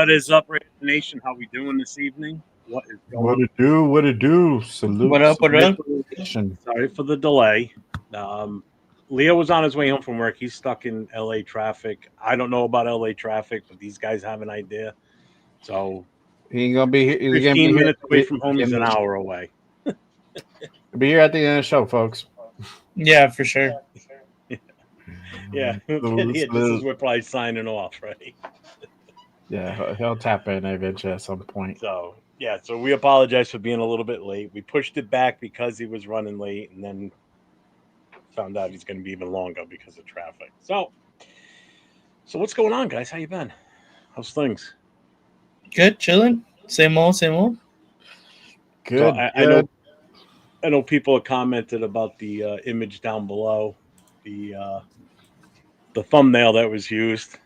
What is up, Raider Nation? How we doing this evening? What is What going it do? What it do? What Salute, up? What up? salutation. Sorry for the delay. Leo was on his way home from work. He's stuck in LA traffic. I don't know about LA traffic, but these guys have an idea. So He ain't gonna be here. He's gonna 15 be here. minutes away from home is an hour away. Be here at the end of the show, folks. Yeah, for sure. Yeah, Salute, this is salute. we're probably signing off, right? Yeah, he'll tap in eventually at some point. So yeah, so we apologize for being a little bit late. We pushed it back because he was running late, and then found out he's going to be even longer because of traffic. So what's going on, guys? How you been? How's things? Good, chilling. Same old, same old. Good, So good. I know people have commented about the image down below, the thumbnail that was used.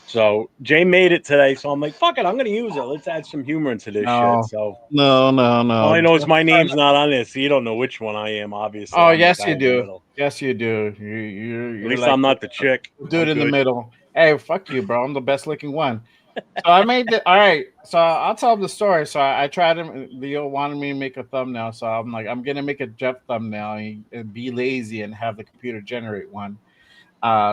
So Jay made it today, so I'm like, fuck it, I'm going to use it. Let's add some humor into this No, shit. So no. all I know is my name's not on this, so you don't know which one I am. Obviously, Oh, I'm the yes, guy you in the do. middle. Yes, you do. At You're least like I'm not the chick. dude I'm in the good. middle. Hey, fuck you, bro. I'm the best looking one. So I made the all right. So I'll tell the story. So I tried him. Leo wanted me to make a thumbnail. So I'm like, I'm gonna make a Jeff thumbnail and be lazy and have the computer generate one.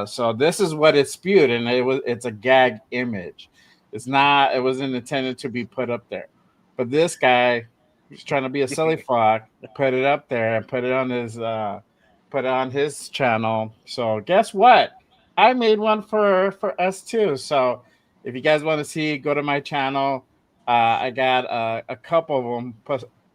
So this is what it spewed, and it's a gag image. It's not. It wasn't intended to be put up there. But this guy, who's trying to be a silly fuck, put it up there and put it on his channel. So guess what? I made one for us too. So if you guys want to see, go to my channel. I got a couple of them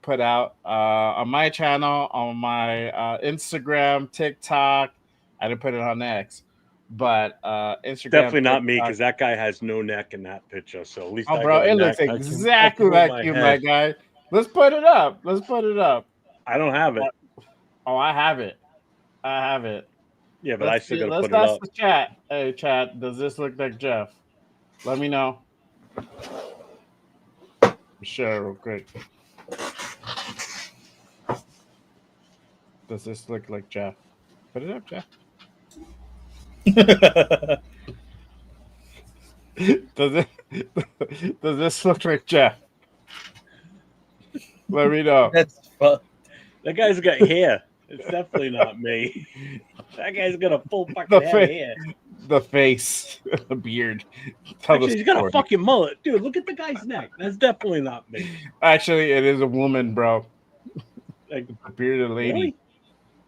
put out on my channel, on my Instagram, TikTok. I didn't put it on X, but Instagram, Definitely not me, TikTok. because that guy has no neck in that picture. So at least Oh, I bro, got a it looks neck. I exactly can move like my you, head. my guy. Let's put it up. Let's put it up. I don't have it. Oh, I have it. I have it. Yeah, but I still got to Let's put it ask up. the chat. Hey, chat, does this look like Jeff? Let me know. Share real quick. Does this look like Jeff? Put it up, Jeff. Does it? Does this look like Jeff? Let me know. That's fun. That guy's got hair. It's definitely not me. That guy's got a full The fucking head of face, hair. the face, the beard. Tell Actually, the he's got a story. fucking mullet. Dude, look at the guy's neck. That's definitely not me. Actually, it is a woman, bro. Like, A bearded lady. really?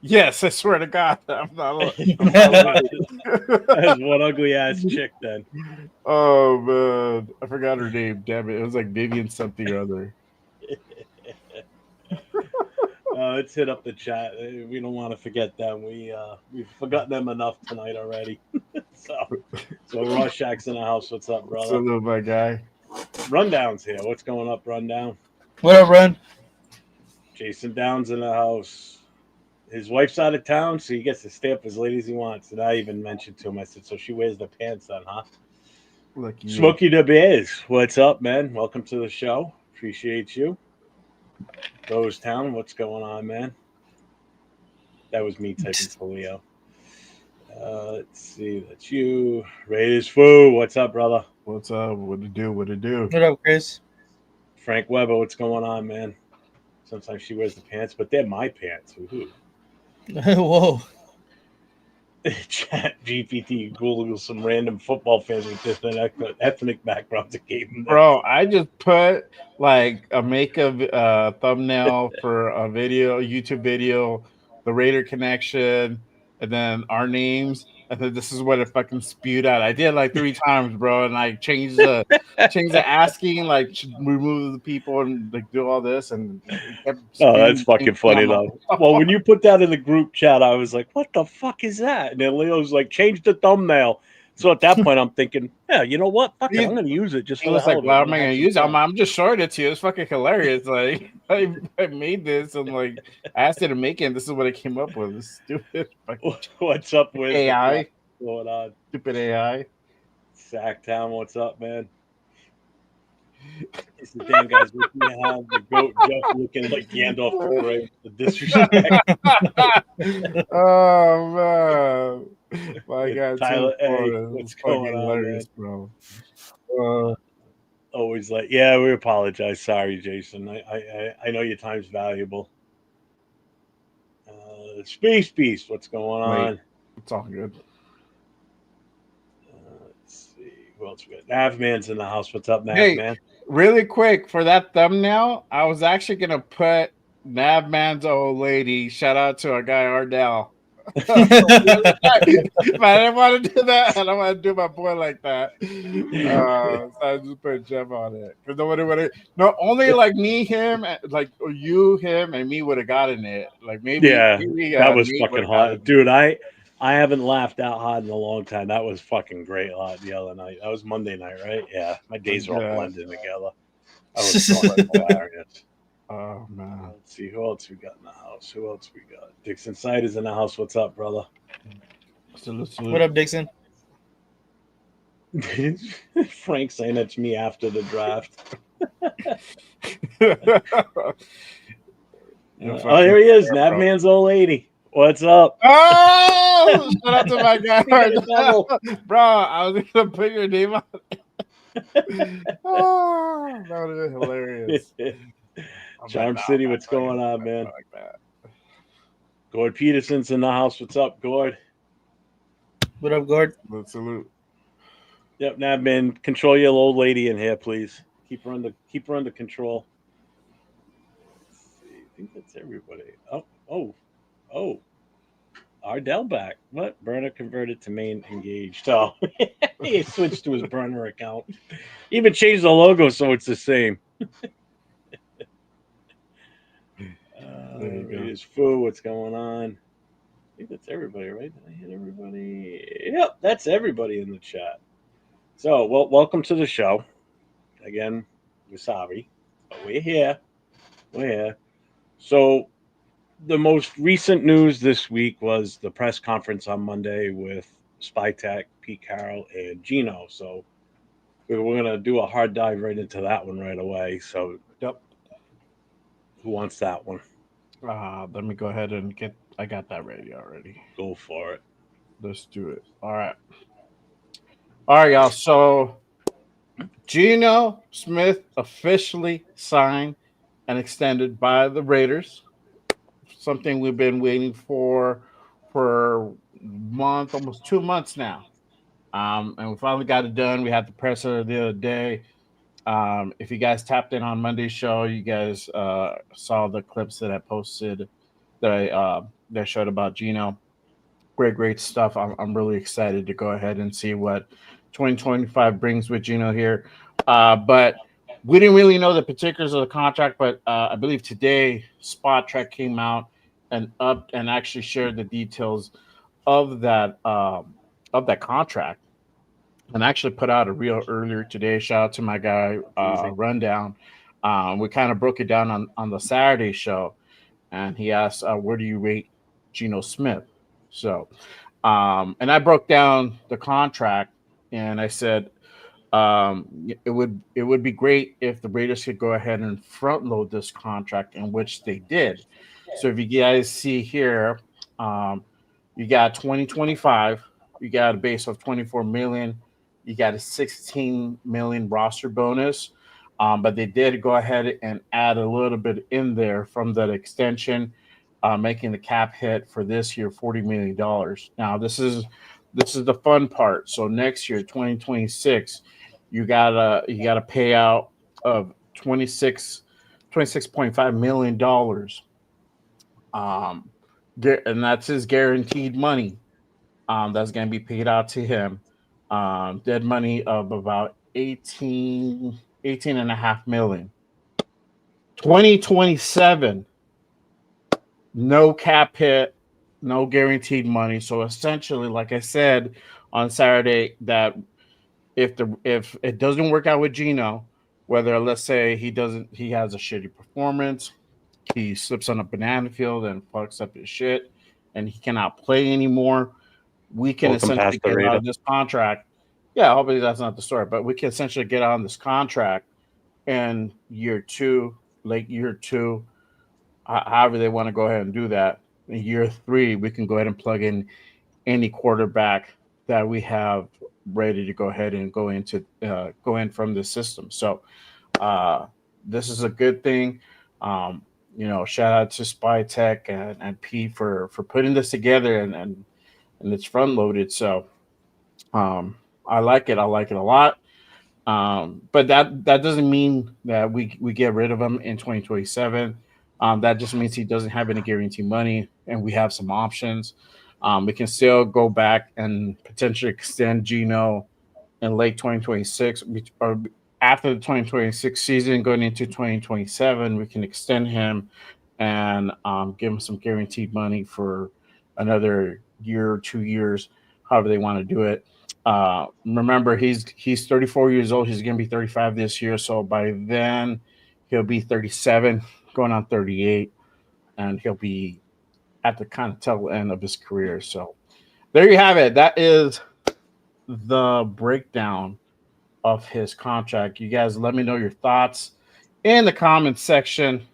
Yes, I swear to God, I'm not. That's one ugly ass chick then. Oh man, I forgot her name. Damn it, it was like Vivian something or other. Let's hit up the chat. We don't want to forget them. We've forgotten them enough tonight already. so Rorschach's in the house. What's up, brother? Salute, my guy. Rundown's here. What's going up, Rundown? What up, Run? Jason Downs in the house. His wife's out of town, so he gets to stay up as late as he wants. And I even mentioned to him, I said, so she wears the pants then, huh? Lucky you. Smokey the Bears. What's up, man? Welcome to the show. Appreciate you. Rose Town, what's going on, man? That was me typing to Leo. Let's see. That's you. Raiders Foo. What's up, brother? What's up? What to do? What to do? What up, Chris? Frank Weber, what's going on, man? Sometimes she wears the pants, but they're my pants. Woohoo. Whoa. Chat GPT Google some random football fans with different ethnic backgrounds and gave them Bro, I just put like a thumbnail for a video, YouTube video, the Raider connection, and then our names. And then this is what it fucking spewed out. I did like 3 times, bro, and I changed the asking, like remove the people and like do all this, and it kept Oh, that's spewing fucking things. funny, I'm like, though. Well, when you put that in the group chat, I was like, what the fuck is that? And then Leo's like, change the thumbnail. So at that point, I'm thinking, yeah, you know what? Fuck it. I'm going to use it just He for the was hell like, of it. "Well, I'm am I gonna gonna have use it? some fun." I'm just showing it to you. It's fucking hilarious. Like, I made this and like asked it to make it. And this is what I came up with. This stupid fucking What's up with AI. What's going on? Stupid AI. Sacktown, what's up, man? It's the damn guys looking to have the goat Jeff looking like Gandalf the Grey. The disrespect. Oh man, my God, Tyler, too, hey, Florida. what's It's fucking going on, hilarious, man? bro. Always like, yeah, we apologize. Sorry, Jason. I know your time's valuable. Space Beast, what's going Wait, on? it's all good. Let's see. Who else we got? Navman's in the house. What's up, Hey, Navman? really quick for that thumbnail, I was actually gonna put Navman's old lady. Shout out to our guy Ardell. But I didn't want to do that. I don't want to do my boy like that. So I just put Jeff on it because nobody would have. No, only like me, him, like you, him, and me would have gotten it. Like maybe, Yeah, that was Nate would fucking have gotten hot, dude. I haven't laughed out hard in a long time. That was fucking great the other night. That was Monday night, right? Yeah, my days are all Yeah. blending together. That was fucking hilarious. Oh man. Let's see who else we got in the house. Who else we got? Dixon Side is in the house. What's up, brother? Salute. What up, Dixon? Frank saying it's me after the draft. Oh, here he is, Navman's old lady. What's up? Oh, shout out to my guy. Speaking of the devil. Bro, I was gonna put your name on it. Oh, that would have been hilarious. Charm City, what's going on, man? Like that. Gord Peterson's in the house. What's up, Gord? What up, Gord? Salute. Yep, Navman, control your old lady in here, please. Keep her under control. Let's see. I think that's everybody. Oh. Ardell back. What? Burner converted to main engaged. Oh, he switched to his burner account. Even changed the logo so it's the same. There's Foo. What's going on? I think that's everybody, right? Did I hit everybody? Yep, that's everybody in the chat. So, welcome to the show. Again, we're sorry, but we're here. We're here. So, the most recent news this week was the press conference on Monday with Spytech, Pete Carroll, and Geno. So, we're going to do a hard dive right into that one right away. So, Yep. Who wants that one? Let me go ahead and I got that ready already. Go for it. Let's do it. All right, y'all. So Geno Smith officially signed and extended by the Raiders. Something we've been waiting for a month, almost 2 months now. And we finally got it done. We had the presser the other day. If you guys tapped in on Monday's show, you guys saw the clips that I posted that showed about Geno. Great stuff. I'm really excited to go ahead and see what 2025 brings with Geno here. But we didn't really know the particulars of the contract, but I believe today Spot Track came out and actually shared the details of that contract, and actually put out a reel earlier today. Shout out to my guy Rundown. We kind of broke it down on the Saturday show, and he asked, "Where do you rate Geno Smith?" So, and I broke down the contract, and I said it would be great if the Raiders could go ahead and front load this contract, in which they did. So if you guys see here, you got 2025, you got a base of 24 million, you got a 16 million roster bonus, but they did go ahead and add a little bit in there from that extension, making the cap hit for this year $40 million. Now this is the fun part. So next year, 2026, you got a payout of $26.5 million. And that's his guaranteed money. That's going to be paid out to him. Dead money of about 18.5 million. 2027, no cap hit, no guaranteed money. So essentially, like I said on Saturday, that if it doesn't work out with Geno, whether let's say he has a shitty performance, he slips on a banana field and fucks up his shit, and he cannot play anymore, we can essentially get out of this contract. Yeah, hopefully that's not the story, but we can essentially get out of this contract in year two, however they want to go ahead and do that. In year 3, we can go ahead and plug in any quarterback that we have ready to go ahead and go in from the system. So this is a good thing. Shout out to Spy Tech and P for putting this together and it's front loaded. So I like it. I like it a lot. But that doesn't mean that we get rid of him in 2027. That just means he doesn't have any guarantee money, and we have some options. We can still go back and potentially extend Geno in late 2026 or after the 2026 season, going into 2027. We can extend him and give him some guaranteed money for another year or 2 years, however they want to do it. Remember, he's 34 years old. He's going to be 35 this year, so by then he'll be 37, going on 38, and he'll be at the kind of tail end of his career. So there you have it. That is the breakdown of his contract. You guys, let me know your thoughts in the comments section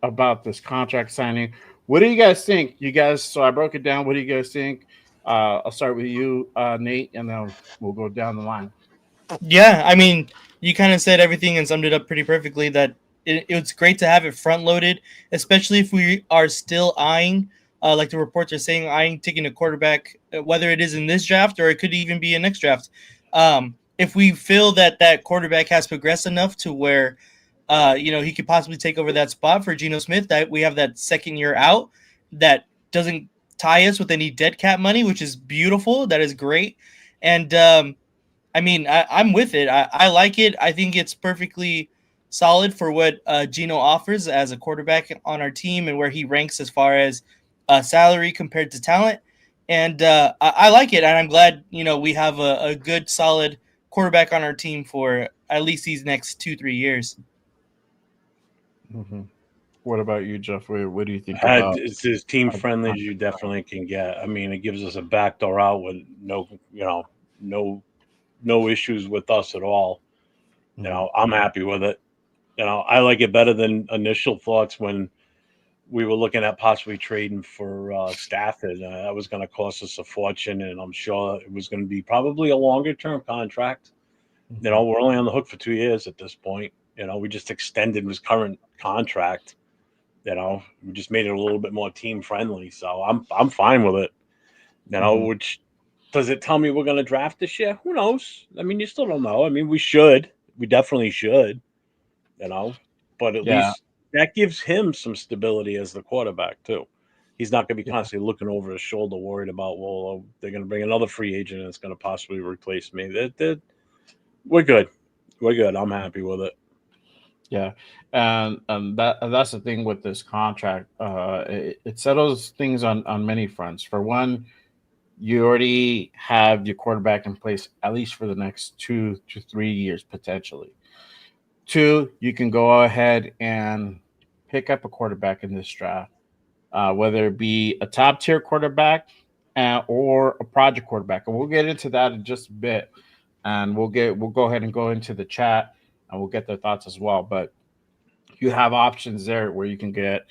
about this contract signing. What do you guys think? So I broke it down. What do you guys think? I'll start with you, Nate, and then we'll go down the line. Yeah, I mean, you kind of said everything and summed it up pretty perfectly. That it's great to have it front loaded, especially if we are still eyeing, like the reports are saying, eyeing taking a quarterback, whether it is in this draft or it could even be a next draft. If we feel that quarterback has progressed enough to where, he could possibly take over that spot for Geno Smith, that we have that second year out that doesn't tie us with any dead cap money, which is beautiful. That is great. And, I mean, I'm with it. I like it. I think it's perfectly solid for what Geno offers as a quarterback on our team and where he ranks as far as salary compared to talent. And I like it. And I'm glad, we have a good, solid quarterback on our team for at least these next 2-3 years. Mm-hmm. What about you, Jeff? What do you think about? It's as team friendly as you definitely can get. I mean, it gives us a backdoor out with no issues with us at all. I'm happy with it. I like it better than initial thoughts when we were looking at possibly trading for Stafford. That was going to cost us a fortune, and I'm sure it was going to be probably a longer term contract. We're only on the hook for 2 years at this point. We just extended his current contract. We just made it a little bit more team friendly. So I'm fine with it. Which does it tell me we're going to draft this year? Who knows? I mean, you still don't know. I mean, we should. We definitely should. But at least that gives him some stability as the quarterback too. He's not going to be constantly looking over his shoulder, worried about, well, they're going to bring another free agent and it's going to possibly replace me. We're good. We're good. I'm happy with it. Yeah, and that's the thing with this contract. It settles things on many fronts. For one, you already have your quarterback in place at least for the next 2 to 3 years potentially. Two, you can go ahead and pick up a quarterback in this draft, whether it be a top tier quarterback or a project quarterback, and we'll get into that in just a bit. And we'll go ahead and go into the chat and we'll get their thoughts as well. But you have options there where you can get.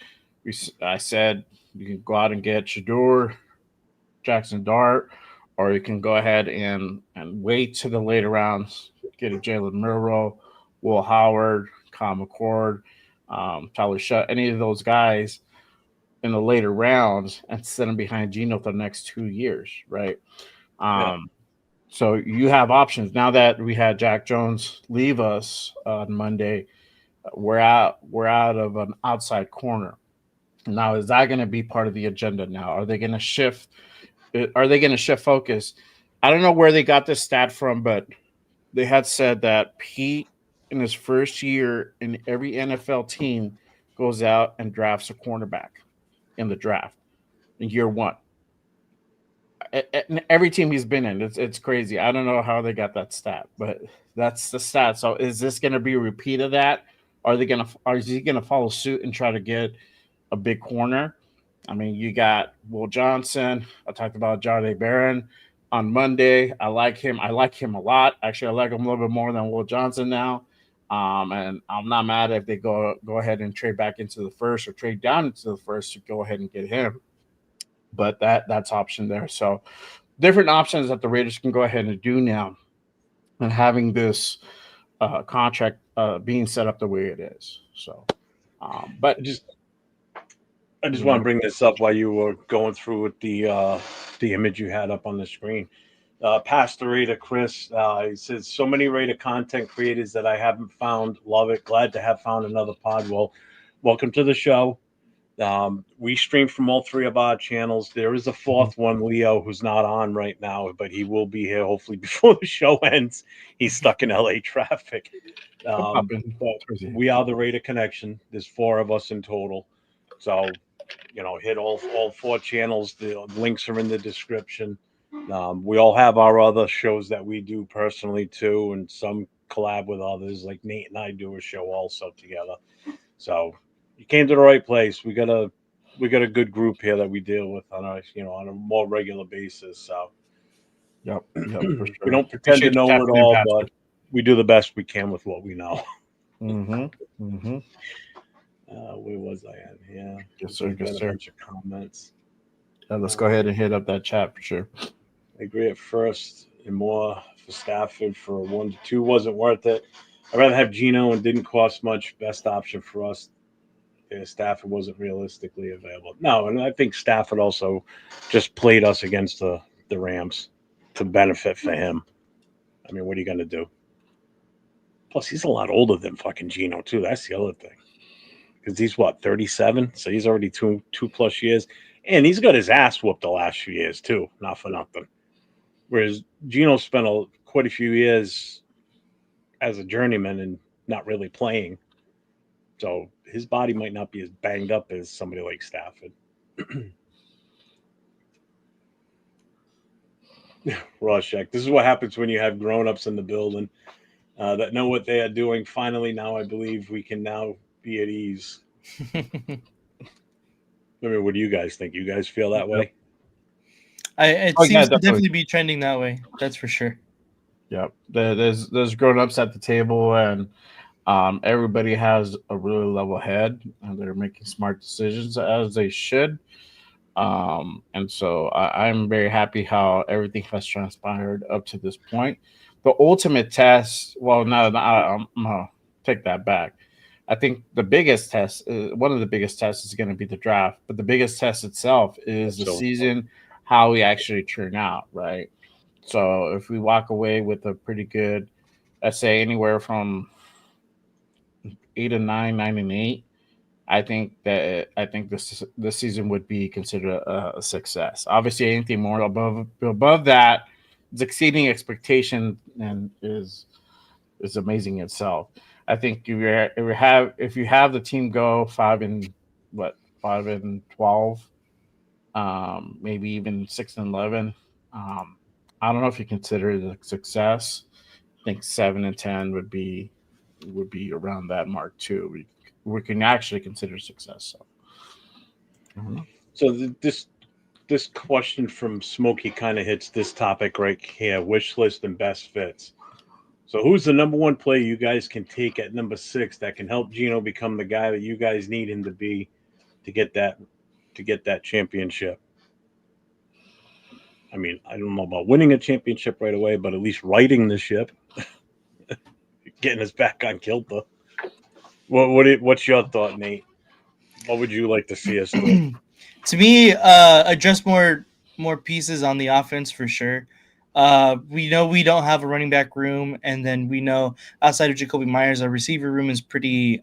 I said you can go out and get Shedeur, Jackson Dart, or you can go ahead and wait to the later rounds, get a Jalen Milroe, Will Howard, Kyle McCord, Tyler Shutt, any of those guys in the later rounds and set them behind Geno for the next 2 years, right? So you have options. Now that we had Jack Jones leave us on Monday, we're out of an outside corner. Now, is that going to be part of the agenda now? Are they going to shift? Are they going to shift focus? I don't know where they got this stat from, but they had said that Pete, in his first year in every NFL team, goes out and drafts a cornerback in the draft in year one. Every team he's been in, it's crazy. I don't know how they got that stat, but that's the stat. So is this going to be a repeat of that? Is he going to follow suit and try to get a big corner? I mean, you got Will Johnson. I talked about Jahdae Barron on Monday. I like him. I like him a lot. Actually, I like him a little bit more than Will Johnson now. And I'm not mad if they go ahead and trade back into the first or trade down into the first to go ahead and get him. But that's option there. So different options that the Raiders can go ahead and do now. and having this contract being set up the way it is. So, but I just want to bring this up while you were going through with the image you had up on the screen. Pastor Raider Chris, he says, so many Raider content creators that I haven't found. Love it. Glad to have found another pod. Well, welcome to the show. We stream from all three of our channels. There is a fourth one, Leo, who's not on right now, but he will be here hopefully before the show ends. He's stuck in LA traffic. But we are the Raider Connection. There's 4 of us in total. So, hit all 4 channels. The links are in the description. We all have our other shows that we do personally too, and some collab with others. Like Nate and I do a show also together. So you came to the right place. We got a good group here that we deal with on a more regular basis. So yep, for sure. We don't pretend to know it all, but we do the best we can with what we know. Where was I at? Yeah. Yes, sir. Yes, sir. A bunch of comments. Let's go ahead and hit up that chat for sure. I agree at first and more for Stafford for 1 to 2 wasn't worth it. I'd rather have Geno and didn't cost much. Best option for us. Stafford wasn't realistically available. No, and I think Stafford also just played us against the Rams to benefit for him. I mean, what are you going to do? Plus, he's a lot older than fucking Geno, too. That's the other thing. Because he's, 37? So he's already two plus years. And he's got his ass whooped the last few years, too. Not for nothing. Whereas Geno spent quite a few years as a journeyman and not really playing. So his body might not be as banged up as somebody like Stafford. Rorschach, this is what happens when you have grown-ups in the building that know what they are doing. Finally, now I believe we can now be at ease. I mean, what do you guys think? You guys feel that way? It seems to definitely be trending that way. That's for sure. Yep. There's grown-ups at the table, and everybody has a really level head, and they're making smart decisions as they should. And so I'm very happy how everything has transpired up to this point. The ultimate test, well, no, I'm gonna take that back. I think the biggest test, one of the biggest tests, is going to be the draft. But the biggest test itself is the season, how we actually turn out, right? So if we walk away with a pretty good, let's say anywhere from 8 and 9, 9 and 8, I think this season would be considered a success. Obviously, anything more above that is exceeding expectation and is amazing itself. I think if you have the team go 5 and 12, maybe even 6 and 11. I don't know if you consider it a success. I think 7 and 10 would be around that mark too. We can actually consider success. So this question from Smokey kind of hits this topic right here: wish list and best fits. So who's the number 1 player you guys can take at number 6 that can help Geno become the guy that you guys need him to be to get that championship? I mean, I don't know about winning a championship right away, but at least righting the ship, getting us back on kilter. What's your thought, Nate? What would you like to see us do? To me, address more pieces on the offense for sure. We know we don't have a running back room, and then we know outside of Jacoby Myers, our receiver room is pretty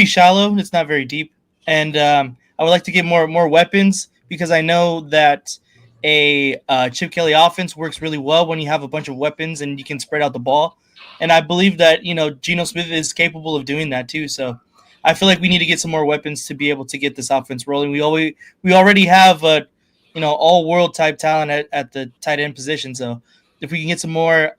shallow. It's not very deep, and I would like to get more weapons because I know that a Chip Kelly offense works really well when you have a bunch of weapons and you can spread out the ball. And I believe that Geno Smith is capable of doing that too. So I feel like we need to get some more weapons to be able to get this offense rolling. We already have all world type talent at the tight end position. So if we can get some more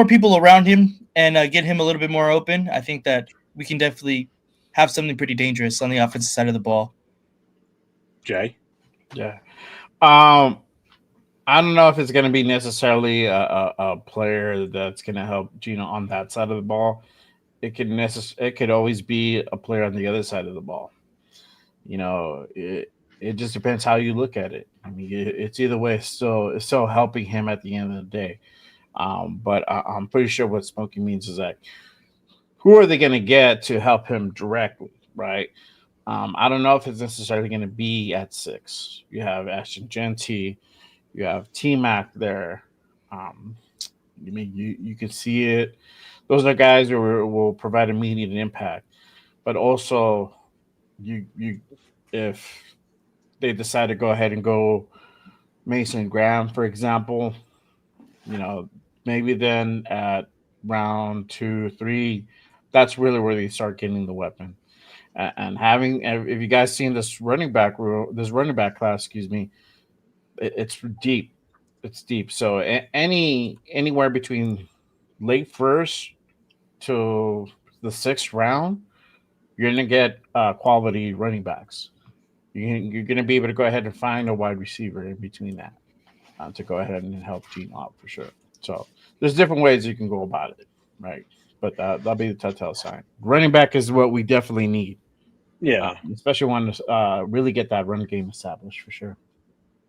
people around him and get him a little bit more open, I think that we can definitely have something pretty dangerous on the offensive side of the ball. Jay? Yeah. I don't know if it's going to be necessarily a player that's going to help Geno on that side of the ball. It could always be a player on the other side of the ball. It just depends how you look at it. I mean, it's either way. It's still helping him at the end of the day. But I'm pretty sure what Smokey means is like, who are they going to get to help him directly, right? I don't know if it's necessarily going to be at 6. You have Ashton Genty, you have T Mac there. Um, you can see it. Those are guys who will provide immediate impact, but also you if they decide to go ahead and go Mason Graham, for example, you know, maybe then at round 2, 3, that's really where they start getting the weapon. And having, if you guys seen this running back class, excuse me, it's deep. It's deep. So anywhere between late first to the 6th round, you're gonna get quality running backs. You're gonna be able to go ahead and find a wide receiver in between that to go ahead and help Gene out for sure. So there's different ways you can go about it, right? But that'll be the telltale sign. Running back is what we definitely need, Yeah. especially want to really get that run game established for sure.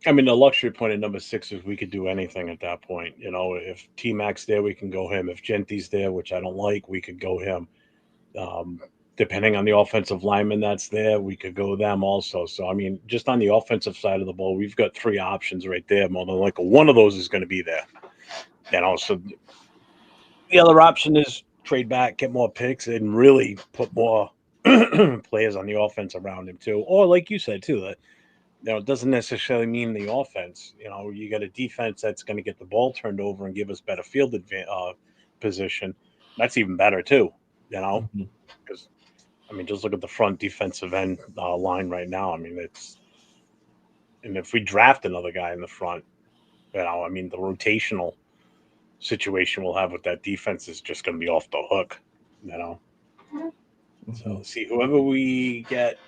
I mean, the luxury point at number 6 is we could do anything at that point. You know, if T Mac's there, we can go him. If Genty's there, which I don't like, we could go him. Um, Depending on the offensive lineman that's there, we could go them also. So, I mean, just on the offensive side of the ball, we've got 3 options right there. More than likely, one of those is going to be there. And also, the other option is trade back, get more picks, and really put more players on the offense around him too. Or, like you said too, that it doesn't necessarily mean the offense. You know, you got a defense that's going to get the ball turned over and give us better position. That's even better too. You know, Mhm. because I mean, just look at the front defensive end line right now. I mean, and if we draft another guy in the front, I mean, the rotational situation we'll have with that defense is just going to be off the hook. You know, so Mhm. see whoever we get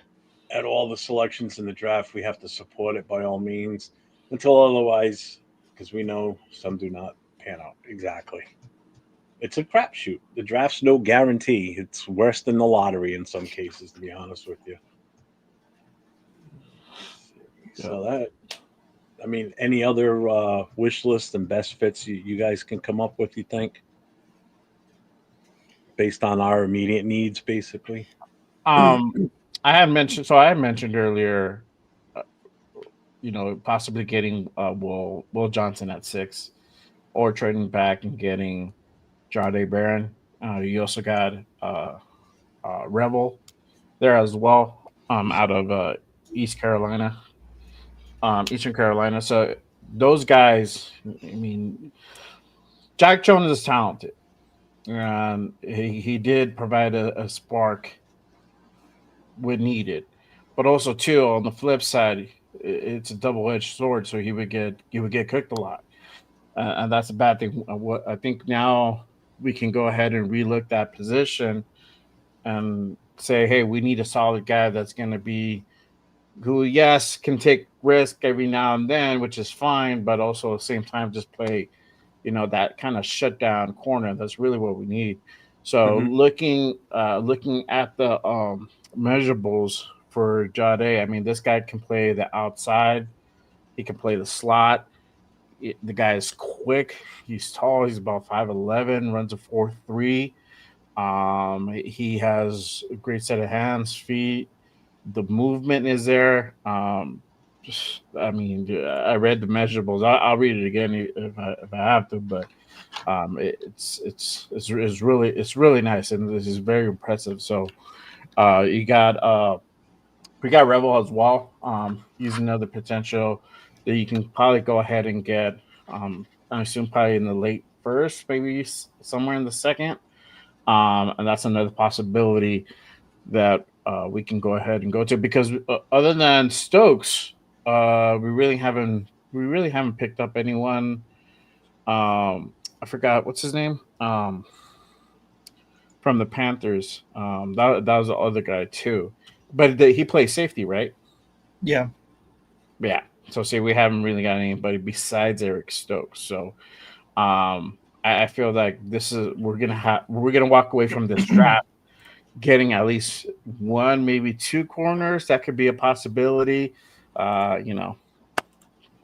at all the selections in the draft, we have to support it by all means until otherwise, because we know some do not pan out exactly. It's a crapshoot. The draft's no guarantee. It's worse than the lottery in some cases, to be honest with you. Yeah. So that, I mean, any other wish list and best fits you guys can come up with? You think, based on our immediate needs, basically? Um, I had mentioned earlier, uh, possibly getting Will Johnson at 6, or trading back and getting Jade Barron. You also got Rebel there as well, out of East Carolina, Eastern Carolina. So those guys, I mean, Jack Jones is talented, and he did provide a spark when needed, but also too on the flip side, it's a double edged sword. So he would get cooked a lot, and that's a bad thing. What I think now we can go ahead and relook that position and say, hey, we need a solid guy that's going to be who, yes, can take risk every now and then, which is fine, but also at the same time just play, that kind of shutdown corner. That's really what we need. So Mm-hmm. looking at the measurables for Jade, I mean, this guy can play the outside. He can play the slot. The guy is quick. He's tall. He's about 5'11", runs a 4.3. He has a great set of hands, feet. The movement is there. I mean, I read the measurables. I'll read it again if I have to, but it's really nice, and this is very impressive. So you got we got Rebel as well. He's another potential that you can probably go ahead and get. I assume probably in the late first, maybe somewhere in the second. And that's another possibility that we can go ahead and go to, because other than Stokes, we really haven't picked up anyone. I forgot what's his name. From the Panthers. That was the other guy too, but he plays safety, right? Yeah. Yeah. So see, we haven't really got anybody besides Eric Stokes. So I feel like this is we're gonna walk away from this draft getting at least one, maybe 2 corners. That could be a possibility. Uh, you know,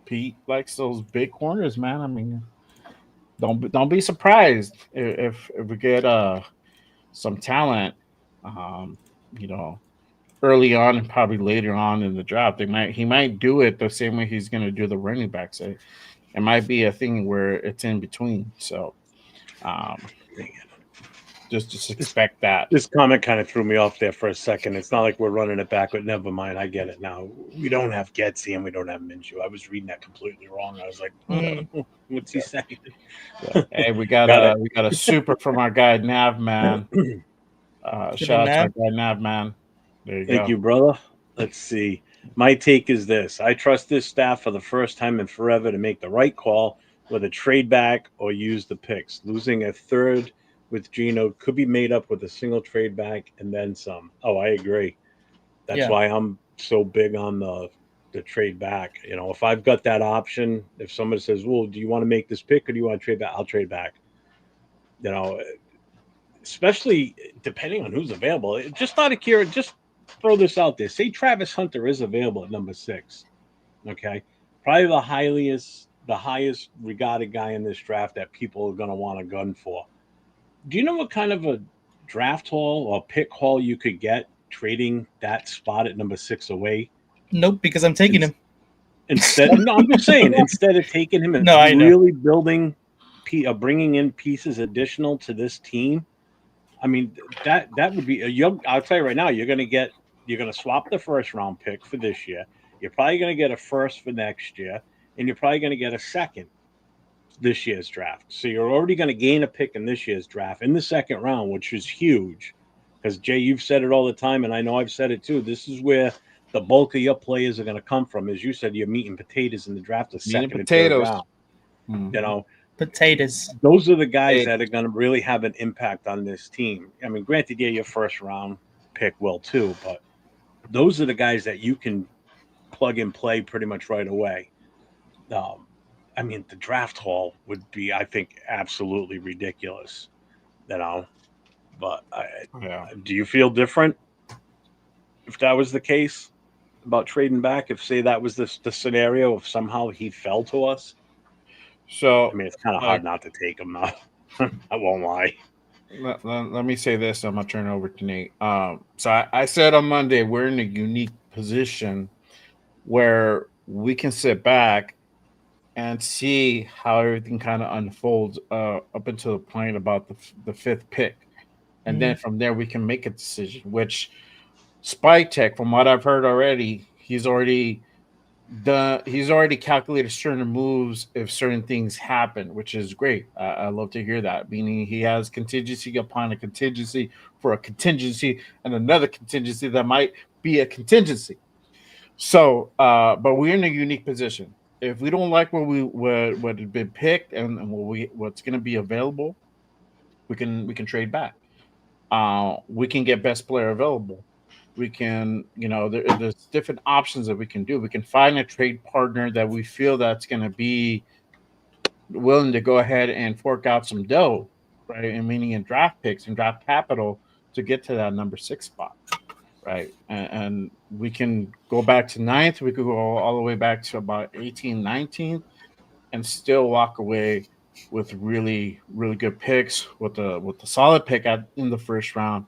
Pete likes those big corners, man. I mean, don't be surprised if we get some talent, um, you know, early on and probably later on in the draft. He might do it the same way he's going to do the running backs. It might be a thing where it's in between. So um, just This, expect that. this comment kind of threw me off there for a second. It's not like we're running it back, but never mind. I get it now. We don't have Getsy and we don't have Minshew. I was reading that completely wrong. I was like, what's he saying? Yeah. Hey, we got a super from our guy Nav man. Shout out to our guy Nav man. There you go. Thank you, brother. Let's see. My take is this: I trust this staff for the first time in forever to make the right call, whether trade back or use the picks. Losing a third with Geno could be made up with a single trade back and then some. Oh, I agree. That's why I'm so big on the trade back. You know, if I've got that option, if somebody says, "Well, do you want to make this pick or do you want to trade back?" I'll trade back. You know, especially depending on who's available. Just out of curiosity, just throw this out there. Say Travis Hunter is available at number 6. Okay, probably the highest regarded guy in this draft that people are going to want a gun for. Do you know what kind of a draft haul or pick haul you could get trading that spot at number 6 away? Nope, because I'm taking him. Instead, no, I'm just saying, instead of taking him and really building, bringing in pieces additional to this team, I mean, that would be I'll tell you right now, you're going to swap the first round pick for this year. You're probably going to get a first for next year, and you're probably going to get a second this year's draft. So you're already going to gain a pick in this year's draft in the second round, which is huge. Because Jay, you've said it all the time, and I know I've said it too. This is where the bulk of your players are going to come from. As you said, you're meat and potatoes in the draft, the second and third round. Mm-hmm. You know, potatoes. Those are the guys that are going to really have an impact on this team. I mean, granted, yeah, your first round pick will too, but those are the guys that you can plug and play pretty much right away. I mean, the draft haul would be, I think, absolutely ridiculous. You know, but do you feel different if that was the case about trading back? If say that was the scenario, if somehow he fell to us. So I mean, it's kind of hard not to take him now. I won't lie. Let me say this. I'm gonna turn it over to Nate. So I said on Monday we're in a unique position where we can sit back and see how everything kind of unfolds up until the point about the 5th pick, and then from there we can make a decision. Which Spy Tech, from what I've heard already, he's already calculated certain moves if certain things happen, which is great. I love to hear that. Meaning he has contingency upon a contingency for a contingency and another contingency that might be a contingency. So, but we're in a unique position. If we don't like what had been picked and what's going to be available, we can trade back. We can get best player available. We can, there's different options that we can do. We can find a trade partner that we feel that's going to be willing to go ahead and fork out some dough, right? And meaning in draft picks and draft capital to get to that number 6 spot, right? And we can go back to 9th. We could go all the way back to about 18, 19, and still walk away with really, really good picks with the solid pick in the first round.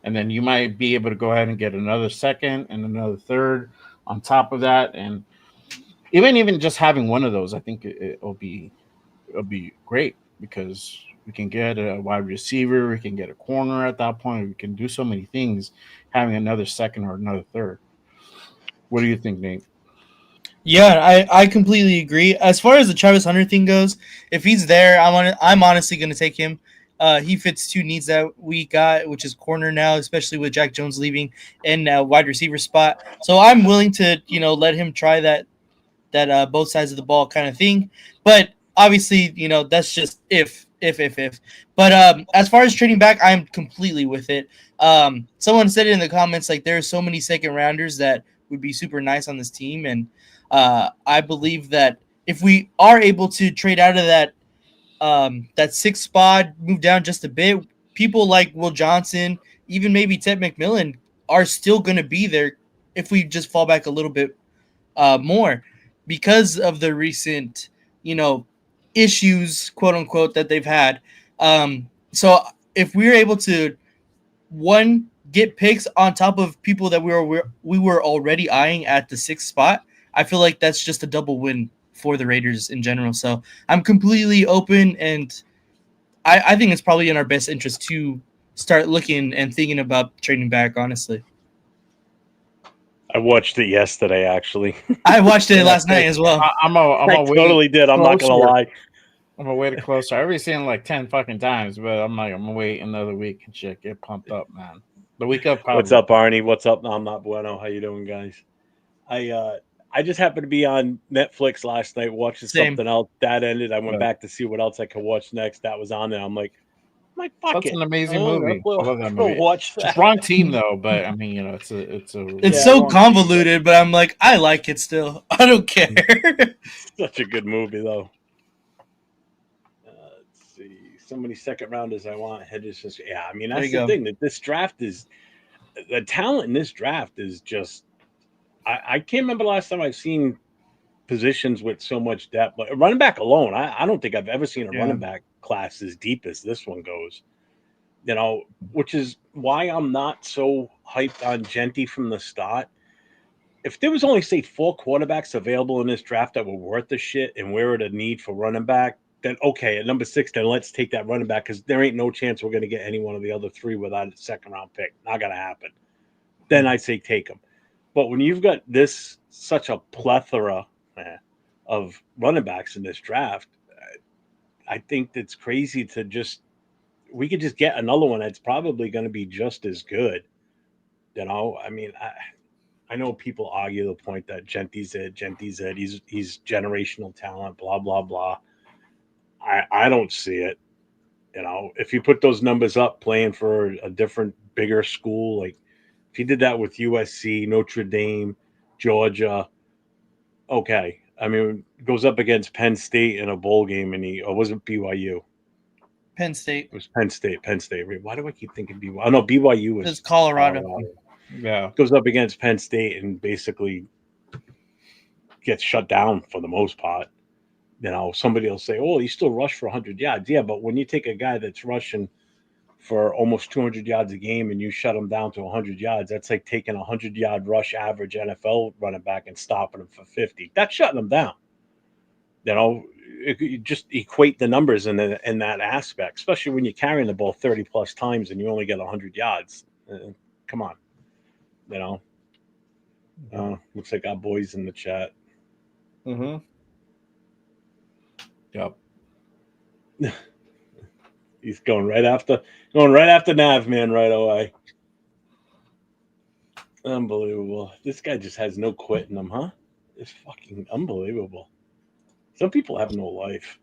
And then you might be able to go ahead and get another second and another third on top of that. And even just having one of those, I think it'll be great, because we can get a wide receiver, we can get a corner at that point. We can do so many things having another second or another third. What do you think, Nate? Yeah, I completely agree. As far as the Travis Hunter thing goes, if he's there, I'm honestly going to take him. He fits 2 needs that we got, which is corner now, especially with Jack Jones leaving, and wide receiver spot. So I'm willing to, let him try that both sides of the ball kind of thing. But obviously, that's just if. But as far as trading back, I'm completely with it. Someone said it in the comments, like, there are so many second rounders that would be super nice on this team, and I believe that if we are able to trade out of that 6th spot, move down just a bit, people like Will Johnson, even maybe Ted McMillan, are still going to be there if we just fall back a little bit more, because of the recent, issues, quote unquote, that they've had. So if we're able to get picks on top of people that we were already eyeing at the 6th spot, I feel like that's just a double win for the Raiders in general. So I'm completely open, and I think it's probably in our best interest to start looking and thinking about trading back, honestly. I watched it yesterday, actually. I watched it last night as well. I'm I totally did. I'm not gonna lie. I'm gonna wait closer. I've already seen it like 10 fucking times, but I'm gonna wait another week and shit. Get pumped up, man. The week up. Probably. What's up, Arnie? What's up? No, I'm not bueno. How you doing, guys? I just happened to be on Netflix last night watching something else. That ended. I went back to see what else I could watch next. That was on there. I'm like, fuck That's it. an amazing movie. I love that movie. Watch that. It's wrong team though, but I mean, it's so convoluted, but I'm like, I like it still. I don't care. Such a good movie though. Let's see. So many second rounders I want. Hedges just I mean, that's the thing, that this draft is the talent in this draft is just I can't remember the last time I've seen positions with so much depth. But running back alone, I don't think I've ever seen a running back class as deep as this one goes. You know, which is why I'm not so hyped on Genty from the start. If there was only, say, 4 quarterbacks available in this draft that were worth the shit and we're at a need for running back, then okay, at number 6, then let's take that running back, because there ain't no chance we're going to get any one of the other 3 without a second-round pick. Not going to happen. Then I'd say take them. But when you've got such a plethora of running backs in this draft, I think it's crazy to we could just get another one that's probably going to be just as good. You know, I mean, I know people argue the point that Genty's it. He's generational talent, blah, blah, blah. I don't see it. You know, if you put those numbers up playing for a different, bigger school, like if he did that with USC, Notre Dame, Georgia, okay. I mean, goes up against Penn State in a bowl game, or was it BYU? Penn State. It was Penn State. Why do I keep thinking BYU? Oh, no, BYU was Colorado. Yeah. Goes up against Penn State and basically gets shut down for the most part. You know, somebody will say, oh, he still rushed for 100 yards. Yeah, but when you take a guy that's rushing for almost 200 yards a game and you shut him down to 100 yards, that's like taking a 100-yard rush average NFL running back and stopping him for 50. That's shutting him down. You know, you just equate the numbers in that aspect, especially when you're carrying the ball 30-plus times and you only get 100 yards. Come on. You know, looks like our boys in the chat. Mm-hmm. Yep. He's going right after Nav, man, right away. Unbelievable. This guy just has no quit in him, huh? It's fucking unbelievable. Some people have no life.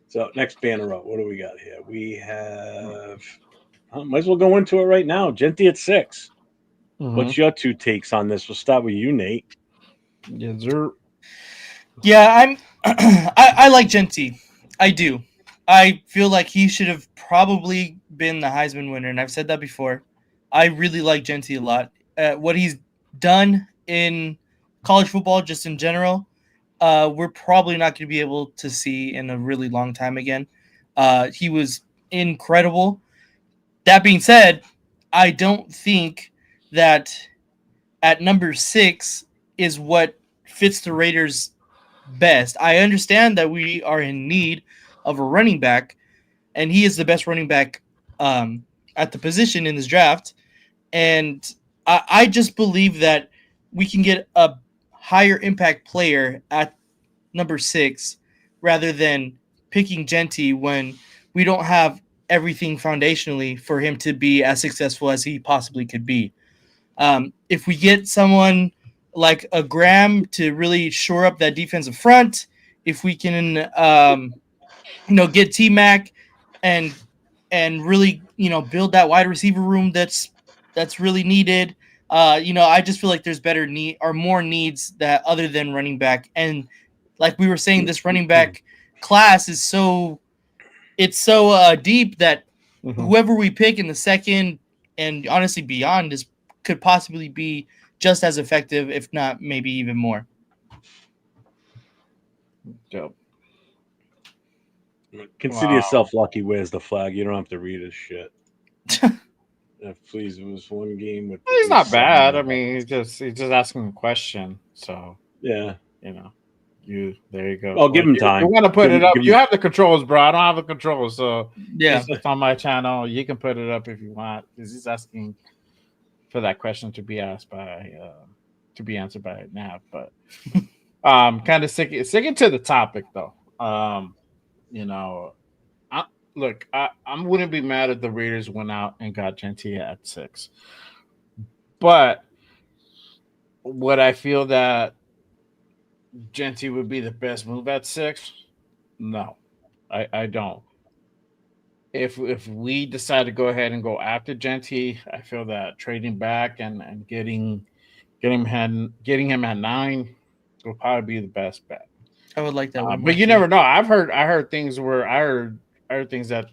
So next banner up, what do we got here? We have might as well go into it right now. Genty at 6. Mm-hmm. What's your 2 takes on this? We'll start with you, Nate. Yes, sir. Yeah, I like Genty. I do. I feel like he should have probably been the Heisman winner, and I've said that before. I really like Genty a lot. What he's done in college football, just in general, we're probably not going to be able to see in a really long time again. He was incredible. That being said, I don't think that at number 6 is what fits the Raiders best. I understand that we are in need of a running back, and he is the best running back at the position in this draft. And I just believe that we can get a higher impact player at number 6 rather than picking Genty when we don't have everything foundationally for him to be as successful as he possibly could be. If we get someone like a Graham to really shore up that defensive front, if we can, get T-Mac and really, build that wide receiver room that's really needed. I just feel like there's more needs that other than running back. And like we were saying, this running back class is so deep that whoever we pick in the second and honestly beyond could possibly be just as effective, if not maybe even more. Dope. Consider Wow. yourself lucky. Where's the flag? You don't have to read his shit. Please, it was one game with. He's not bad. I mean, he's just asking a question. So Yeah. you know, there you go. Well, give him time. You want to put it up? Give him- You have the controls, bro. I don't have the controls, so Yeah. it's just on my channel. You can put it up if you want, because he's asking for that question to be asked by to be answered by Nav. But kind of sticking to the topic though. You know, I wouldn't be mad if the Raiders went out and got Gentry at 6, but would I feel that Gentry would be the best move at 6? No, I don't. If we decide to go ahead and go after Gentry, I feel that trading back and getting him at 9 will probably be the best bet. I would like that one. But you never know. I heard things that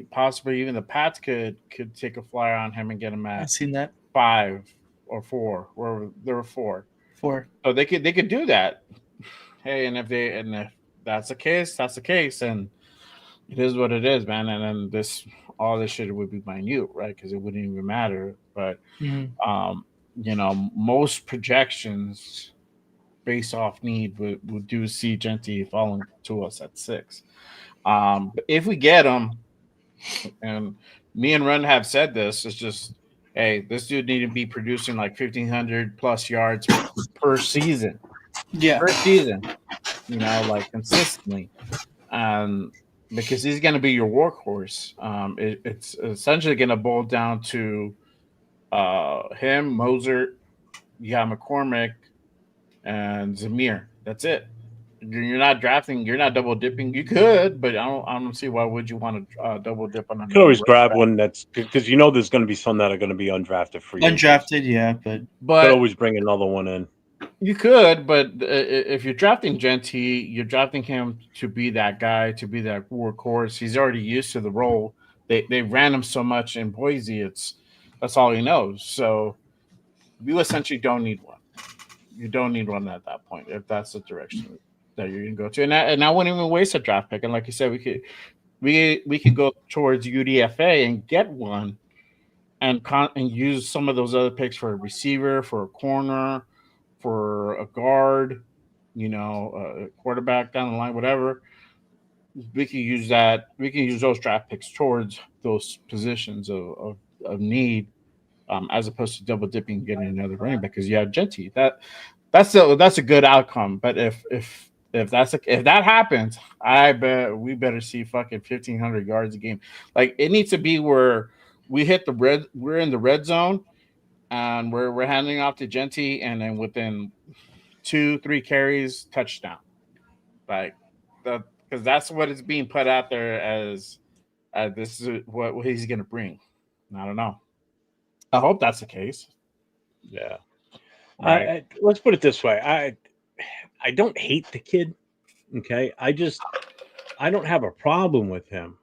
possibly even the Pats could take a flyer on him and get him I've at seen that 5 or 4, where there were 4. 4. So they could do that. Hey, and if that's the case, that's the case, and it is what it is, man. And then all this shit would be minute, right? Because it wouldn't even matter. But most projections based off need would do see Gentry falling to us at 6. But if we get him, and me and Ren have said this, it's just, hey, this dude need to be producing like 1,500 plus yards per season. Yeah. Per season, like consistently. Because he's going to be your workhorse. It's essentially going to boil down to him, Moser, McCormick, and Zamir. That's it. You're not drafting. You're not double dipping. You could, but I don't see why would you want to double dip on. You could always grab one that's because there's going to be some that are going to be undrafted for you. Undrafted, yeah, but you could always bring another one in. You could, but if you're drafting Gentry, you're drafting him to be that guy, to be that workhorse. He's already used to the role. They ran him so much in Boise. That's all he knows. So you essentially don't need one. You don't need one at that point if that's the direction that you're going to go to. And I wouldn't even waste a draft pick. And like you said, we could go towards UDFA and get one, and use some of those other picks for a receiver, for a corner, for a guard, a quarterback down the line, whatever. We can use that. We can use those draft picks towards those positions of need, as opposed to double dipping and getting another running back because you have Gentry. That's a good outcome. But if that happens, I bet we better see fucking 1,500 yards a game. Like it needs to be where we're in the red zone. And we're handing off to Gentry, and then within 2-3 carries, touchdown. Like because that's what is being put out there as this is what he's going to bring. I don't know. I hope that's the case. Yeah. Right. Let's put it this way. I don't hate the kid. Okay. I don't have a problem with him.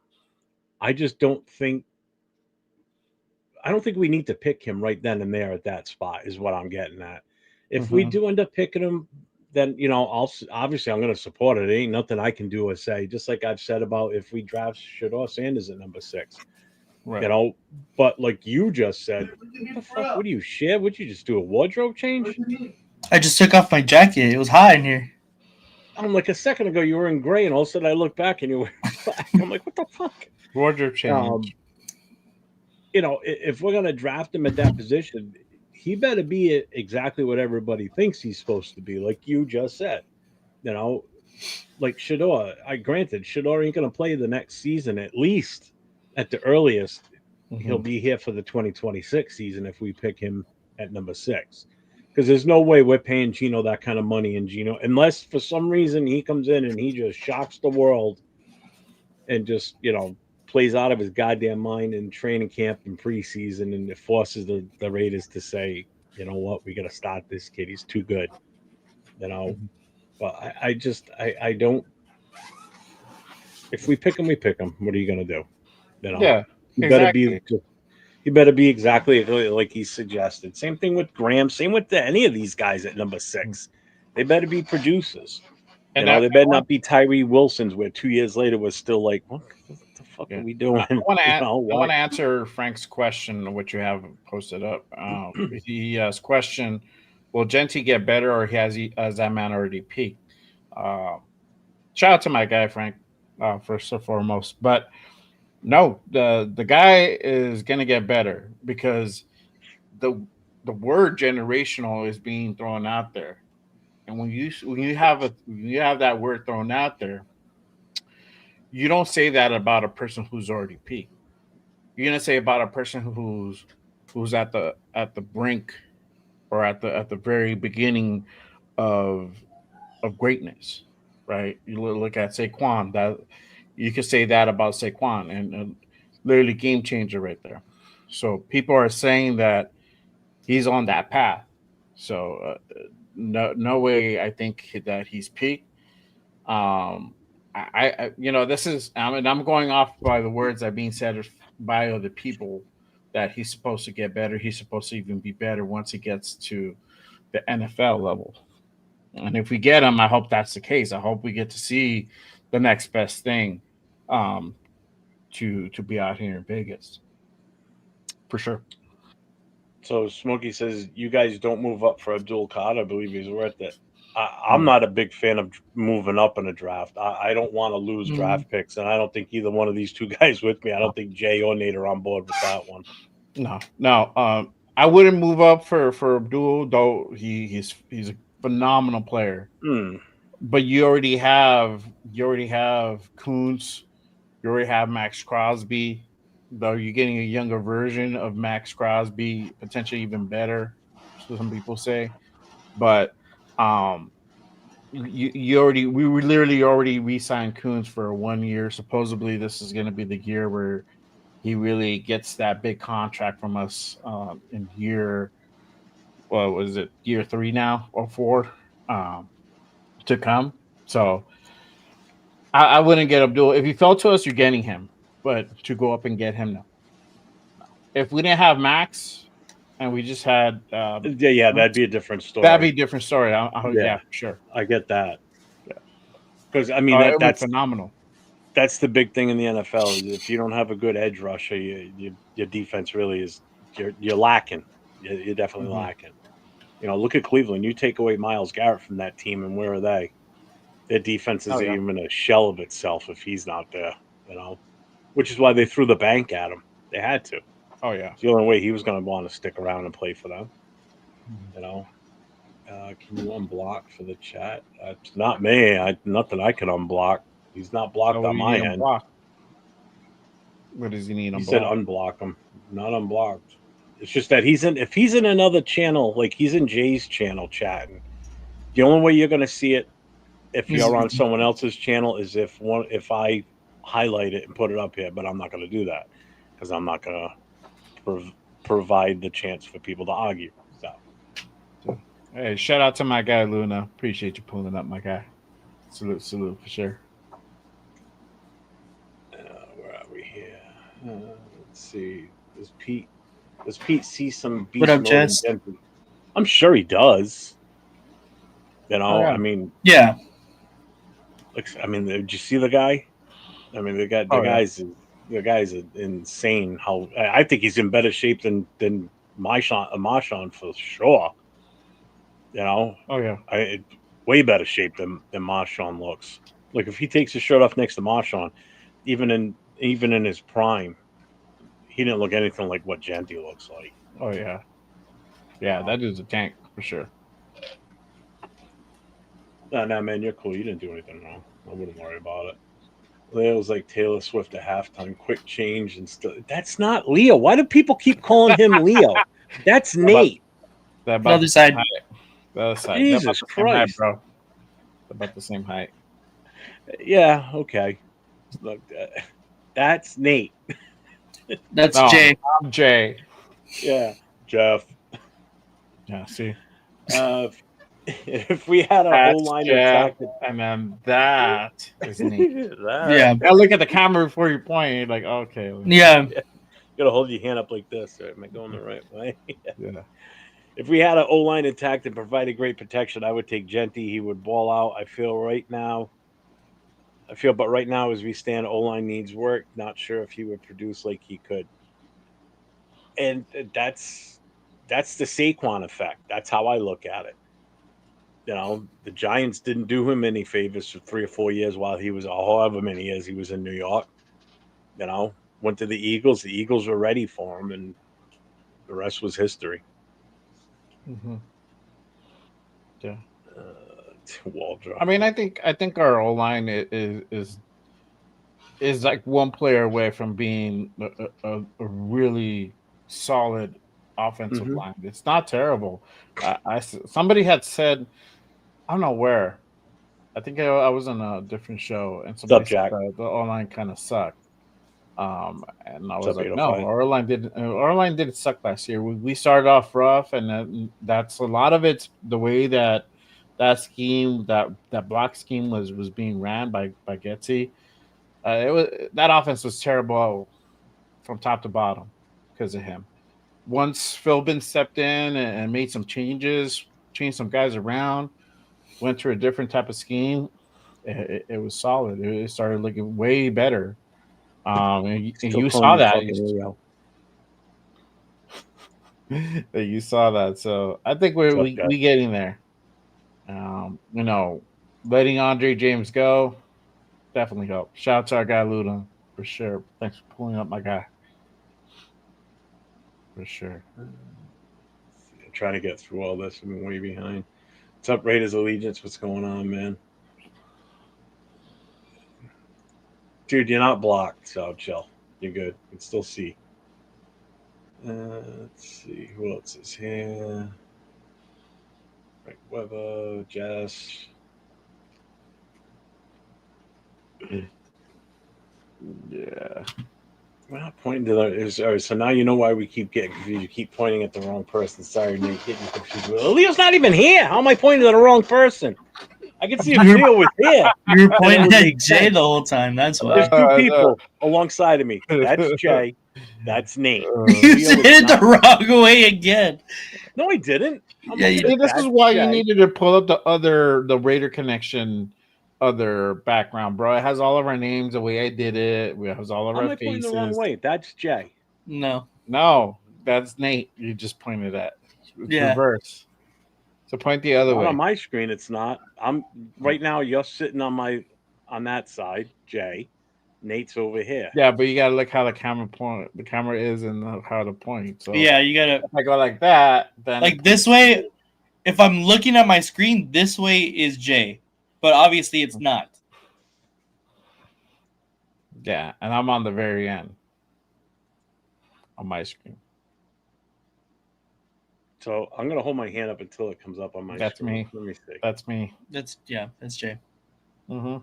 I just don't think we need to pick him right then and there at that spot is what I'm getting at. If we do end up picking him, then, obviously I'm going to support it. There ain't nothing I can do or say, just like I've said about if we draft Shedeur Sanders at number 6, right. But like you just said, what the fuck? What do you share? Would you just do a wardrobe change? I just took off my jacket. It was hot in here. I'm like a second ago, you were in gray, and all of a sudden I look back and you were black. I'm like, what the fuck? Wardrobe change. If we're going to draft him at that position, he better be exactly what everybody thinks he's supposed to be, like you just said. Like Shedeur. Granted, Shedeur ain't going to play the next season, at least at the earliest. He'll be here for the 2026 season if we pick him at number 6. Because there's no way we're paying Geno that kind of money, and Geno, unless for some reason he comes in and he just shocks the world and just, plays out of his goddamn mind in training camp and preseason, and it forces the Raiders to say, you know what, we got to start this kid. He's too good. But I don't. If we pick him, we pick him. What are you gonna do? Yeah, you exactly. better be exactly like he suggested. Same thing with Graham. Same with any of these guys at number 6. They better be producers. You know, they better not be Tyree Wilson's, where 2 years later was still like, what the fuck are we doing? I want Why? to answer Frank's question, which you have posted up. He has question: will Genty get better, or has that man already peaked? Uh, Shout out to my guy Frank, first and foremost. But no, the guy is gonna get better because the the word generational is being thrown out there, and when you have that word thrown out there, you don't say that about a person who's already peaked. You're gonna say about a person who's at the brink or at the very beginning of greatness, right? You look at Saquon. That you could say that about Saquon, and literally game changer right there. So people are saying that he's on that path. So no way I think that he's peaked. Um, this is I'm going off by the words that are being said by other people that he's supposed to get better. He's supposed to even be better once he gets to the NFL level. And if we get him, I hope that's the case. I hope we get to see the next best thing um, to be out here in Vegas for sure. So Smokey says you guys don't move up for Abdul Kader. I believe he's worth it. I'm not a big fan of moving up in a draft. I don't want to lose draft picks, and I don't think either one of these two guys with me. I don't think Jay or Nate are on board with that one. No. I wouldn't move up for Abdul, though he's a phenomenal player. But you already have Coons, you already have Max Crosby, though you're getting a younger version of Max Crosby, potentially even better, so some people say. But we were literally already re-signed Coons for 1 year. Supposedly this is going to be the year where he really gets that big contract from us in what was it, year 3 now or 4 to come. So I wouldn't get Abdul. If he fell to us, you're getting him. But to go up and get him, no. If we didn't have Max and we just had that'd be a different story. That'd be a different story. Yeah, for sure. I get that. Yeah. Because I mean that's phenomenal. That's the big thing in the NFL. Is if you don't have a good edge rusher, your defense really is you're lacking. You're definitely lacking. You know, look at Cleveland. You take away Myles Garrett from that team, and where are they? Their defense is even a shell of itself if he's not there. You know, which is why they threw the bank at him. They had to. Oh yeah, it's the only way he was going to want to stick around and play for them. You know, can you unblock for the chat? It's not me. Nothing I can unblock. He's not blocked on my end. What does he need? He said unblock him, not unblocked. It's just that if he's in another channel, like he's in Jay's channel chatting. The only way you're going to see it if you're on someone else's channel is if I highlight it and put it up here, but I'm not going to do that because I'm not going to provide the chance for people to argue. So, hey, shout out to my guy Luna. Appreciate you pulling up, my guy. Salute for sure. Where are we here? Let's see. Does Pete see some beast what up, mode Jess? I'm sure he does. You know, yeah. I mean, yeah. Did you see the guy? I mean, the guy's insane. How I think he's in better shape than Marshawn for sure. You know, way better shape than Marshawn looks. Like if he takes his shirt off next to Marshawn, even in his prime, he didn't look anything like what Genty looks like. Oh yeah, that dude's a tank for sure. No, man, you're cool. You didn't do anything wrong. I wouldn't worry about it. Leo was like Taylor Swift at halftime, quick change and stuff. That's not Leo. Why do people keep calling him Leo? That's Nate. Other side. The other side. Jesus Christ, bro. About the same height. Yeah. Okay. Look, that's Nate. That's Jay. I'm Jay. Yeah, Jeff. Yeah. See. If we had a whole line of attack, and then that is Nate. Yeah. I look at the camera before you point. You're like, okay. Yeah. You gotta hold your hand up like this. Right? Am I going the right way? Yeah. If we had an O line intact and provided great protection, I would take Genty. He would ball out. But right now, as we stand, O line needs work. Not sure if he would produce like he could. And that's the Saquon effect. That's how I look at it. The Giants didn't do him any favors for 3 or 4 years while he was, however many years he was in New York. Went to the Eagles. The Eagles were ready for him, and the rest was history. Mm-hmm. Yeah. Wall drop. I mean, I think our O line is like one player away from being a really solid offensive line. It's not terrible. Somebody had said, I don't know where. I think I was on a different show, and somebody said that the O line kind of sucked. And I was like, no, our line didn't suck last year. We started off rough, and that's a lot of it's the way that scheme, that block scheme was being ran by Getsy. That offense was terrible from top to bottom because of him. Once Philbin stepped in and made some changes, changed some guys around, went to a different type of scheme, it was solid. It started looking way better. And you saw that. You saw that. So I think we getting there. Letting Andre James go definitely helped. Shout out to our guy Luda for sure. Thanks for pulling up my guy. For sure. I'm trying to get through all this. I'm way behind. What's up, Raiders Allegiance? What's going on, man? Dude, you're not blocked, so chill. You're good. You can still see. Let's see. Who else is here? Frank Weber, Jess. Yeah. We're not pointing to the. So now you know why we keep getting confused. You keep pointing at the wrong person. Sorry, Nate, getting confused. Leo's not even here. How am I pointing to the wrong person? I can see if Leo was here. You were pointing at Jay the whole time. That's why. There's two people alongside of me. That's Jay. That's Nate. You said it the wrong way again. No, I didn't. This is why you needed to pull up the Raider Connection other background, bro. It has all of our names the way I did it. It has all of our faces. The wrong way. That's Jay. No, that's Nate. You just pointed at. It's yeah. Reverse. So point the other way. On my screen, it's not. I'm right now. You're sitting on that side, Jay. Nate's over here. Yeah, but you gotta look how the camera is and how to point. So yeah, you gotta. If I go like that, then like this way. If I'm looking at my screen, this way is Jay, but obviously it's not. Yeah, and I'm on the very end on my screen. So I'm gonna hold my hand up until it comes up on my. That's screen. me. Let me see. That's me. That's Jay. Mm-hmm.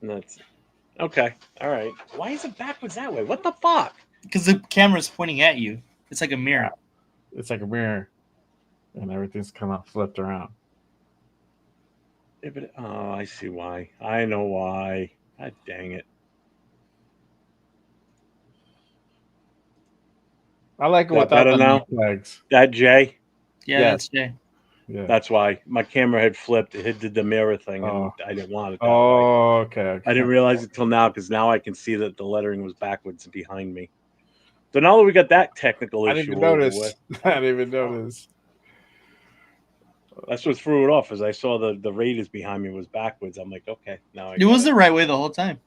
That's okay. All right. Why is it backwards that way? What the fuck? Because the camera's pointing at you. It's like a mirror. It's like a mirror, and everything's kind of flipped around. Yeah, but I see why. I know why. God dang it. I like it without the name tags. That Jay? Yeah, that's Jay. Yeah. That's why my camera had flipped. It did the mirror thing, and I didn't want it that way. Okay. I didn't realize it till now because now I can see that the lettering was backwards behind me. So now that we got that technical issue, I didn't even notice. That's what threw it off. As I saw the Raiders behind me was backwards. I'm like, okay, now it was the right way the whole time.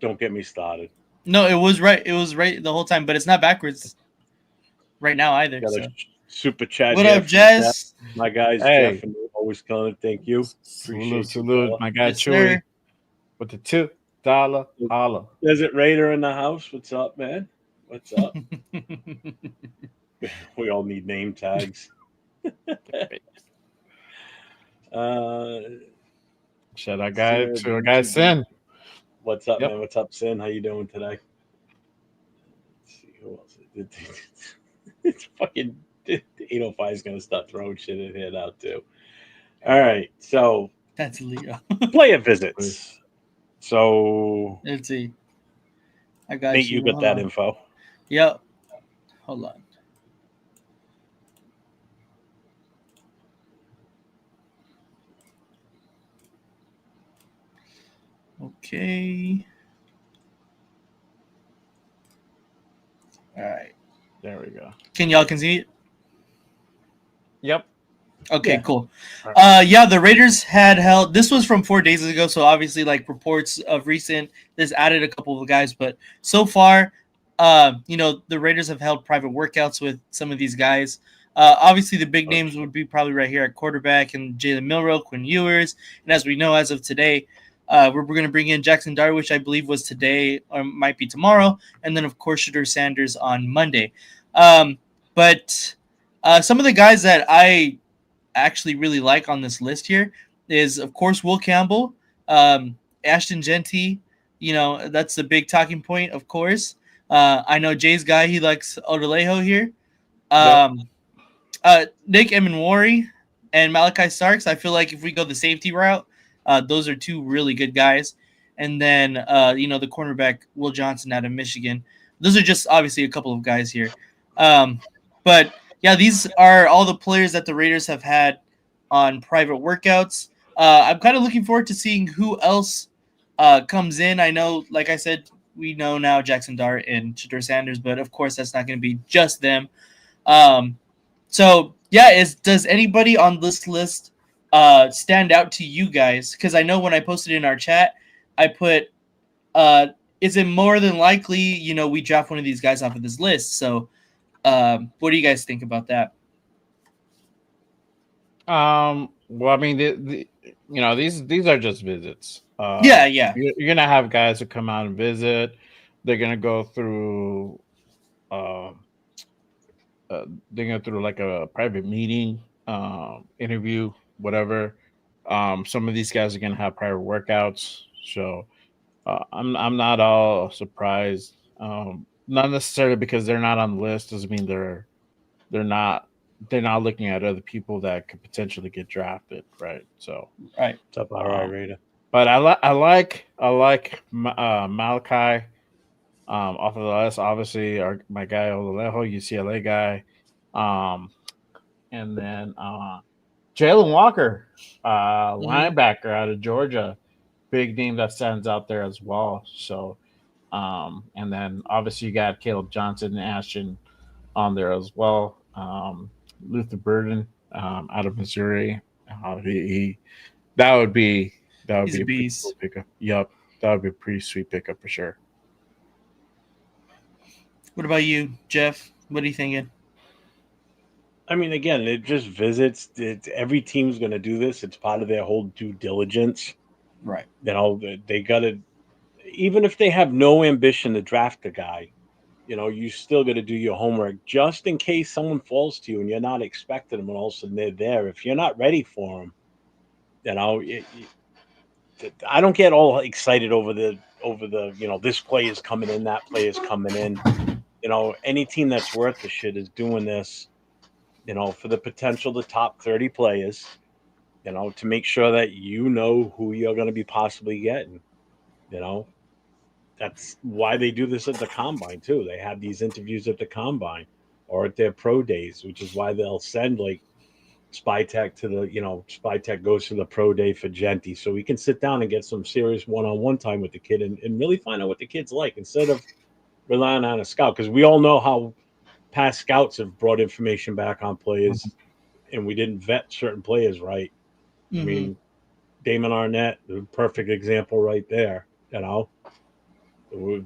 Don't get me started. No, it was right. It was right the whole time, but it's not backwards right now either. Got so. a super chat. What up, Jess? My guys, Jeff and always killing it. Thank you. Salute, my guy Chewy with the $2 holla. Desert Raider in the house. What's up, man? What's up? We all need name tags. Shout out to our guy Sin. What's up, man? What's up, Sin? How you doing today? Let's see who else. It's fucking 805 is gonna start throwing shit in here now too. All right, so that's Leo. Player visits. So let's see. I got Nate, you got that info. Yep. Hold on. Okay. All right. There we go. Can y'all can see it? Yep. Okay, Yeah. cool. Right. Yeah, the Raiders had held. This was from 4 days ago, so obviously, like reports of recent, this added a couple of guys, but so far, the Raiders have held private workouts with some of these guys. Obviously, the big names would be probably right here at quarterback and Jalen Milroe, Quinn Ewers, and as we know, as of today, we're going to bring in Jackson Darwish, I believe was today or might be tomorrow, and then of course Shedeur Sanders on Monday. But some of the guys that I actually really like on this list here is, of course, Will Campbell, Ashton Genty. That's the big talking point, of course. I know Jay's guy, he likes Odelejo here. Yep. Nick Emenwari and Malachi Starks. I feel like if we go the safety route, those are two really good guys. And then, the cornerback, Will Johnson out of Michigan. Those are just obviously a couple of guys here. But yeah, these are all the players that the Raiders have had on private workouts. I'm kind of looking forward to seeing who else comes in. I know, like I said, we know now Jackson Dart and Shedeur Sanders, but of course that's not going to be just them. So yeah, does anybody on this list stand out to you guys? Because I know when I posted in our chat, I put, is it more than likely, we draft one of these guys off of this list? So what do you guys think about that? Well, I mean, these are just visits. Yeah. You're gonna have guys who come out and visit. They're gonna go through. Uh, they're gonna through like a private meeting, interview, whatever. Some of these guys are gonna have private workouts, so I'm not all surprised. Not necessarily because they're not on the list doesn't mean they're not they're not looking at other people that could potentially get drafted, right? So, Right. What's up, all right, Raider? but I like Malachi off of the list. Obviously, my guy Olejo, UCLA guy, and then Jalen Walker, linebacker out of Georgia, big name that stands out there as well. So, and then obviously you got Caleb Johnson and Ashton on there as well. Luther Burden out of Missouri. He that would be He's a a pretty cool beast. pickup. Yup, that would be a pretty sweet pickup for sure. What about you, Jeff? What are you thinking? I mean, again, it just visits. Every team's going to do this. It's part of their whole due diligence. Right. They got to, even if they have no ambition to draft a guy, you still got to do your homework just in case someone falls to you and you're not expecting them, and all of a sudden they're there. If you're not ready for them, I don't get all excited over the this play is coming in, that play is coming in. Any team that's worth the shit is doing this, for the potential the top 30 players, to make sure that who you're going to be possibly getting. That's why they do this at the combine too. They have these interviews at the combine or at their pro days, which is why they'll send like Spytech to Spytech goes to the pro day for Genty, so we can sit down and get some serious one-on-one time with the kid and really find out what the kid's like instead of relying on a scout, because we all know how past scouts have brought information back on players and we didn't vet certain players right. I mean, Damon Arnett, the perfect example right there.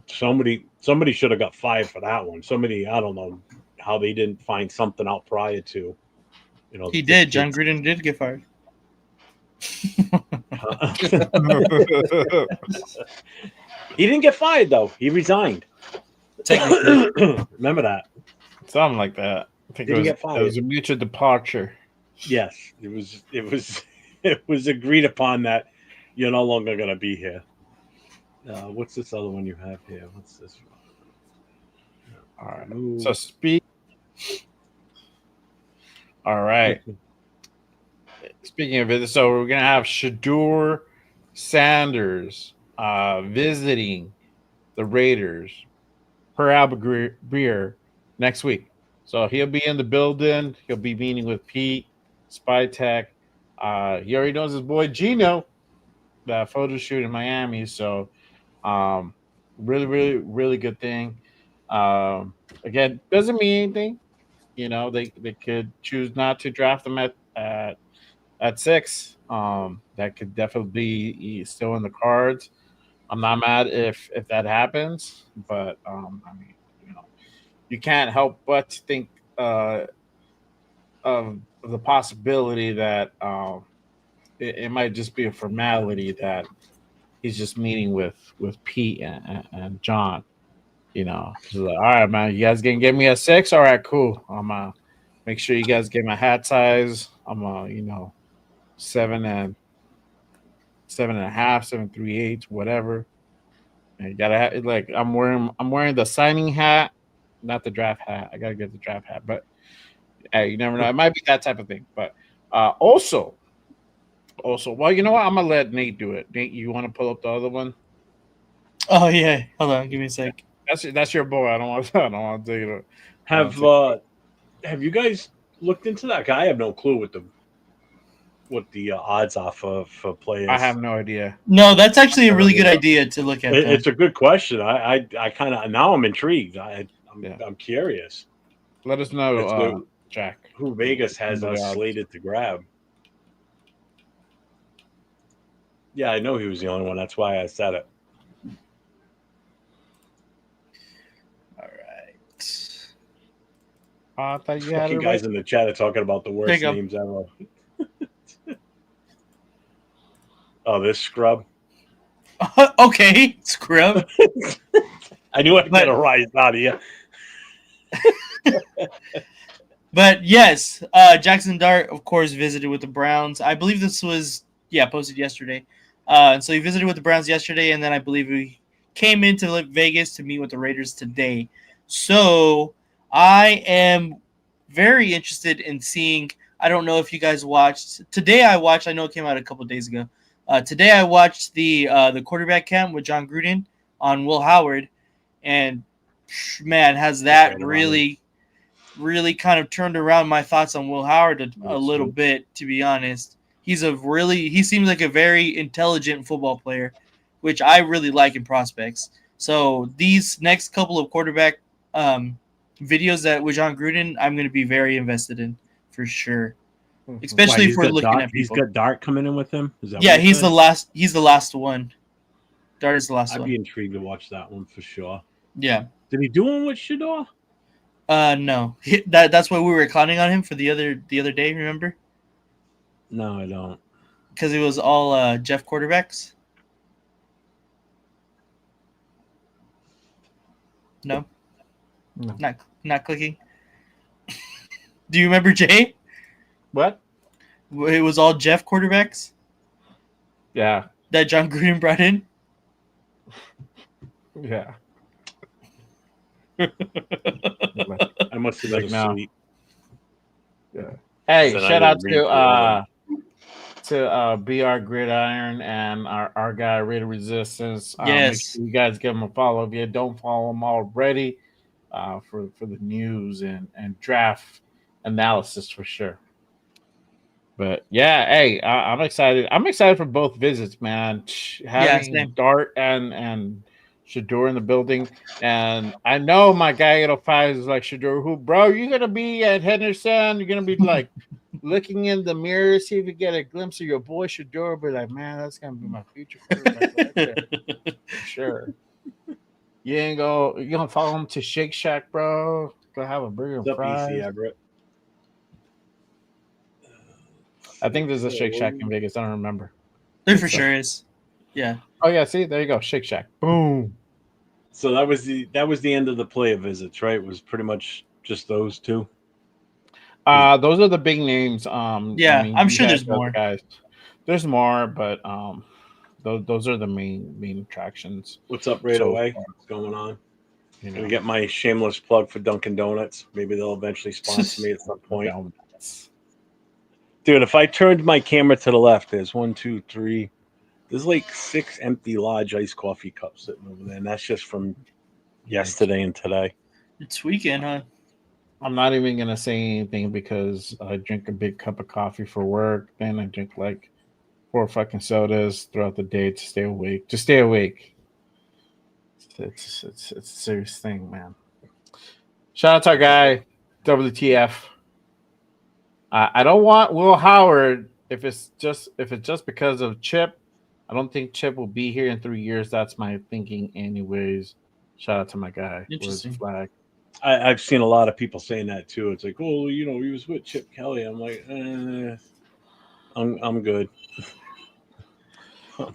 Somebody should have got fired for that one. I don't know how they didn't find something out prior to. He did. John Gruden did get fired. He didn't get fired though. He resigned. Technically. Remember that? Something like that. I think Didn't get it fired. was a mutual departure. Yes, it was. It was agreed upon that you're no longer going to be here. What's this other one you have here? What's this one? All right. So speak. All right. Speaking of it, so we're gonna have Shedeur Sanders visiting the Raiders per beer next week. So he'll be in the building. He'll be meeting with Pete, Spy Tech. He already knows his boy Geno, that photo shoot in Miami. So really, really, really good thing. Again, doesn't mean anything. You know, they could choose not to draft him at 6. That could definitely be still in the cards. I'm not mad if that happens, but I mean, you know, you can't help but think of the possibility that it might just be a formality that he's just meeting with Pete and John. You know, he's like, all right, man, you guys gonna give me a 6? All right, cool. I'm make sure you guys get my hat size. I'm 7.5, 7.375, whatever. And you gotta have like I'm wearing the signing hat, not the draft hat. I gotta get the draft hat, but hey, you never know. It might be that type of thing. But also, well, you know what? I'm gonna let Nate do it. Nate, you want to pull up the other one? Oh yeah, hold on, give me a sec. That's your boy. I don't want to take it. Have you guys looked into that guy? I have no clue what the odds are for players. I have no idea. No, that's actually a really good idea to look at. It's a good question. I kind of now I'm intrigued. I'm curious. Let us know, Jack, who Vegas has slated to grab. Yeah, I know he was the only one. That's why I said it. All right. I thought you had it guys in the chat are talking about the worst names ever. Oh, this scrub. Okay, scrub. I knew I'd get a rise out of you. But yes, Jackson Dart, of course, visited with the Browns. I believe this was posted yesterday. And so he visited with the Browns yesterday, and then I believe he came into Vegas to meet with the Raiders today. So I am very interested in seeing. I don't know if you guys watched today. I know it came out a couple of days ago. Today I watched the quarterback camp with John Gruden on Will Howard, and man, has that really kind of turned around my thoughts on Will Howard a little bit, to be honest. He seems like a very intelligent football player, which I really like in prospects. So these next couple of quarterback videos that with John Gruden, I'm going to be very invested in for sure. Especially if we're looking at people. He's got Dart coming in with him. Is that he's the last. He's the last one. Dart is the last one. I'd be intrigued to watch that one for sure. Yeah. Did he do one with Shedeur? No. That's why we were clowning on him for the other day. Remember? No, I don't. Because it was all Jeff quarterbacks. No. Not clicking. Do you remember, Jay? What? It was all Jeff quarterbacks? Yeah. That John Gruden brought in? Yeah. I must have been asleep. Yeah. Hey, shout out to BR Gridiron and our guy Raider Resistance. Yes. Make sure you guys give him a follow if you don't follow him already for the news and draft analysis for sure. But yeah, hey, I'm excited. I'm excited for both visits, man. Having Dart and Shedeur in the building, and I know my guy 805 is like, Shedeur, who, bro? You're gonna be at Henderson. You're gonna be like looking in the mirror, see if you get a glimpse of your boy Shedeur. But like, man, that's gonna be my future quarterback right there. For sure. You gonna follow him to Shake Shack, bro? Go have a burger and fries. EC Everett. I think there's a Shake Shack in Vegas. I don't remember. There for sure is. Yeah. Oh yeah, see, there you go. Shake Shack. Boom. So that was the end of the player visits, right? It was pretty much just those two. Those are the big names. Yeah, I'm sure there's more. Guys. There's more, but those are the main attractions. What's up, right away? What's going on? Gonna get my shameless plug for Dunkin' Donuts. Maybe they'll eventually sponsor me at some point. Dude, if I turned my camera to the left, there's 1, 2, 3. There's like 6 empty large iced coffee cups sitting over there, and that's just from yesterday and today. It's weekend, huh? I'm not even gonna say anything because I drink a big cup of coffee for work. Then I drink like 4 sodas throughout the day to stay awake. To stay awake. It's a serious thing, man. Shout out to our guy, WTF. I don't want Will Howard if it's just because of Chip. I don't think Chip will be here in 3 years. That's my thinking, anyways. Shout out to my guy. Where's the Interesting. flag? I've seen a lot of people saying that too. It's like, oh, he was with Chip Kelly. I'm like, I'm good.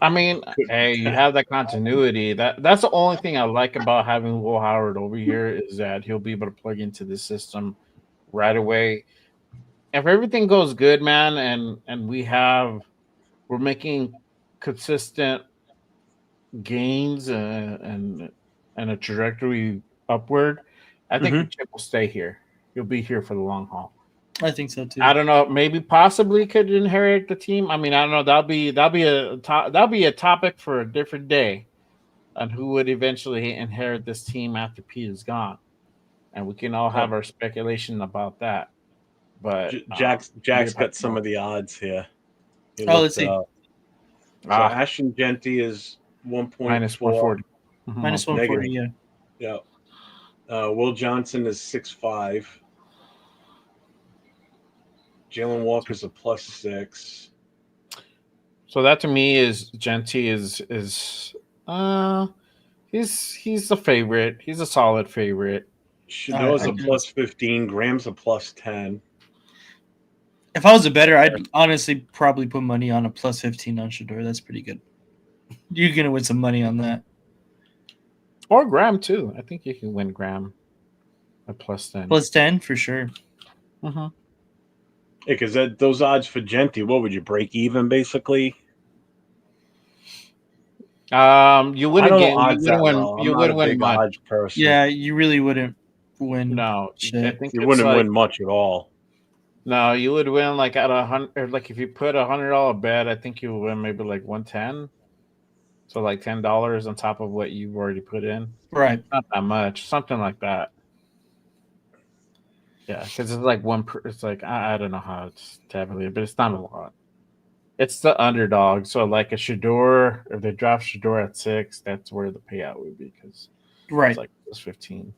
I mean, hey, you have that continuity. That's the only thing I like about having Will Howard over here is that he'll be able to plug into the system right away. If everything goes good, man, and we're making consistent gains and a trajectory upward, I think Mhm. Chip will stay here. He'll be here for the long haul. I think so too. I don't know. Maybe possibly could inherit the team. I mean, I don't know. That'll be a topic for a different day, on who would eventually inherit this team after Pete is gone, and we can all have our speculation about that. But Jack's got some of the odds here. He Oh, looked let's it see. up. So Ashton Genty is 1.4 minus 140. Minus 140, yeah. Yeah. Will Johnson is 6'5". Jalen Walker's a +6. So that to me is Genty is he's a favorite. He's a solid favorite. Shedeur's a +15. Graham's a +10. If I was a better, I'd honestly probably put money on a +15 on Shedeur. That's pretty good. You're gonna win some money on that. Or Graham too. I think you can win Graham a +10. +10 for sure. Uh-huh. Yeah, because those odds for Genty, what would you break even basically? You wouldn't get. You wouldn't win much. Odds person. Yeah, you really wouldn't win. No, shit. I think you wouldn't win much at all. No, you would win like at 100. Like if you put $100 bet, I think you would win maybe like 110. So like $10 on top of what you've already put in. Right. Not that much. Something like that. Yeah, because it's like it's like I don't know how it's tabulated, but it's not a lot. It's the underdog. So like a Shedeur, if they draft Shedeur at 6, that's where the payout would be because it's like plus 15.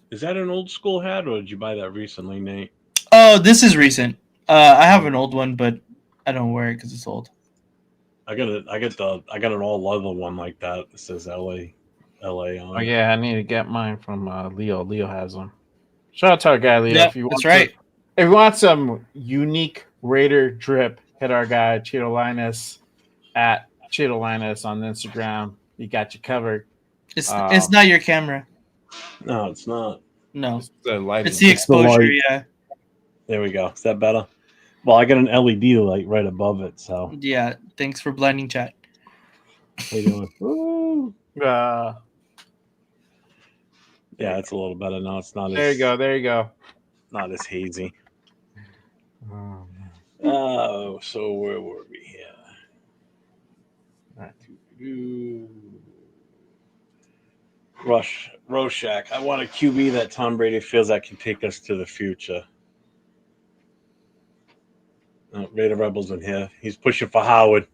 Is that an old school hat, or did you buy that recently, Nate? Oh, this is recent. I have an old one, but I don't wear it because it's old. I got an all leather one like that. It says LA on. Oh yeah, I need to get mine from Leo. Leo has them. Shout out to our guy Leo. Yeah, if you that's want right. If you want some unique Raider drip, hit our guy Cheeto Linus at Cheeto Linus on Instagram. He got you covered. It's not your camera. No, it's not. No, it's the lighting. It's the exposure. Yeah. There we go. Is that better? Well, I got an LED light right above it, so. Yeah. Thanks for blinding chat. How you doing? Woo. Yeah, it's a little better now. It's not. There you go. Not as hazy. Oh, so where were we here? Rorschach. I want a QB that Tom Brady feels that can take us to the future. Raider Rebels in here. He's pushing for Howard.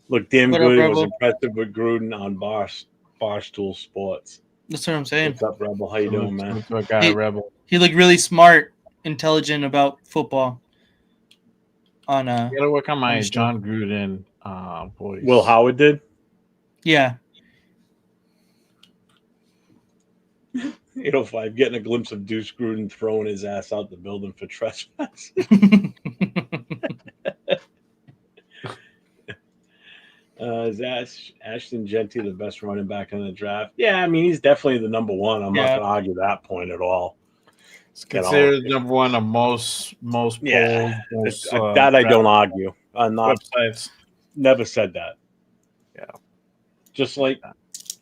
Looked damn good. It was impressive with Gruden on Barstool Sports. That's what I'm saying. What's up, Rebel? How you doing, man? Rebel. He looked really smart, intelligent about football. You gotta work on my John Gruden voice. Will Howard did? Yeah. 805, getting a glimpse of Deuce Gruden throwing his ass out the building for trespass. Is Ashton Genty the best running back in the draft? Yeah, I mean, he's definitely the number one. I'm not going to argue that point at all. It's considered number one of most polls. Yeah, that I don't argue. I'm not. Websites. Never said that. Yeah. Just like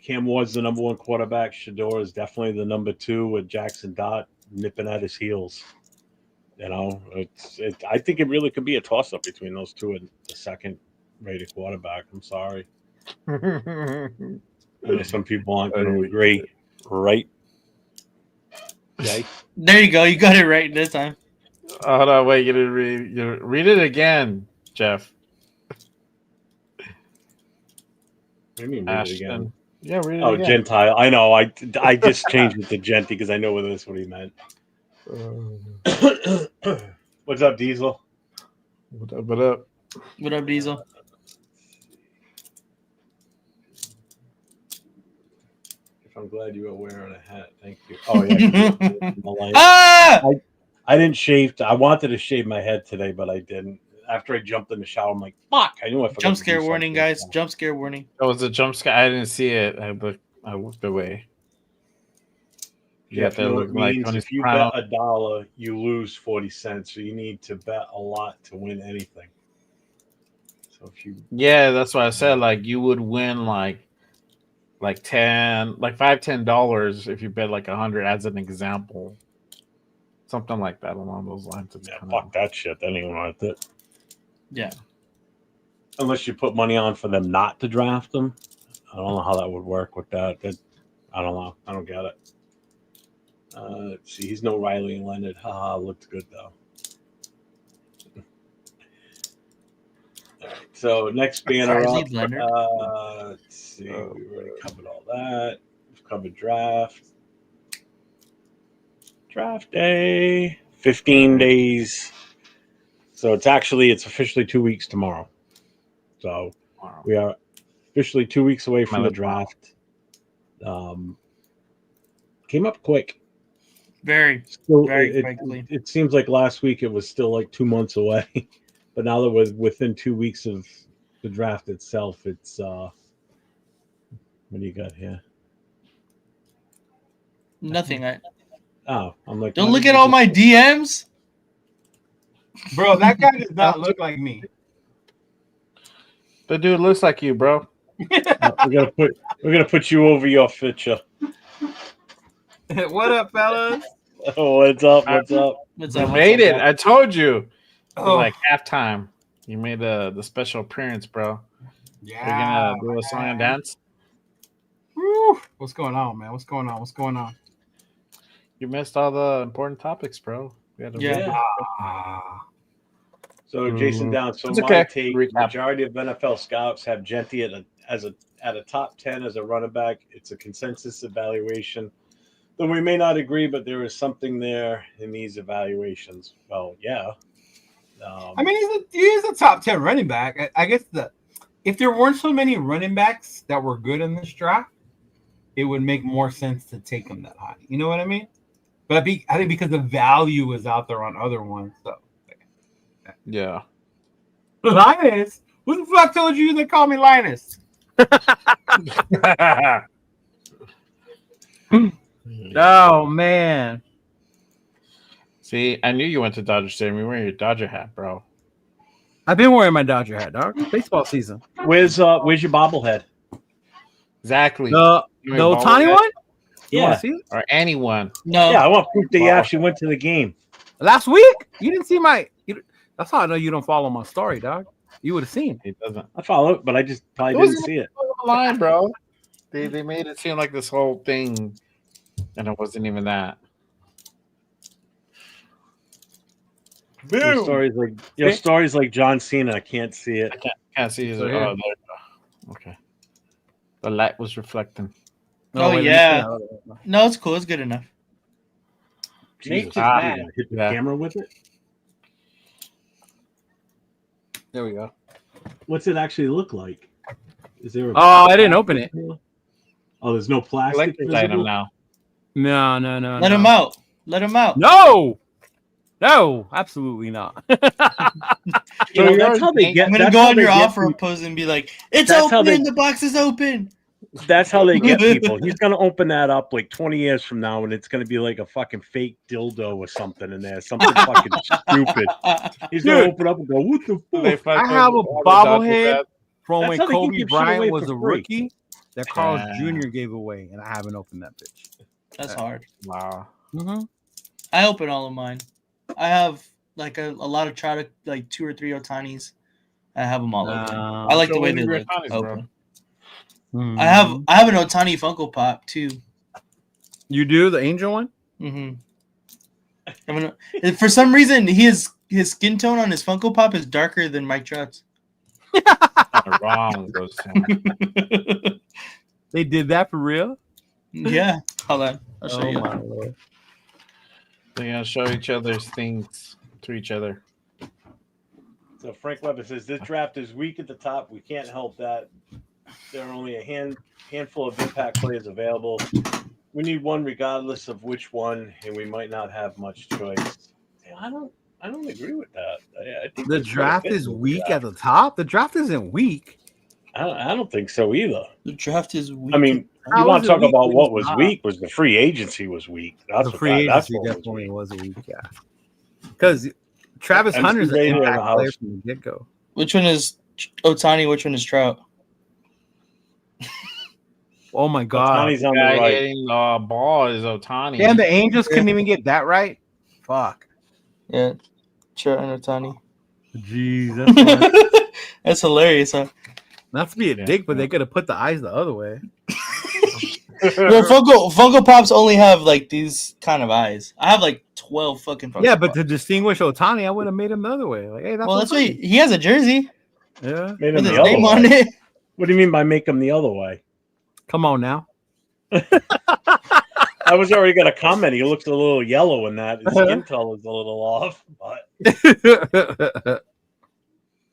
Cam Ward's the number one quarterback, Shedeur is definitely the number 2 with Jackson Dart nipping at his heels. You know, I think it really could be a toss-up between those two and the second rated quarterback. I'm sorry. I know some people aren't going to agree, right? Jay? There you go. You got it right this time. Hold on, wait. You read it again, Jeff. What do you mean read it again? Ashton. Yeah, read it Oh, again. Gentile. I know. I just changed it to Genty because I know that's what he meant. What's up, Diesel? What up? What up? What up, Diesel? I'm glad you were wearing a hat. Thank you. Oh yeah. Ah! I didn't shave. I wanted to shave my head today, but I didn't. After I jumped in the shower, I'm like, "Fuck!" I knew I forgot. Jump scare warning, guys! Jump scare warning. That was a jump scare. I didn't see it. I looked away. Yeah, you know what it means? If you bet $1, you lose 40 cents. So you need to bet a lot to win anything. So if you, yeah, that's what I said. Like you would win like $10 if you bet like 100 as an example, something like that along those lines. It's fuck that shit. That ain't worth it. Yeah. Unless you put money on for them not to draft them. I don't know how that would work with that. I don't know. I don't get it. Let's see. He's no Riley and Leonard. Haha, looked good though. All right, so next banner up. Let's see. We already covered all that. We've covered draft. Draft day. 15 days. So it's officially 2 weeks tomorrow. So we are officially 2 weeks away from the draft. Came up quick. Very quickly. It seems like last week it was still like 2 months away. But now that we're within 2 weeks of the draft itself, it's what do you got here? Nothing. I'm like, don't look at all my DMs. Bro, that guy does not look like me. The dude looks like you, bro. We're gonna put you over your picture. What up, fellas? Oh, what's up? What's up? You made it. I told you. It was like halftime. You made the special appearance, bro. Yeah. You're gonna do a song and dance? Woo. What's going on, man? What's going on? You missed all the important topics, bro. So Jason Down. So my take: majority of NFL scouts have Genty at a top 10 as a running back. It's a consensus evaluation. Though we may not agree, but there is something there in these evaluations. Well, yeah. I mean, he is a top 10 running back. I guess if there weren't so many running backs that were good in this draft, it would make more sense to take him that high. You know what I mean? But I think because the value is out there on other ones. So yeah. Linus, who the fuck told you they call me Linus? Oh man. See, I knew you went to Dodger Stadium. You're wearing your Dodger hat, bro. I've been wearing my Dodger hat, dog. Baseball season. Where's your bobblehead? Exactly. The Ohtani one? You want to see it? Or anyone. No. Yeah, I want proof that you actually went to the game. Last week? You didn't see that's how I know you don't follow my story, dog. You would have seen. He doesn't. I follow it, but I just probably didn't see it. Line, bro. They made it seem like this whole thing, and it wasn't even that. Your story's like John Cena. I can't see it. I can't see it. Oh, there you go. Okay. The light was reflecting. Yeah. No, it's cool. It's good enough. Jesus, hit the camera with it. There we go. What's it actually look like? Is there? I didn't open it. Oh, there's no plastic item now. No. Let him out. Let him out. No, absolutely not. That's how they get. I'm gonna go on your offer post and be like, "It's open. The box is open." That's how they get people. He's gonna open that up like 20 years from now, and it's gonna be like a fucking fake dildo or something in there, something fucking stupid. He's gonna open up and go, "What the fuck?" I have a bobblehead from when Kobe Bryant was a rookie that Carl's Jr. gave away, and I haven't opened that bitch. That's hard. Wow. Mm-hmm. I open all of mine. I have like a lot of like 2 or 3 Otanis. I have them all open. I like the way they look open. I have an Otani Funko Pop too. You do the angel one? Mm-hmm. For some reason, his skin tone on his Funko Pop is darker than Mike Trout's. Wrong. Those They did that for real? Yeah. Hold on. I'll show you. My Lord. They're gonna show each other's things to each other. So Frank Weber says this draft is weak at the top. We can't help that. There are only a handful of impact players available. We need one regardless of which one, and we might not have much choice. I don't agree with that. I think The draft is weak at the top. The draft isn't weak. I don't think so either. The draft is weak. I mean, How you want is to it talk weak about when what it's was not? weak was the free agency was weak. That's The free agency definitely was weak, yeah. Because Travis MC Hunter's an Raider in the impact player house. from the get-go. Which one is Otani? Which one is Trout? Oh my God. Otani's on the Guy right. hitting the ball is Otani. Damn, the Angels couldn't even get that right? Fuck. Yeah, Trout and Otani. Jeez, that's fun. That's hilarious, huh? Not to be a dick, but they could have put the eyes the other way. Well, Funko Pops only have like these kind of eyes. I have like 12 fucking Funko Yeah, but Pops. to distinguish Otani, I would have made him the other way. Like, hey, that's Well, that's why Ohtani. he has a jersey Yeah. Made him with his the other name way. on it. What do you mean by make him the other way? Come on now. I was already going to comment. He looks a little yellow in that. His skin color is a little off. But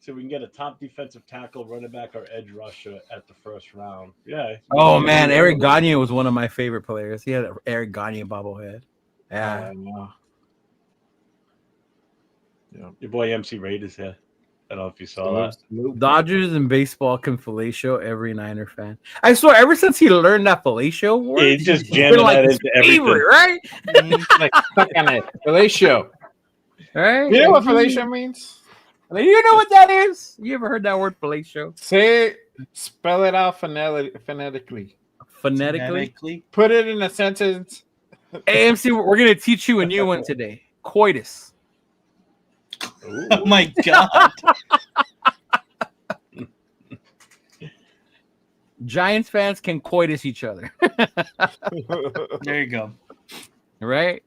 so we can get a top defensive tackle, running back, or edge rusher at the first round. Yeah. Oh man, Eric Gagne was one of my favorite players. He had an Eric Gagne bobblehead. Yeah. Your boy MC Raiders here. I don't know if you saw that. Dodgers and baseball can fellatio every Niner fan. I swear, ever since he learned that fellatio word, Yeah, he's just been jamming that his into everything. favorite, right? Like stuck on it. Fellatio. Right? You know what fellatio means? You know what that is? You ever heard that word fellatio? Say it, spell it out phonetically. Phonetically? Put it in a sentence. AMC, we're going to teach you a new one today. Coitus. Oh my God. Giants fans can coitus each other. There you go. Right?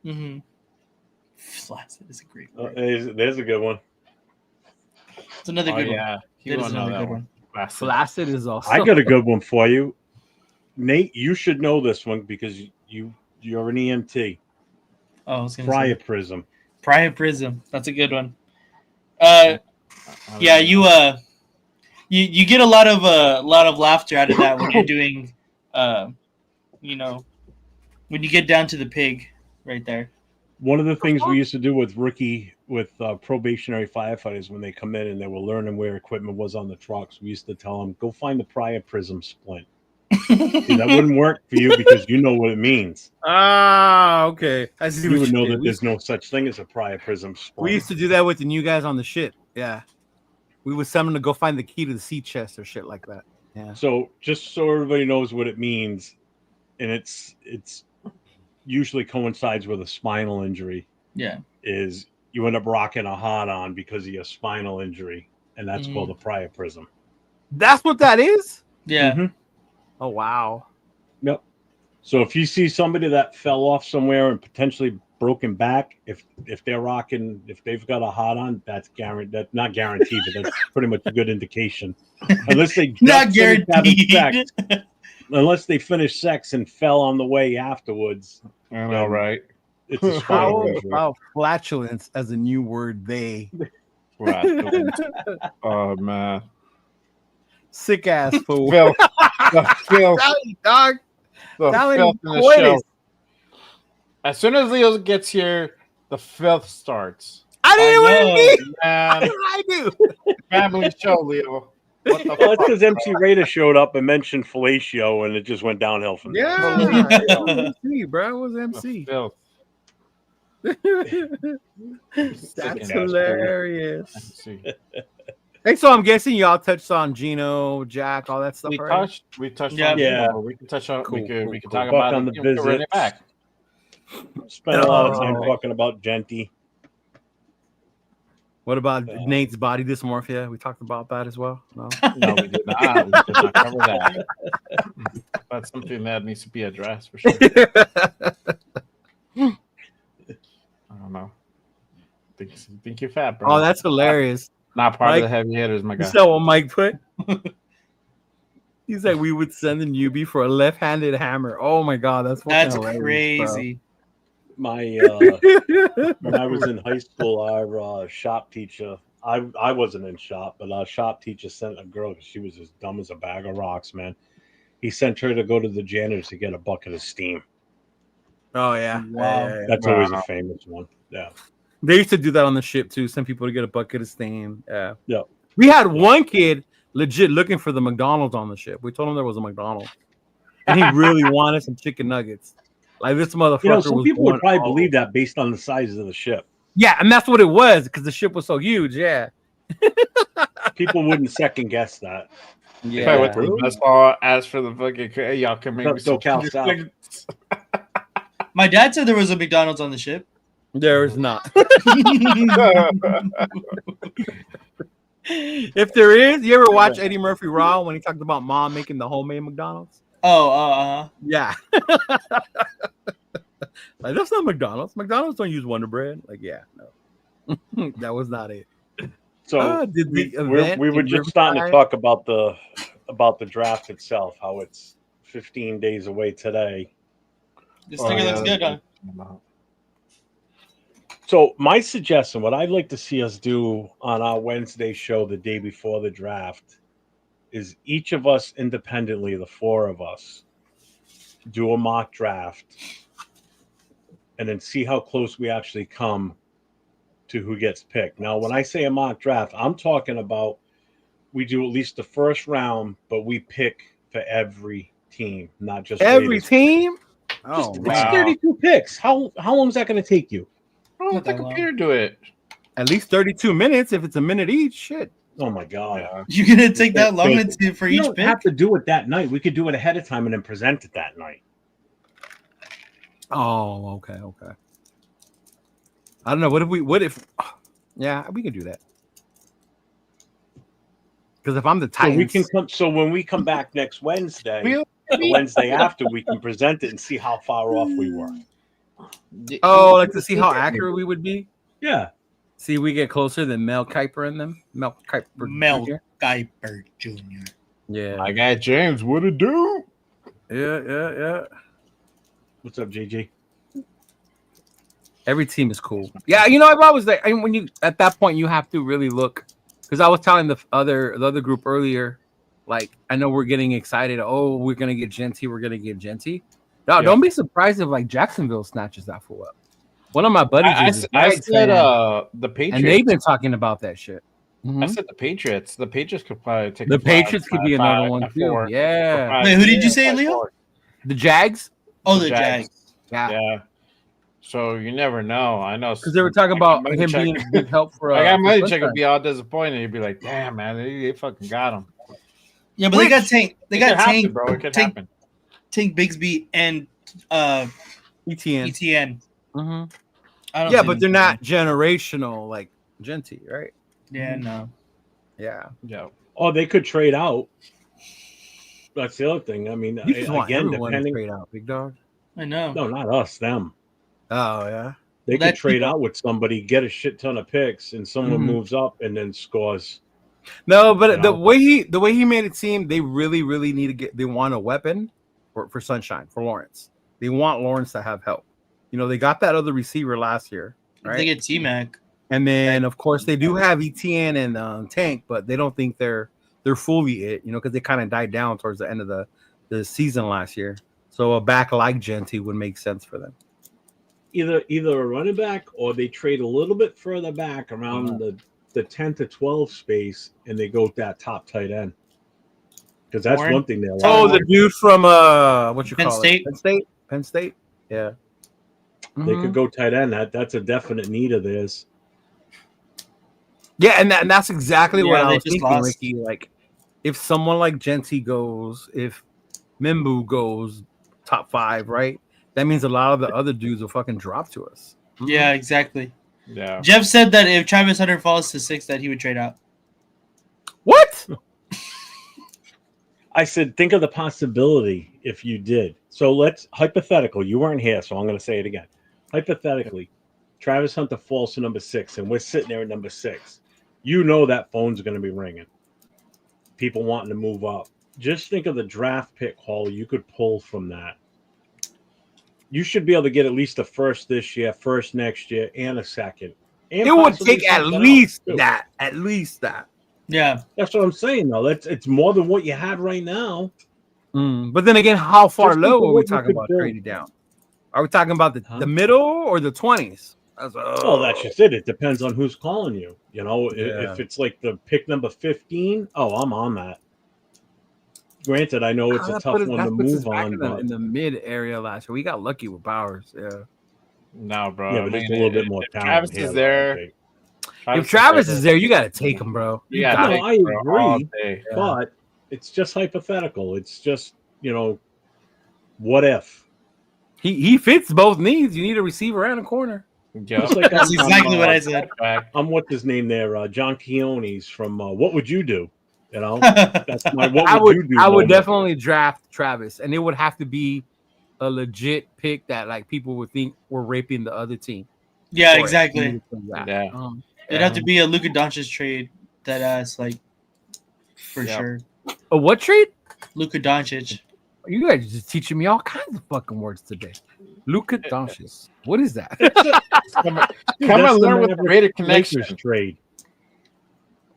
Mm-hmm. Flaccid is a great Oh, word. there's a good one. It's another good one. Yeah, he That is won't know another that good one. Flaccid. Flaccid is awesome. I got a good one for you. Nate, you should know this one because you're an EMT. Oh, I was gonna say Priapism. Priapism. That's a good one. Yeah, you get a lot of laughter out of that when you're doing, when you get down to the pig right there. One of the things we used to do with probationary firefighters when they come in and they were learning where equipment was on the trucks, we used to tell them, go find the priapism splint. See, that wouldn't work for you because you know what it means. Ah, okay. I see. You what would know did. that there's no such thing as a priapism splint. We used to do that with the new guys on the ship. Yeah. We would send them to go find the key to the sea chest or shit like that. Yeah. So just so everybody knows what it means, and it's usually coincides with a spinal injury. Yeah. Is you end up rocking a hard on because of your spinal injury, and that's called a priapism. That's what that is? Yeah. Mm-hmm. Oh, wow. Yep. So if you see somebody that fell off somewhere and potentially broken back, if they're rocking, if they've got a hot on, that's guaranteed. That's not guaranteed, but that's pretty much a good indication. Unless they Not just finished having guaranteed. sex. Unless they finished sex and fell on the way afterwards. I know, right? It's a spinal How injury. about flatulence as a new word? They Oh man, sick ass fool. Phil, the filth, Dog. the That filth ain't in the coitus. show. As soon as Leo gets here, the filth starts. I didn't know what it means. Man, I do. family show, Leo. What the Well, fuck? it's because MC Raider showed up and mentioned fellatio, and it just went downhill from there. Yeah. It was MC, bro. It was The MC. filth. That's Sick-ass hilarious. MC. Hey, so I'm guessing y'all touched on Geno, Jack, all that stuff. We already? touched Yeah. on Yeah. We can touch on Cool, we can cool. talk Buck about on it. the We'll run it visits. back. Spent a lot of time Oh. talking about Genty. What about Nate's body dysmorphia? We talked about that as well. No, No, we did not. We did not cover that. That's something that needs to be addressed for sure. I don't know. Think you're fat, bro. Oh, that's hilarious. Not part Mike, of the heavy hitters, my You guy. saw what Mike put? He's like, we would send a newbie for a left-handed hammer. Oh my god, that's crazy. My when I was in high school, our shop teacher, I wasn't in shop, but our shop teacher sent a girl because she was as dumb as a bag of rocks, man. He sent her to go to the janitors to get a bucket of steam. Oh yeah, Wow. That's always a famous one. Yeah, they used to do that on the ship too. Send people to get a bucket of steam. Yeah. We had one kid legit looking for the McDonald's on the ship. We told him there was a McDonald's, and he really wanted some chicken nuggets. Like this motherfucker. Some people would probably believe that based on the size of the ship. Yeah, and that's what it was because the ship was so huge. Yeah, people wouldn't second guess that. Yeah, with the best ball. As for the fucking, y'all can make me some My dad said there was a McDonald's on the ship. There is not. If there is, you ever watch Eddie Murphy Raw when he talked about mom making the homemade McDonald's? Oh, yeah. Like that's not McDonald's. McDonald's don't use Wonder Bread. Like, yeah, no, that was not it. So we were just starting to talk about the draft itself, how it's 15 days away today. This thing looks good, huh? So my suggestion, what I'd like to see us do on our Wednesday show the day before the draft, is each of us independently, the four of us, do a mock draft and then see how close we actually come to who gets picked. Now, when I say a mock draft, I'm talking about we do at least the first round, but we pick for every team, not just every team. Oh, it's 32 picks. How long is that going to take you? Oh, let the computer do it. At least 32 minutes if it's a minute each. Shit. Oh my god. You're gonna take that long for each pick? You don't have to do it that night. We could do it ahead of time and then present it that night. Oh, okay. I don't know. What if yeah, we can do that. Because if I'm the Titans, so when we come back next Wednesday, the Wednesday after, we can present it and see how far off we were. Oh, like to see how accurate we would be? Yeah. See, we get closer than Mel Kiper and them. Mel Kiper Jr. Yeah. I got James. What it do? Yeah. What's up, JJ? Every team is cool. Yeah, I've always like, when you at that point you have to really look, because I was telling the other group earlier, like I know we're getting excited. Oh, we're gonna get Genty. No, don't be surprised if like Jacksonville snatches that fool up. One of my buddies, I said the Patriots, and they've been talking about that shit. Mm-hmm. I said the Patriots. The Patriots could probably take. The Patriots could be another one too. Yeah. Wait, who did you say, Leo? The Jags. Oh, the Jags. Yeah. So you never know. I know because they were talking about him being a big help for. I got money check would be all disappointed. He'd be like, "Damn, man, they fucking got him." Yeah, but they got Tank. They got Tank, bro. It could happen. Tank Bigsby and ETN. Mm-hmm. Yeah, but they're not generational like Genty, right? Yeah, no. Yeah. Oh, they could trade out. That's the other thing. I mean, you just want again, everyone to trade out, big dog. I know. No, not us. Them. Oh yeah. They could trade out with somebody, get a shit ton of picks, and someone moves up and then scores. No, but the way he made it seem, they really need to they want a weapon for Sunshine, for Lawrence. They want Lawrence to have help. They got that other receiver last year, right? They get T-Mac. And then of course they do have ETN and Tank, but they don't think they're fully it, because they kind of died down towards the end of the season last year. So a back like Genty would make sense for them. Either a running back or they trade a little bit further back around the 10 to 12 space and they go with that top tight end. Because that's one thing they're the dude from what you Penn call State? it? Penn State. Yeah. They could go tight end. That's a definite need of theirs. Yeah, and that's exactly what I was thinking, lost. Ricky. Like, if someone like Genty goes, if Mimbu goes top 5, right? That means a lot of the other dudes will fucking drop to us. Yeah, exactly. Yeah. Jeff said that if Travis Hunter falls to 6, that he would trade out. What? I said, think of the possibility if you did. So let's hypothetical. You weren't here, so I'm going to say it again. Hypothetically, Travis Hunter falls to number 6, and we're sitting there at number 6. You know that phone's going to be ringing. People wanting to move up. Just think of the draft pick haul you could pull from that. You should be able to get at least a first this year, first next year, and a second. And It would possibly take at something least else, too. that. At least that. Yeah. That's what I'm saying, though. It's more than what you had right now. But then again, how far Just think low of are we what you talking could about build. trading down? Are we talking about Huh? the middle or the 20s? Well, that's just it. It depends on who's calling you. You know, Yeah. if it's like the pick number 15, I'm on that. Granted, I know it's a tough one to move on, but in the mid area last year. We got lucky with Bowers. Yeah. No, bro. yeah, but there's a little bit more if talent Travis here. is there. If Travis is there, you got to take him, bro. You got got No, to I agree, day. Yeah. but it's just hypothetical. It's just, what if? He fits both needs. You need a receiver and a corner. Yeah. Just like That's exactly what I said. I'm what's his name there, John Keone's from What Would You Do? That's my what would you do? I would moment. definitely draft Travis, and it would have to be a legit pick that like people would think we're raping the other team. Yeah, for it. exactly. Yeah. It'd have to be a Luka Doncic trade, that ass, like, for Yep. sure. A what trade? Luka Doncic. You guys are just teaching me all kinds of fucking words today. Luka Doncic. What is that? Come Dude, on, that's the learn with the Mavericks Raider connection. Lakers trade.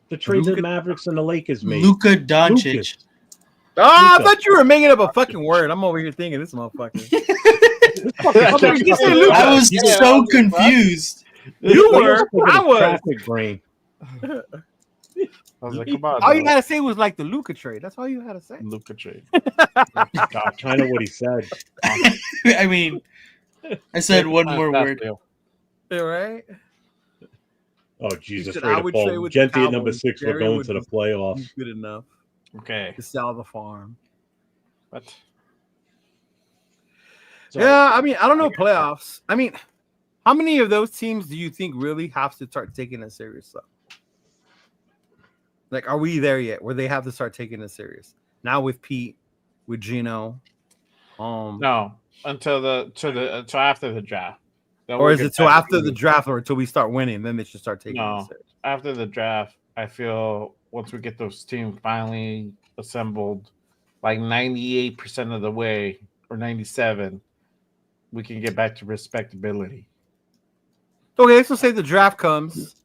The trade that Luka- Mavericks and the Lakers made. Luka Doncic. Lucas. Oh, I Luka. thought you were making up a fucking word. I'm over here thinking this motherfucker. I was Yeah, so confused. You were. I was. Traffic brain. I was like, come on. All you bro. gotta say was like the Luka trade. That's all you had to say. Luka trade. Kind of what he said. I mean, I said one more word. Yeah, right? Oh, Jesus. said, Afraid I of would Paul. trade with the Genty at number Cowboys. 6. We're Jerry going would to the be- playoffs. Good enough Okay. to sell the farm. What? So, Yeah, I mean, I don't know playoffs. I mean, how many of those teams do you think really have to start taking it serious? Though? Like, are we there yet? Where they have to start taking it serious? Now with Pete, with Geno, No, until after the draft. Then or we'll is get it till back after to- the draft, or until we start winning? Then they should start taking No. it serious. After the draft, I feel once we get those teams finally assembled, like 98% of the way or 97, we can get back to respectability. Okay, so say the draft comes,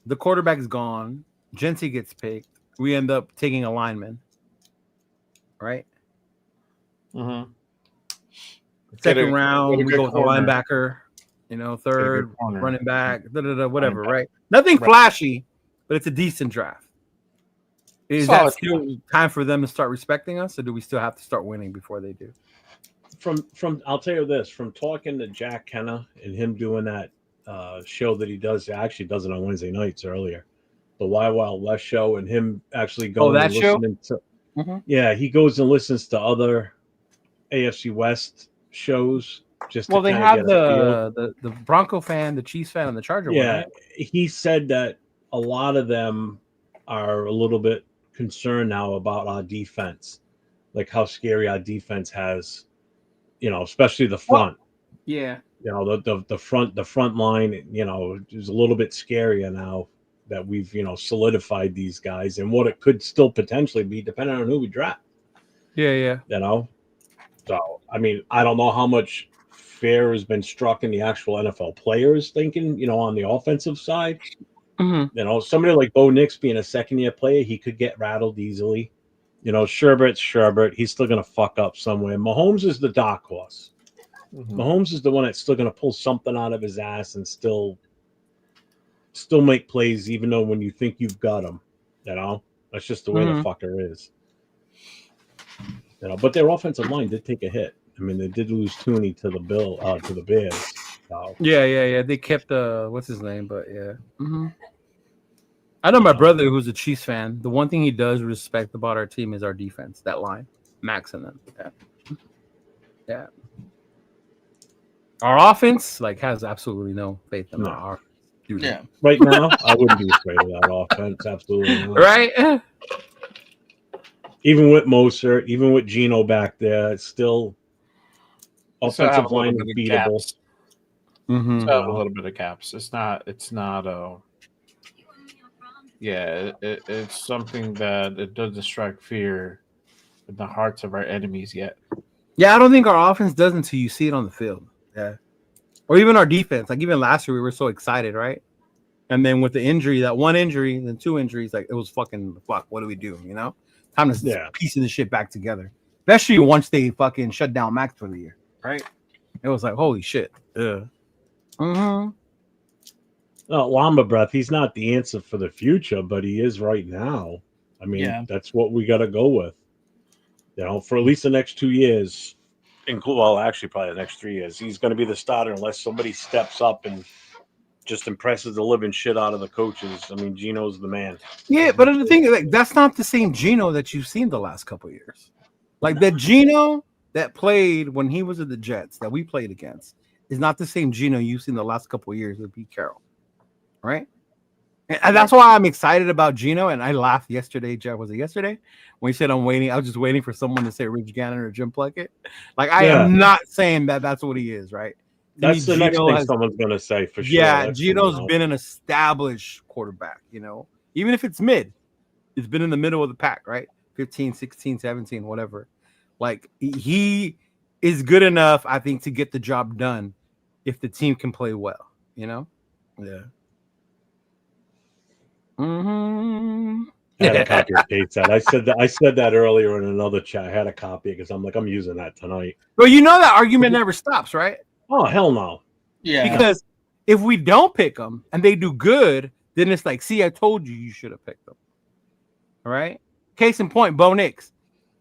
the quarterback is gone, Genty gets picked, we end up taking a lineman, right? Mm-hmm. Second Get a round, we good go with a corner. linebacker, third, corner. running back, whatever, Running back. right? Nothing Right. flashy, but it's a decent draft. Is Solid that still time for them to start respecting us, or do we still have to start winning before they do? From I'll tell you this, from talking to Jack Kenna and him doing that show that he does, actually does it on Wednesday nights earlier, the Wild Wild West show, and him actually going that and show? listening to Mhm. yeah, he goes and listens to other AFC West shows just Well, to they kinda have get a feel. the Bronco fan, the Chiefs fan, and the Charger one, Yeah, right? he said that a lot of them are a little bit concerned now about our defense, like how scary our defense has, especially the front. Yeah. The front line, is a little bit scarier now that we've solidified these guys and what it could still potentially be depending on who we draft. Yeah. So I mean, I don't know how much fear has been struck in the actual NFL players thinking, on the offensive side. Mm-hmm. Somebody like Bo Nix being a second-year player, he could get rattled easily. Sherbert's Sherbert. He's still going to fuck up somewhere. Mahomes is the dark horse. Mhm. Mahomes is the one that's still going to pull something out of his ass and still make plays, even though when you think you've got him. That's just the way the fucker is. But their offensive line did take a hit. I mean, they did lose Tooney to the Bears. So. Yeah. They kept what's his name, but yeah. Mm-hmm. I know my brother who's a Chiefs fan. The one thing he does respect about our team is our defense, that line, Max and them. Yeah. Our offense has absolutely no faith in No. our dude. Yeah. Right now, I wouldn't be afraid of that offense. Absolutely not. Right? Even with Mostert, even with Geno back there, it's still So I have offensive a little line bit is of beatable. caps. Mm-hmm. So I have a little bit of caps. It's not. Yeah, it's something that it doesn't strike fear in the hearts of our enemies yet. Yeah, I don't think our offense does until you see it on the field. Yeah. Or even our defense. Like even last year we were so excited, right? And then with the injury, that one injury, and then two injuries, like it was fucking fuck. What do we do? You know? Time to piecing the shit back together. Especially once they fucking shut down Max for the year. Right? It was like, holy shit. Yeah. Mm-hmm. Lamba Breath, he's not the answer for the future, but he is right now. I mean, that's what we got to go with. For at least the next 2 years, actually probably the next 3 years, he's going to be the starter unless somebody steps up and just impresses the living shit out of the coaches. I mean, Geno's the man. Yeah, but the thing is, that's not the same Geno that you've seen the last couple of years. Like the Geno that played when he was at the Jets that we played against is not the same Geno you've seen the last couple of years with Pete Carroll, right? And that's why I'm excited about Geno. And I laughed yesterday, Jeff. Was it yesterday when he said I'm waiting? I was just waiting for someone to say Rich Gannon or Jim Plunkett. Like I am not saying that that's what he is, right? That's the next thing someone's going to say for sure. Yeah, Geno's been an established quarterback, even if it's mid. It's been in the middle of the pack, right? 15, 16, 17, whatever. Like he is good enough, I think, to get the job done if the team can play well, Yeah. Mm-hmm. I had a copy of Kate said. I said that earlier in another chat. I had a copy because I'm using that tonight. Well, that argument never stops, right? Oh, hell no. Yeah. Because if we don't pick them and they do good, then it's like, see, I told you should have picked them. All right. Case in point, Bo Nix.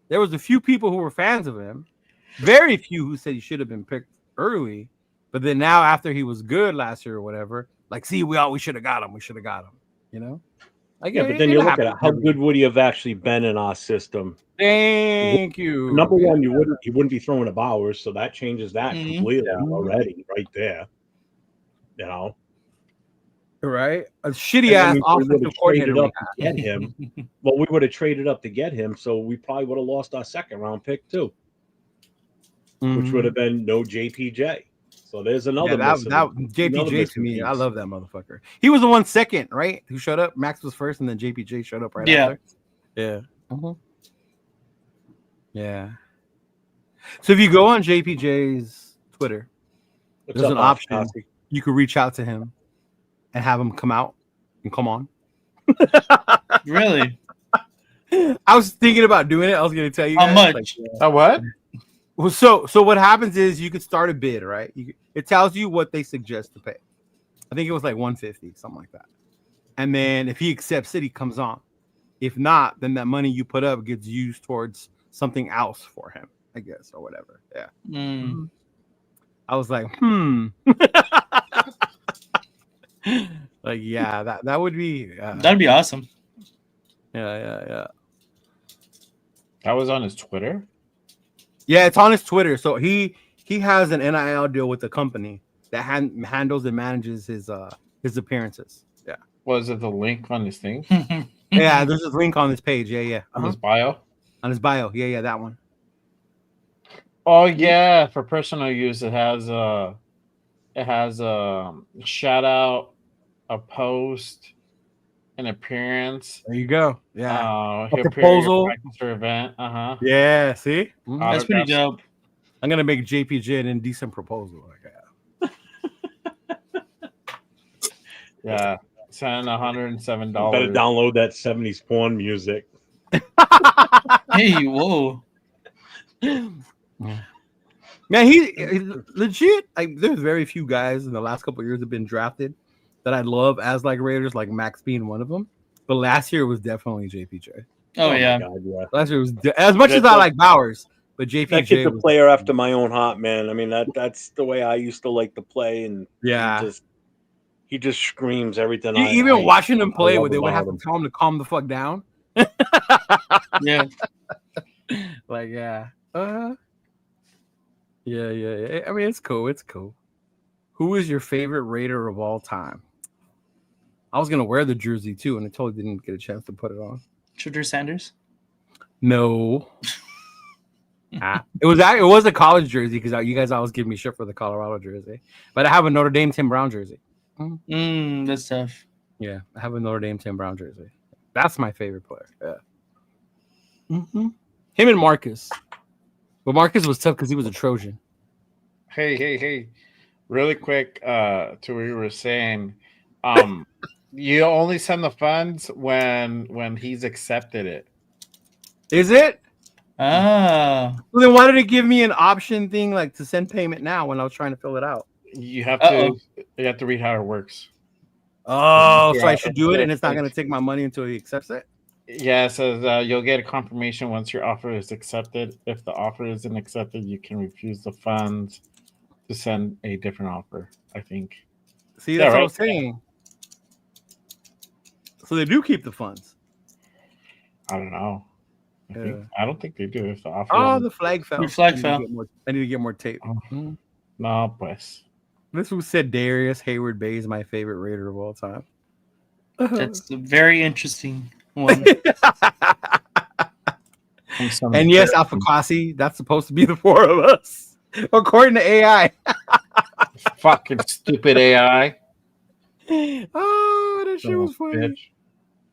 There was a few people who were fans of him. Very few who said he should have been picked early. But then now, after he was good last year or whatever, like, see, we should have got him. We should have got him. Like, but then you look at it. How good would he have actually been in our system? Thank you. Number one, he wouldn't be throwing to Bowers, so that changes that completely already, right there. Right? A shitty ass offensive coordinator up to get him. Well, we would have traded up to get him, so we probably would have lost our second round pick too, which would have been no JPJ. So there's another. That JPJ to me, I love that motherfucker. He was the one second, right? Who showed up? Max was first, and then JPJ showed up right after. Yeah. Yeah. So if you go on JPJ's Twitter, there's an option. You could reach out to him and have him come out and come on. Really? I was thinking about doing it. I was going to tell you. How much? What? Well, so what happens is you could start a bid, right? It tells you what they suggest to pay. I think it was like 150, something like that. And then if he accepts it, he comes on. If not, then that money you put up gets used towards something else for him, I guess, or whatever. Yeah. Mm. I was like, like, yeah, that would be. That'd be awesome. Yeah. That was on his Twitter? Yeah, it's on his Twitter. So he has an NIL deal with the company that handles and manages his appearances. Yeah. Was it the link on his thing? Yeah, there's a link on this page. Yeah. On his bio? On his bio. Yeah, that one. Oh yeah, for personal use, it has a shout out, a post, an appearance. There you go. Yeah. A proposal or event. Yeah. See, that's pretty dope. I'm gonna make JPJ an indecent proposal. Yeah. Send $107. Better download that 70s porn music. Hey, whoa. Man, he legit. Like, there's very few guys in the last couple of years have been drafted that I love as like Raiders, like Max being one of them. But last year was definitely JPJ. Oh yeah. God, yeah. Last year was as much as I like Bowers, but JPJ. That kid's a player after my own heart, man. I mean, that's the way I used to like to play, and he just screams everything. Even watching him play, where they would have to tell him to calm the fuck down. Yeah. Like, yeah. Yeah. I mean, it's cool. Who is your favorite Raider of all time? I was gonna wear the jersey too, and I totally didn't get a chance to put it on. Shedeur Sanders. No. It was a college jersey because you guys always give me shit for the Colorado jersey, but I have a Notre Dame Tim Brown jersey. That's tough. Yeah, I have a Notre Dame Tim Brown jersey. That's my favorite player. Yeah. Him and Marcus. But Marcus was tough because he was a Trojan. Hey. Really quick, to what you were saying, you only send the funds when he's accepted it. Is it? Ah. Well, then why did it give me an option thing like to send payment now when I was trying to fill it out? You have to read how it works. Oh, so I should do it, and it's not going to take my money until he accepts it? Yeah, it says you'll get a confirmation once your offer is accepted. If the offer isn't accepted, you can refuse the funds to send a different offer, I think. See, that's what I was saying. So they do keep the funds. I don't know. I don't think they do. If the offer. Oh, the flag fell. Your flag fell. I need to get more tape. No, pues. This was said Darius Hayward Bay is my favorite Raider of all time. That's a very interesting one. And yes, Alpha Kasi, that's supposed to be the four of us, according to AI. Fucking stupid AI. Oh, that shit was funny. Bitch.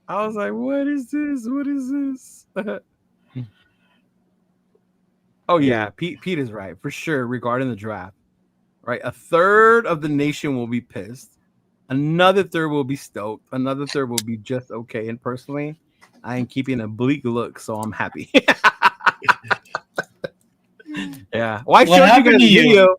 I was like, what is this? What is this? Oh, yeah. Pete is right. For sure, regarding the draft. Right? A third of the nation will be pissed. Another third will be stoked. Another third will be just okay. And personally, I am keeping a bleak look, so I'm happy. Yeah. Well, I showed you guys a video. You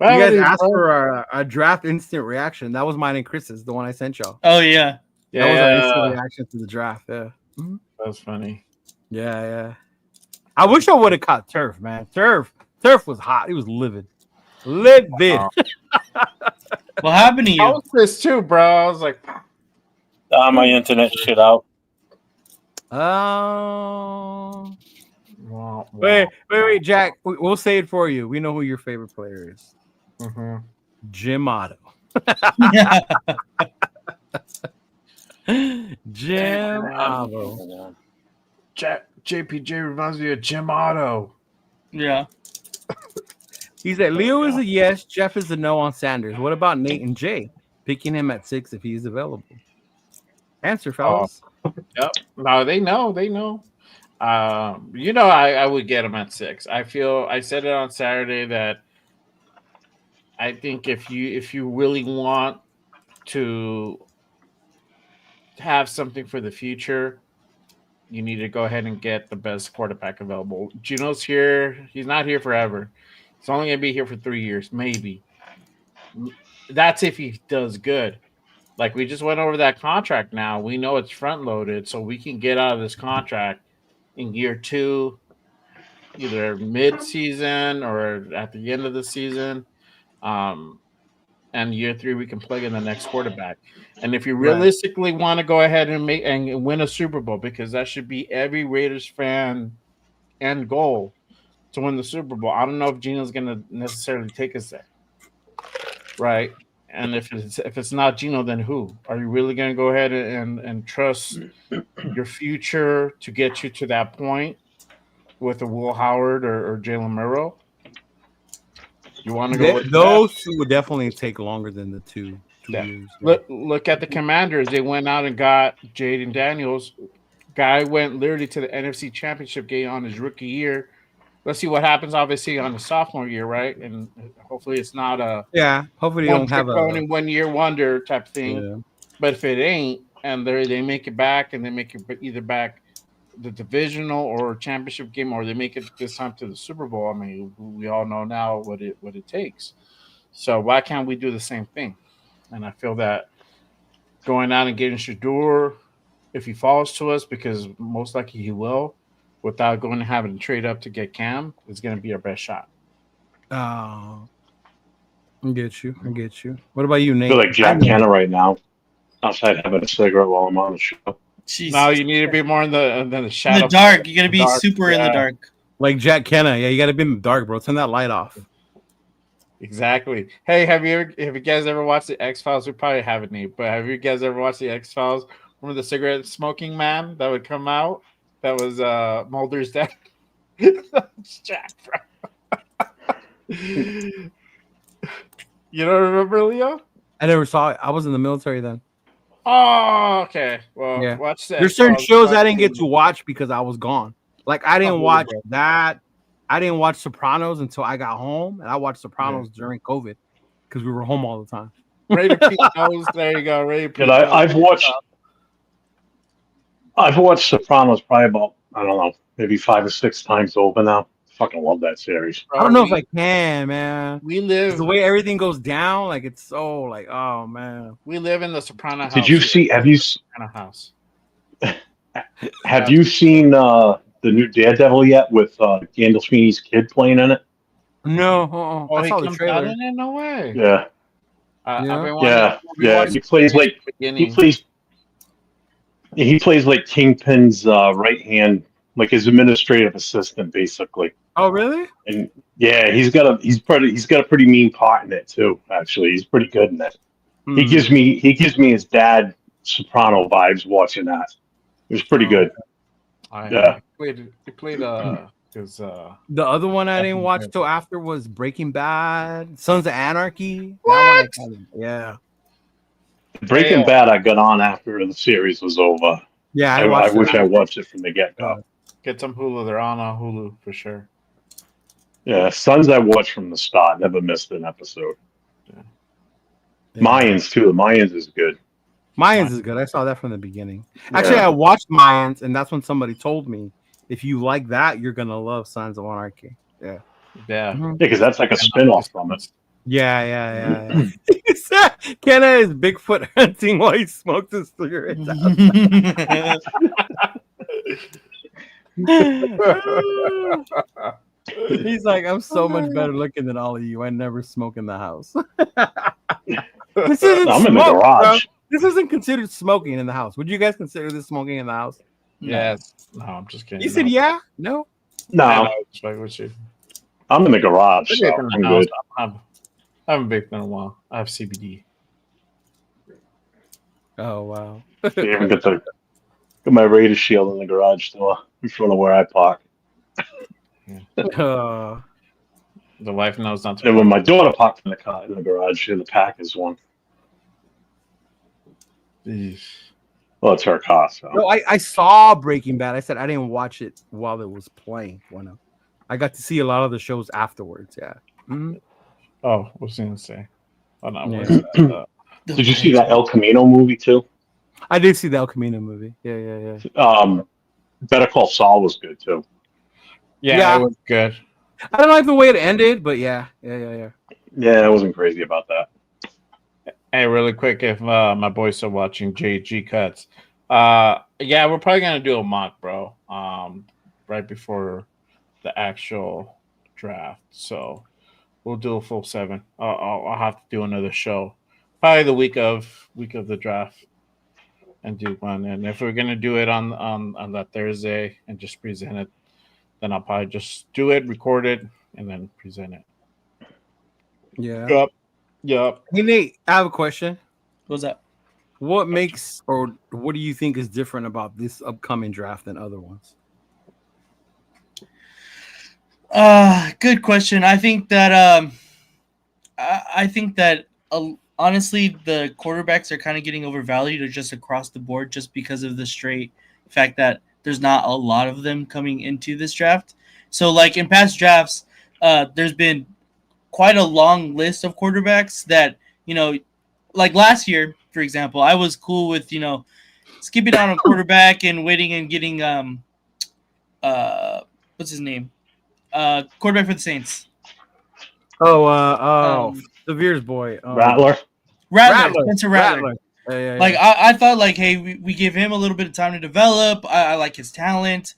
guys asked for a draft instant reaction. That was mine and Chris's, the one I sent y'all. Oh, yeah. That was our instant reaction to the draft. Yeah. That was funny. Yeah. I wish I would have caught Turf, man. Turf was hot. He was livid. Livid. What happened to you? I was this too, bro. I was like, my internet shit out. Oh. Wait, Jack. We'll say it for you. We know who your favorite player is. Jim Otto. Jim Otto. JPJ reminds me of Jim Otto. Yeah. He said Leo is a yes, Jeff is a no on Sanders. What about Nate and Jay? Picking him at 6 if he's available. Answer, fellas. Yep. No, they know. I would get him at 6. I said it on Saturday that I think if you really want to have something for the future, you need to go ahead and get the best quarterback available. Geno's here. He's not here forever. He's only going to be here for 3 years, maybe. That's if he does good. Like, we just went over that contract now. We know it's front-loaded, so we can get out of this contract in year 2, either mid-season or at the end of the season. And year 3, we can plug in the next quarterback. And if you realistically want to go ahead and win a Super Bowl, because that should be every Raiders fan end goal, to win the Super Bowl. I don't know if Geno's going to necessarily take us there, right? And if it's not Geno, then who? Are you really going to go ahead and trust your future to get you to that point with a Will Howard or Jalen Murrow? You want to go with those two would definitely take longer than the two years. Look at the Commanders. They went out and got Jaden Daniels. Guy went literally to the NFC Championship game on his rookie year. Let's see what happens, obviously, on the sophomore year, right? And hopefully it's not hopefully you don't have a 1 year wonder type thing. Yeah. But if it ain't, and they make it back, and they make it either back the divisional or championship game, or they make it this time to the Super Bowl, I mean, we all know now what it takes. So why can't we do the same thing? And I feel that going out and getting Shedeur, if he falls to us, because most likely he will, without going and having to trade up to get Cam, is going to be our best shot. Oh, I get you. What about you, Nate? I feel like Jack Kenna right now, outside having a cigarette while I'm on the show. Jesus. No, you need to be more in the shadow. In the dark. You got to be super in the dark. Like Jack Kenna. Yeah, you got to be in the dark, bro. Turn that light off. Exactly. Hey, have you guys ever watched the X-Files? We probably haven't, Nate, but have you guys ever watched the X-Files? Remember the cigarette smoking man that would come out? That was Mulder's dad. Jack, bro. You don't remember, Leo? I never saw it. I was in the military then. Oh, okay. Well, Yeah. watch that. There's certain shows I didn't get to watch because I was gone. Like I didn't watch bro. that. I didn't watch Sopranos until I got home, and I watched Sopranos during COVID because we were home all the time. Rated P knows. There you go. Rated P. And I've watched Sopranos probably about, I don't know, maybe 5 or 6 times over now. Fucking love that series. I don't know if I can, man. We live the way everything goes down. Like it's so like, oh man. We live in the Soprano house. Did you see? Have you? Soprano house. Have you seen the new Daredevil yet with Gandolfini's kid playing in it? No, Oh, I he saw the comes out trailer. in it? No way. Yeah, Yeah. He plays like he plays like Kingpin's right hand, like his administrative assistant, basically. Oh, really? And yeah, he's got a pretty mean part in it too. Actually, he's pretty good in it. He gives me his dad Soprano vibes watching that. It was pretty good. He played his The other one I didn't watch till after was Breaking Bad, Sons of Anarchy. That one yeah. Breaking Bad I got on after the series was over. Yeah, I wish I watched it from the get-go. Get some Hulu. They're on Hulu for sure. Yeah, Sons I watched from the start. Never missed an episode. Yeah. Mayans too. The Mayans is good. Mayans is good. I saw that from the beginning. Actually, I watched Mayans, and that's when somebody told me, if you like that, you're gonna love Sons of Anarchy. Yeah. Yeah. Because that's like a spin-off from it. Yeah. Kenna is Bigfoot hunting while he smokes his cigarettes out. He's like, I'm so much better looking than all of you. I never smoke in the house. This isn't I'm in the garage. Bro. This isn't considered smoking in the house. Would you guys consider this smoking in the house? Yes. No, I'm just kidding. You said yeah? No? No. I'm in the garage, so I'm good. I haven't baked in a while. I have CBD. Oh, wow. Yeah, got my Raider shield in the garage door in front of where I park. The wife knows not to. And when my daughter parked in the car in the garage, in the Packers one. Well, it's her car. So. No, I saw Breaking Bad. I said I didn't watch it while it was playing. I got to see a lot of the shows afterwards. Yeah. Mm-hmm. Oh, what was I going to say? Oh, no, yeah. Did you see that El Camino movie too? I did see the El Camino movie. Yeah. Better Call Saul was good too. Yeah, it was good. I don't like the way it ended, but yeah. Yeah, I wasn't crazy about that. Hey, really quick, if my boys are watching JG Cuts, yeah, we're probably gonna do a mock, bro. Right before the actual draft, so we'll do a full 7. I'll have to do another show, probably the week of the draft, and do one. And if we're gonna do it on that Thursday and just present it, then I'll probably just do it, record it, and then present it. Yeah. Yep. Hey Nate, I have a question. What's that? What makes, or what do you think is different about this upcoming draft than other ones? Good question. I think that honestly, the quarterbacks are kind of getting overvalued just across the board, just because of the straight fact that there's not a lot of them coming into this draft. So, like in past drafts, there's been quite a long list of quarterbacks that, like last year, for example, I was cool with, skipping out on quarterback and waiting and getting what's his name? Quarterback for the Saints. Severe's boy. Rattler. Spencer Rattler. Yeah. Like I thought, like, hey, we give him a little bit of time to develop. I like his talent.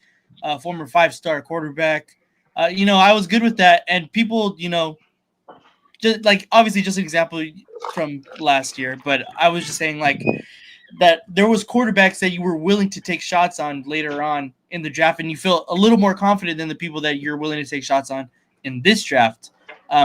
Former 5-star quarterback. I was good with that, and people, just like obviously just an example from last year, but I was just saying like that there was quarterbacks that you were willing to take shots on later on in the draft, and you feel a little more confident than the people that you're willing to take shots on in this draft.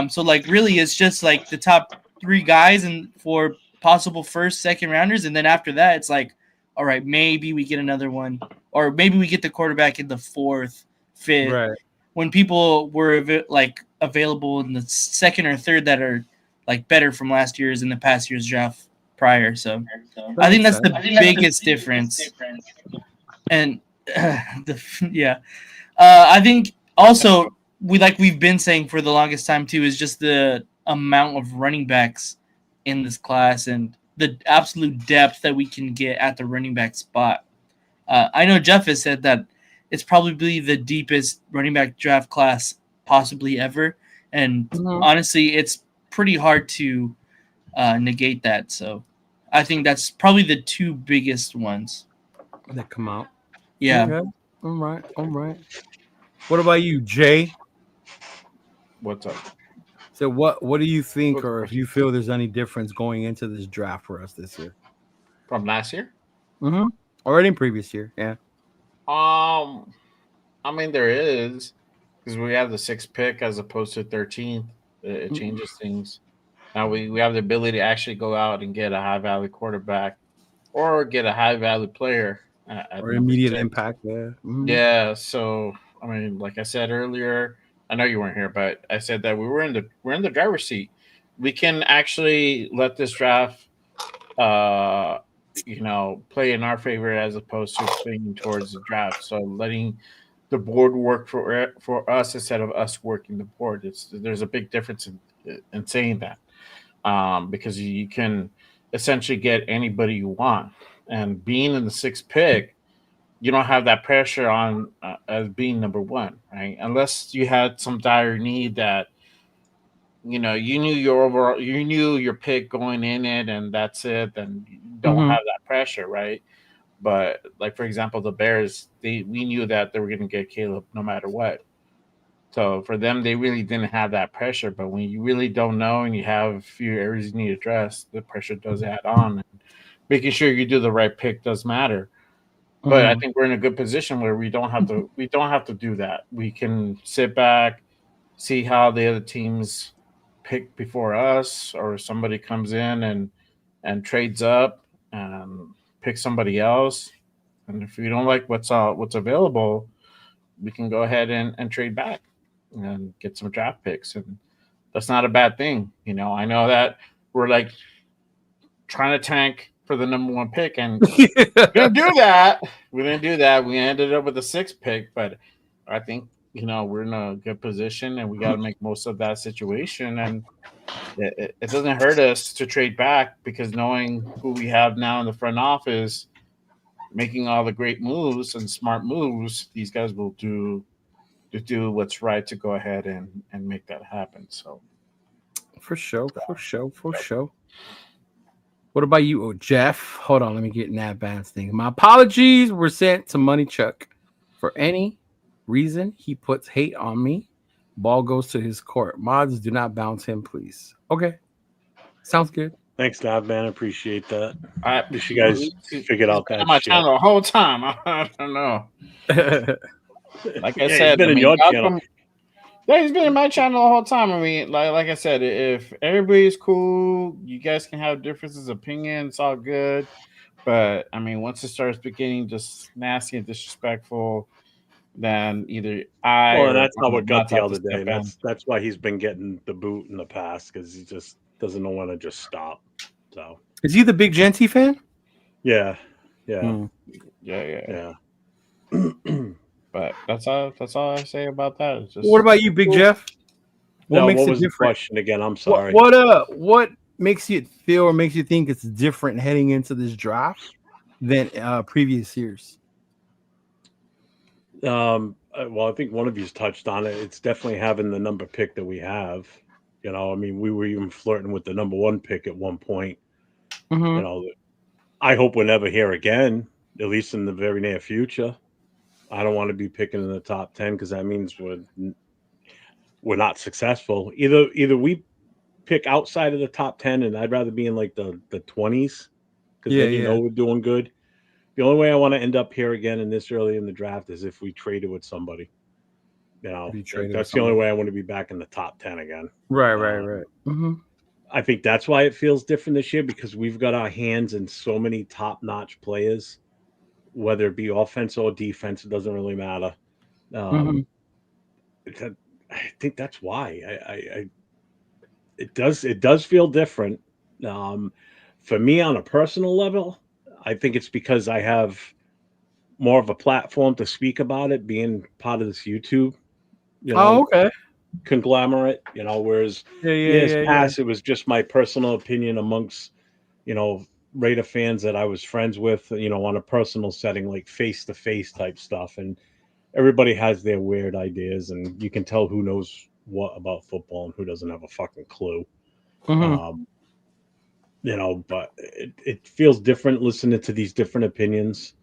So like really, it's just like the top 3 guys and for possible first, second rounders, and then after that, it's like, all right, maybe we get another one, or maybe we get the quarterback in the 4th, 5th. Right. When people were like available in the 2nd or 3rd that are like better from last year's and the past year's draft prior. So I think that's the biggest difference. And I think also we've been saying for the longest time too is just the amount of running backs in this class and the absolute depth that we can get at the running back spot. I know Jeff has said that it's probably the deepest running back draft class possibly ever, and honestly, it's pretty hard to negate that. So I think that's probably the 2 biggest ones that come out. Yeah. Okay. All right. What about you, Jay? What's up? So what do you think, or if you feel there's any difference going into this draft for us this year From last year? Or in previous year? Yeah. I mean, there is, because we have the 6th pick as opposed to 13th. It changes things. Now we have the ability to actually go out and get a high value quarterback or get a high value player or immediate impact. Yeah. Yeah. So I mean, like I said earlier, I know you weren't here, but I said that we're in the driver's seat. We can actually let this draft play in our favor as opposed to playing towards the draft. So letting the board work for us instead of us working the board. There's a big difference in saying that, because you can essentially get anybody you want, and being in the 6th pick, you don't have that pressure on as being number 1, right? Unless you had some dire need that you knew your pick going in it, and that's it. Then you don't have that pressure, right? But like for example, the Bears, we knew that they were going to get Caleb no matter what. So for them, they really didn't have that pressure. But when you really don't know and you have a few areas you need to address, the pressure does add on. And making sure you do the right pick does matter. But I think we're in a good position where we don't have to do that. We can sit back, see how the other teams pick before us, or somebody comes in and trades up and picks somebody else. And if we don't like what's available, we can go ahead and trade back and get some draft picks. And that's not a bad thing. I know that we're like trying to tank for the number 1 pick, and we didn't do that. We ended up with the 6th pick, but I think we're in a good position, and we got to make most of that situation. And it doesn't hurt us to trade back, because knowing who we have now in the front office, making all the great moves and smart moves, these guys will do what's right to go ahead and make that happen. So, for sure. What about you, Jeff? Hold on, let me get in that Vance thing. My apologies were sent to Money Chuck. For any reason he puts hate on me, ball goes to his court. Mods, do not bounce him, please. Okay. Sounds good. Thanks, Nav, man. I appreciate that. I wish you guys figured out that my shit. channel the whole time. I don't know. Like I said, he's been in your channel. Yeah, he's been in my channel the whole time. I mean, like I said, if everybody's cool, you guys can have differences of opinion. It's all good. But I mean, once it starts getting just nasty and disrespectful, then either and that's not what got the other day. That's why he's been getting the boot in the past, because he just doesn't know when to just stop. So is he the big Genty fan? Yeah. But that's all I say about that. It's just, what about you, Big Jeff? What was the question again? I'm sorry. What makes you feel or makes you think it's different heading into this draft than previous years? Well, I think one of you's touched on it. It's definitely having the number pick that we have. I mean, we were even flirting with the number 1 pick at one point. I hope we're never here again, at least in the very near future. I don't want to be picking in the top 10, because that means we're not successful. Either we pick outside of the top 10, and I'd rather be in like the 20s, because then we're doing good. The only way I want to end up here again in this early in the draft is if we traded with somebody. You know, Be traded or that's the only something. way I want to be back in the top 10 again. Right. Um, I think that's why it feels different this year because we've got our hands in so many top-notch players, whether it be offense or defense, it doesn't really matter. Mhm. I think that's why it does feel different. Um, for me, on a personal level, I think it's because I have more of a platform to speak about it, being part of this YouTube, you Oh, know, okay. conglomerate. You know, whereas years Yeah. past, it was just my personal opinion amongst you know Raider fans that I was friends with, you know, on a personal setting, like face to face type stuff, and everybody has their weird ideas, and you can tell who knows what about football and who doesn't have a fucking clue. Mhm. Um, you know, but it feels different listening to these different opinions.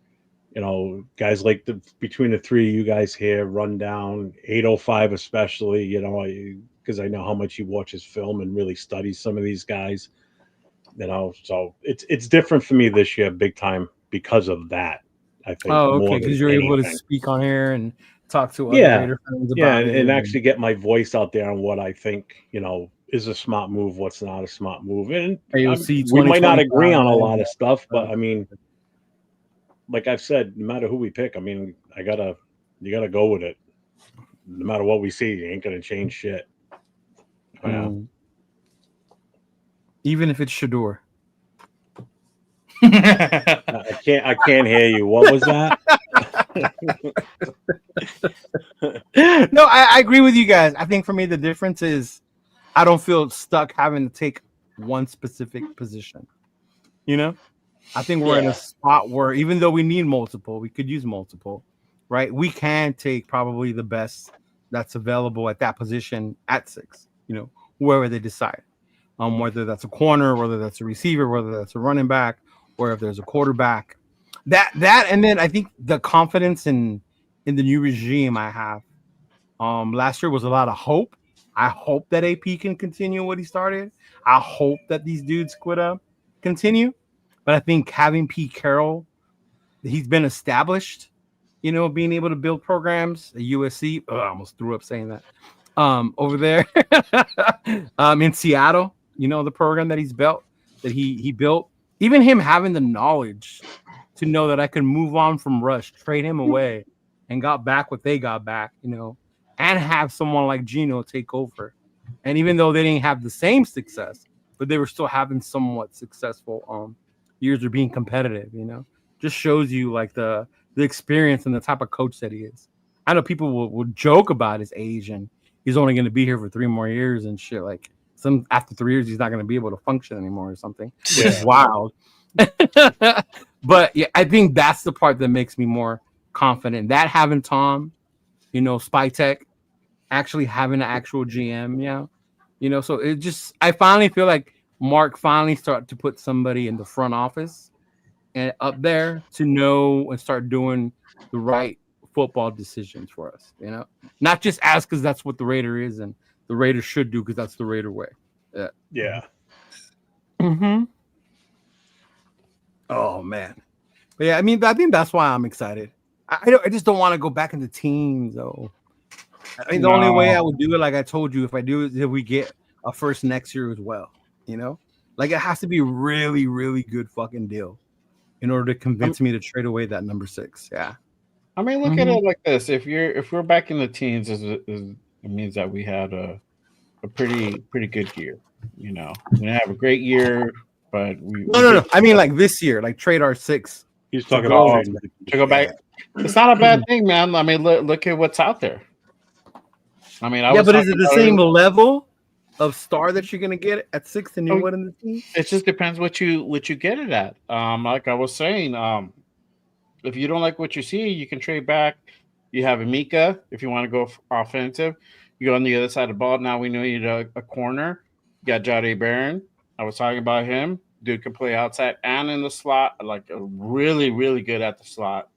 You know, guys like the between the three of you guys here, Rundown, 805 especially, you know, because I know how much he watches film and really studies some of these guys, you know, so it's different for me this year, big time, because of that. I think Oh, okay. more than Because you're able to anything. speak on here and talk to other Yeah, Raider fans yeah, about it. and actually get my voice out there on what I think, you know, is a smart move, what's not a smart move, and AOC we might not agree on a 2025. lot of stuff, Uh, but I mean, like I've said, no matter who we pick, I mean, you gotta go with it. No matter what we see, you ain't gonna change shit. Yeah. Even if it's Shedeur. I can't hear you. What was that? No, I agree with you guys. I think for me the difference is I don't feel stuck having to take one specific position. You know, I think we're in a spot where even though we need multiple, we could use multiple, right? We can take probably the best that's available at that position at 6. You know, whoever they decide, whether that's a corner, whether that's a receiver, whether that's a running back, or if there's a quarterback. And then I think the confidence in the new regime I have. Last year was a lot of hope. I hope that AP can continue what he started. I hope that these dudes quit up continue. But I think having Pete Carroll, he's been established, you know, being able to build programs at USC. Oh, I almost threw up saying that. Over there in Seattle, you know, the program that he's built, that he built, even him having the knowledge to know that I could move on from Rush, trade him away, and got back what they got back, you know, and have someone like Geno take over. And even though they didn't have the same success, but they were still having somewhat successful years of being competitive, you know, just shows you like the experience and the type of coach that he is. I know people will joke about his age and he's only going to be here for 3 more years and shit. Like after 3 years, he's not going to be able to function anymore or something, which is wild. But yeah, I think that's the part that makes me more confident. That having Tom, you know, Spytech, actually having an actual GM, yeah, you know, so it just I finally feel like Mark finally started to put somebody in the front office and up there to know and start doing the right football decisions for us, you know, not just ask because that's what the Raider is and the Raiders should do because that's the Raider way. Yeah. Yeah. Mm-hmm. Oh man. But yeah, I mean, I think that's why I'm excited. I just don't want to go back into teams though. I mean, the only way I would do it, like I told you, if I do it, if we get a first next year as well, you know, like it has to be a really, really good fucking deal in order to convince me to trade away that number 6. Yeah. I mean, look at it like this: if we're back in the teens, it means that we had a pretty good year. You know, we didn't have a great year, but No. I mean, like this year, like trade our 6. He's talking about trading to go back. It's not a bad thing, man. I mean, look at what's out there. I mean, but is it the same level of star that you're gonna get at 6 than you would in the team? It just depends what you get it at. Like I was saying, if you don't like what you see, you can trade back. You have Amika if you want to go offensive. You go on the other side of the ball. Now we know you need a corner. You got Jade Barron. I was talking about him. Dude can play outside and in the slot. Like really, really good at the slot.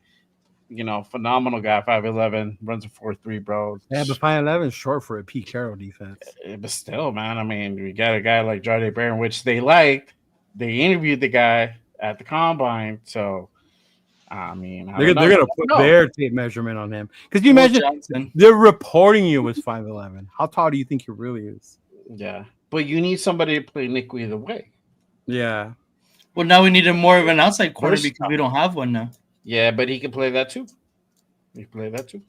You know, phenomenal guy. 5'11", runs a 4.3, bro. Yeah, but 5'11" is short for a Pete Carroll defense. But still, man. I mean, we got a guy like Jade Barron, which they liked. They interviewed the guy at the combine, so. I mean, They're gonna put their tape measurement on him. Because you imagine Johnson. they're reporting you as 5'11". How tall do you think he really is? Yeah, but you need somebody to play nickel either way. Yeah. Well, now we need more of an outside corner There's- because we don't have one now. Yeah, but he can play that too. He can play that too.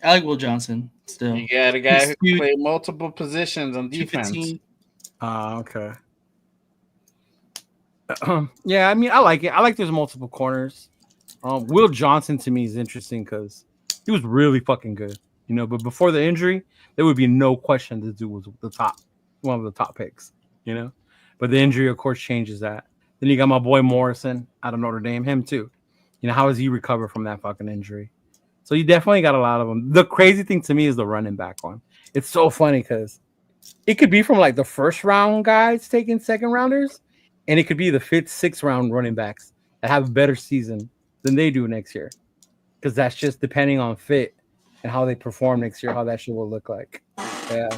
I like Will Johnson still. You got a guy who can He's play multiple positions on defense. 215. Okay. Yeah, I mean, I like it. I like there's multiple corners. Will Johnson to me is interesting because he was really fucking good, you know. But before the injury, there would be no question this dude was one of the top picks, you know. But the injury, of course, changes that. Then you got my boy Morrison out of Notre Dame, him too. You know, how does he recover from that fucking injury? So you definitely got a lot of them. The crazy thing to me is the running back one. It's so funny because it could be from like the first round guys taking second rounders, and it could be the fifth, sixth round running backs that have a better season than they do next year. Because that's just depending on fit and how they perform next year, how that shit will look like. Yeah.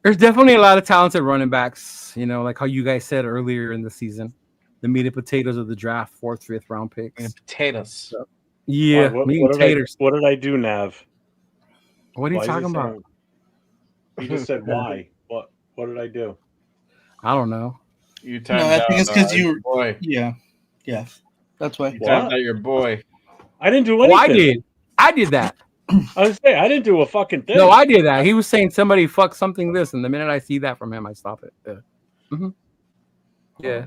There's definitely a lot of talented running backs, you know, like how you guys said earlier in the season. The meat and potatoes of the draft, 4th, 5th round picks. And potatoes. So, yeah, meat and taters. What did I do, Nav? What are you talking about? You just said why. What did I do? I don't know. You No, timed I think it's because your you. boy. Yeah. That's why. You timed out your boy. I didn't do anything. I did that. I was saying I didn't do a fucking thing. No, I did that. He was saying somebody fuck something this, and the minute I see that from him, I stop it. Yeah. Mm-hmm. Yeah.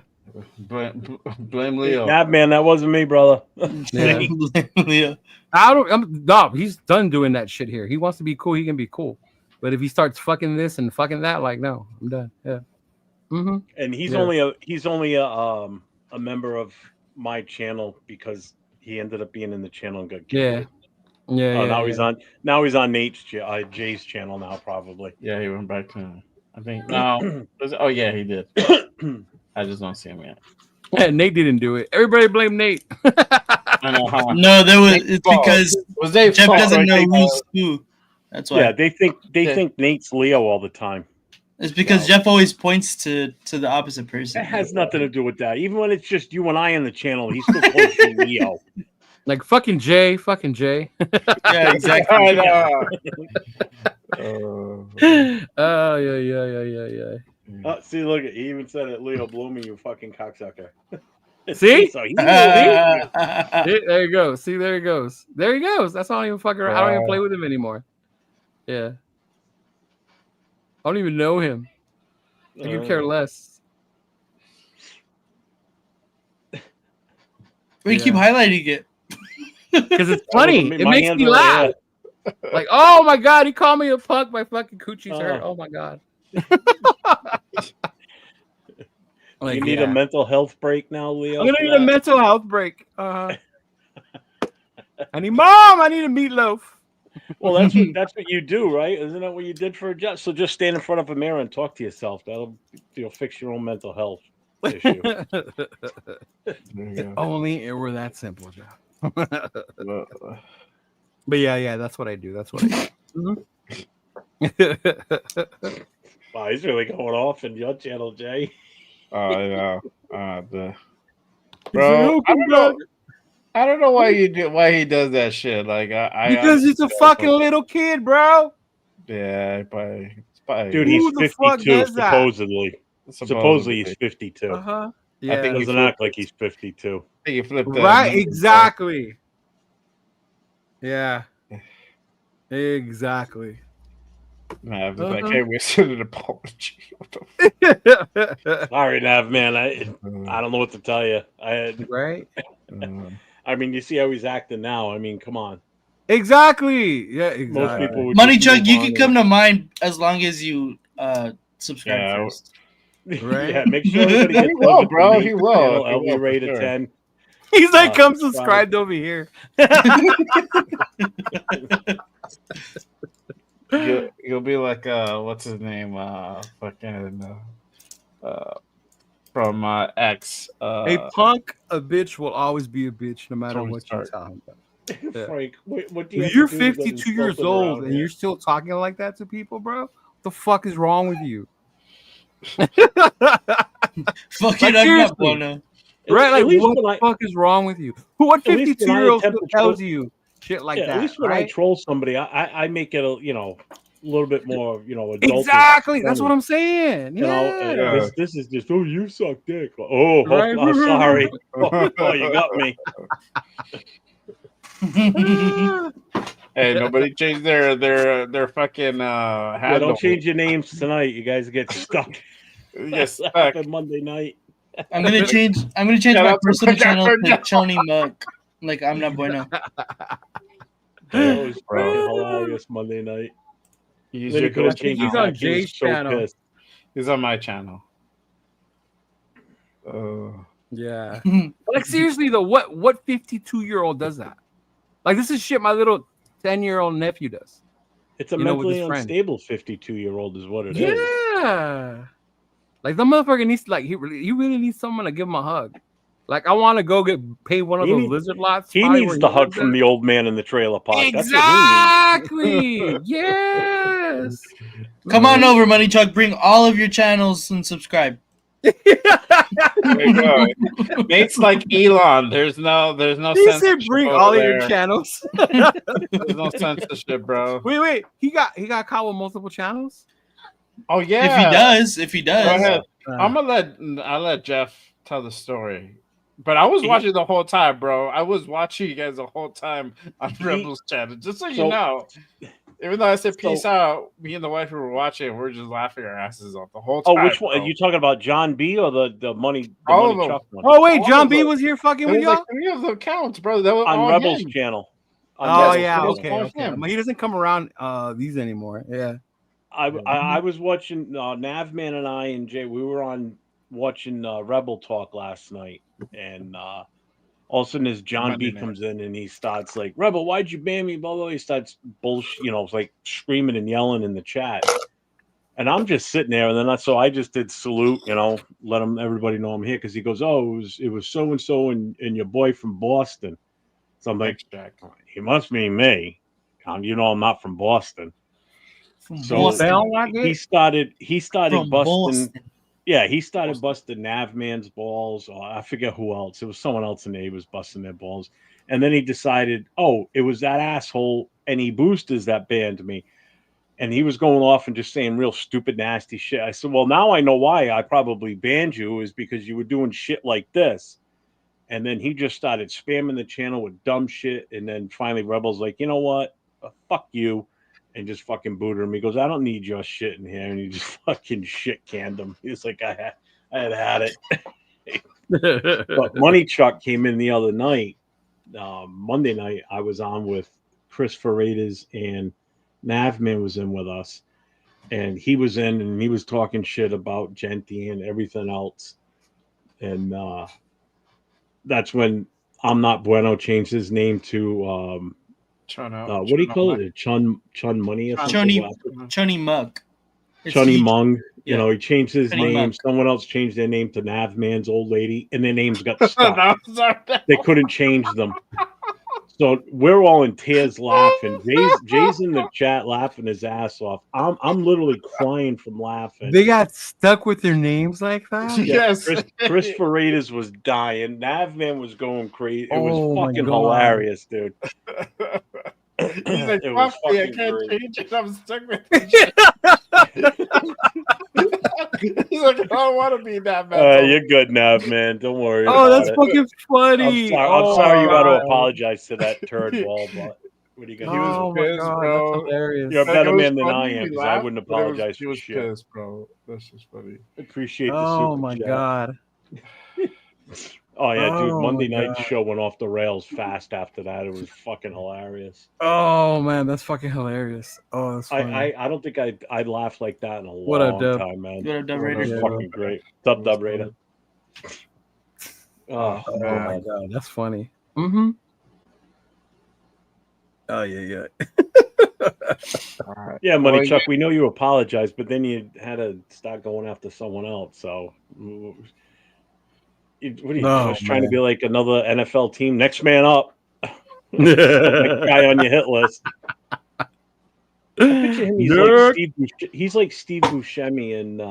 Blame Leo. Nah, man, that wasn't me, brother. Yeah. Yeah. He's done doing that shit here. He wants to be cool. He can be cool. But if he starts fucking this and fucking that, like, no, I'm done. Yeah. Mm-hmm. And he's only a member of my channel because he ended up being in the channel and got kicked. Yeah. Yeah. Now he's on Jay's channel now, probably. Yeah, he went back to. I think no. Oh yeah, he did. I just don't see him yet. Yeah, Nate didn't do it. Everybody blame Nate. I know how. No, it's because Was Dave Jeff fault, doesn't right? know who's who. That's why. Yeah, they think Nate's Leo all the time. It's because Jeff always points to the opposite person. It has nothing to do with that. Even when it's just you and I in the channel, he's still calls you Leo. Like fucking Jay. Yeah, exactly. Oh yeah. See, look, he even said it. Leo blew me, you fucking cocksucker. See? So he There you go. See, there he goes. There he goes. That's not even fucking. I don't even play with him anymore. Yeah. I don't even know him. I could care less. We keep highlighting it. Because it's funny. It makes me laugh. Like, oh my god, he called me a punk. My fucking coochie's hurt. Oh my god. Like, you need a mental health break now, Leo? I'm gonna need a mental health break. I need mom. I need a meatloaf. Well, that's what you do, right? Isn't that what you did for a job? So just stand in front of a mirror and talk to yourself. You'll fix your own mental health issue. If only it were that simple, Joe. But yeah, that's what I do. That's what I do. Wow, he's really going off in your channel, Jay. Yeah. Bro, I don't know why he does that shit. Like because he's a fucking little kid, bro. Yeah, dude, he's 52 supposedly. Supposedly he's 52. Yeah, I think he doesn't act like he's 52. He flipped right, exactly. Yeah, exactly. Nah, I was like, hey, we're sending an apology. Sorry, Nav, man. I don't know what to tell you. Right. I mean, you see how he's acting now. I mean, come on. Exactly. Yeah, exactly. Most people would Money Chuck, you can come to mine as long as you subscribe first. Right? Yeah, make sure everybody gets will, bro. He will. I'll be rated 10. He's like, come subscribed over here. You'll be like, what's his name? From X. A punk, a bitch will always be a bitch no matter what you tell him. Yeah. Frank, what do you if you're 52 years old and you're still talking like that to people, bro, what the fuck is wrong with you? Fuck it, I'm not Bono. Right? At Like, least what when the fuck is wrong with you? What at least when I 52-year-old attempt to tells troll, you shit like yeah, that? at least when I right? troll somebody, I make it a little bit more adultish. Exactly. That's funny. what I'm saying. You know, Yeah. this is just you suck dick. Oh, Right. sorry. Oh, you got me. Hey, nobody changed their fucking Yeah, handle. don't change your names tonight. You guys get stuck. Yes, That happened Monday night. I'm gonna change Shout my out to personal my channel Dapper to Joe. Chony Muck. Like I'm not bueno. That was Bro. fucking hilarious Monday night. He's Then your he couldn't I think change he's it on back. He was Jay's so channel. pissed. He's on my channel. Yeah. Like, seriously though, what 52-year-old does that? Like, this is shit my little 10-year-old nephew does. It's a You know, with mentally his friend. unstable 52-year-old is what it is. Yeah. Like, the motherfucker needs to, like, he really needs someone to give him a hug. Like, I want to go pay one of He those need- lizard lots. He probably needs where the he hug lives from at. the old man in the trailer park. That's what Exactly. Yes. Come on over, Money Chuck. Bring all of your channels and subscribe. There you go. Nate's like Elon. There's no He censorship said bring over all of there. your channels. There's no censorship, bro. Wait. He got caught with multiple channels? Oh yeah. If he does. Go ahead. Uh, I'll let Jeff tell the story. But I was watching the whole time, bro. I was watching you guys the whole time on Rebels channel. Just so you know. Even though I said peace out, me and the wife were watching, we're just laughing our asses off the whole time. Oh, which one? bro. Are you talking about John B or the money All of money them. Chuck one? Oh wait, All John of B them. was here fucking There with was y'all? like 3 of the accounts, bro. That was On all Rebels him. channel. On Oh Rebels yeah, channel. okay. him. But he doesn't come around these anymore. Yeah. I was watching Navman and I and Jay. We were on watching Rebel Talk last night, and all of a sudden this John Monday B night. comes in and he starts like, "Rebel, why'd you ban me?" Blah blah. He starts bullshit, like screaming and yelling in the chat, and I'm just sitting there. And then I just did salute, let everybody know I'm here because he goes, "Oh, it was so and so and your boy from Boston." So I'm like, Thanks, Jack. he must mean me. I'm not from Boston. From So Boston. he started From busting. Boston. Yeah, he started busting Navman's balls. Or I forget who else. It was someone else in there. He was busting their balls. And then he decided, it was that asshole Any Boosters that banned me. And he was going off and just saying real stupid, nasty shit. I said, well, now I know why I probably banned you is because you were doing shit like this. And then he just started spamming the channel with dumb shit. And then finally Rebel's like, you know what? Fuck you. And just fucking booted him. He goes, I don't need your shit in here. And he just fucking shit canned him. He's like, I had it. But Money Chuck came in the other night. Monday night, I was on with Chris Ferreiras and Navman was in with us. And he was in and he was talking shit about Genty and everything else. And that's when I'm Not Bueno changed his name to what do you call it? Chun Money or something? Chony Muck. Chunny Mung. Yeah. He changed his Chunny name. Muck. Someone else changed their name to Navman's old lady, and their names got stuck. They couldn't change them. So we're all in tears laughing. Jay's in the chat laughing his ass off. I'm literally crying from laughing. They got stuck with their names like that? Yes. Chris Ferreiras was dying. Navman was going crazy. It was Oh my fucking God. hilarious, dude. He's like, It was fuck me, I fucking can't great. change it. I'm stuck with it. He's like, I don't want to be that man. You're good, Nav, man. Don't worry. Oh, that's about it. fucking funny. I'm sorry you got to God. apologize to that turd wall, but what are you gonna do? Oh my pissed, God, bro. that's hilarious. You're a Like, better it was man than funny, I am we because I laughed, wouldn't but it was- apologize he for was shit. pissed, bro. That's just funny. Appreciate the Oh super my chat. God. Oh yeah, dude. Oh, Monday my night God. show went off the rails fast after that. It was fucking hilarious. Oh man, that's fucking hilarious. Oh, that's funny. I don't think I'd laughed like that in a What up, long Dub? time, man. What up, Dub It was Raider? fucking great. Dub Raider. Oh, Oh man. my God, that's funny. Mm-hmm. Oh yeah. All right. yeah, Money Well, Chuck. We know you apologized, but then you had to start going after someone else. So, what are you Oh, just trying to man. be like another NFL team? Next man up. Next guy on your hit list. I picture him. He's Nerd. like Steve. He's like Steve Buscemi in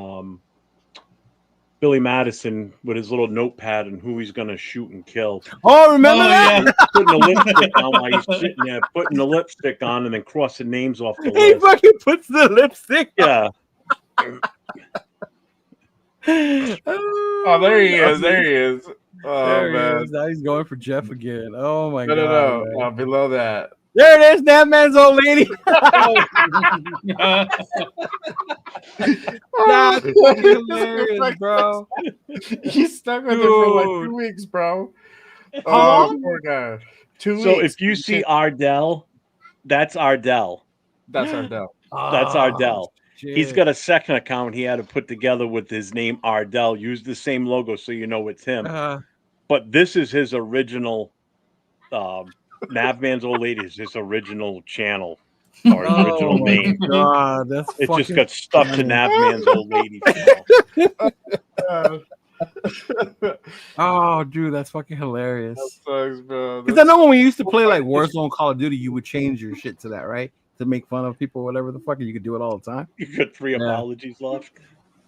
Billy Madison with his little notepad and who he's gonna shoot and kill. Oh, remember that? yeah. Putting the lipstick on while he's sitting there, putting the lipstick on, and then crossing names off the He list. fucking puts the lipstick. Yeah. Oh, there he is. There he is. Oh, There man. he is. Now he's going for Jeff again. Oh my No, god. no, no. Below that. There it is, that man's old lady. That's fucking hilarious, bro. He's stuck with it for like Dude. 2 weeks, bro. How Oh, long? poor guy. 2 weeks. So if you see Ardell, that's Ardell. That's Ardell. That's Ardell. He's Shit. got a second account he had to put together with his name Ardell. Use the same logo so you know it's him. But this is his original. Navman's old lady is his original channel or his original my name. God, that's It just fucking got stuck to funny. Navman's old lady. Oh, dude, that's fucking hilarious. That sucks, bro. Because I know when we used to play like Warzone, Call of Duty, you would change your shit to that, right? To make fun of people, whatever the fuck, and you could do it all the time. You got 3 Yeah. apologies left.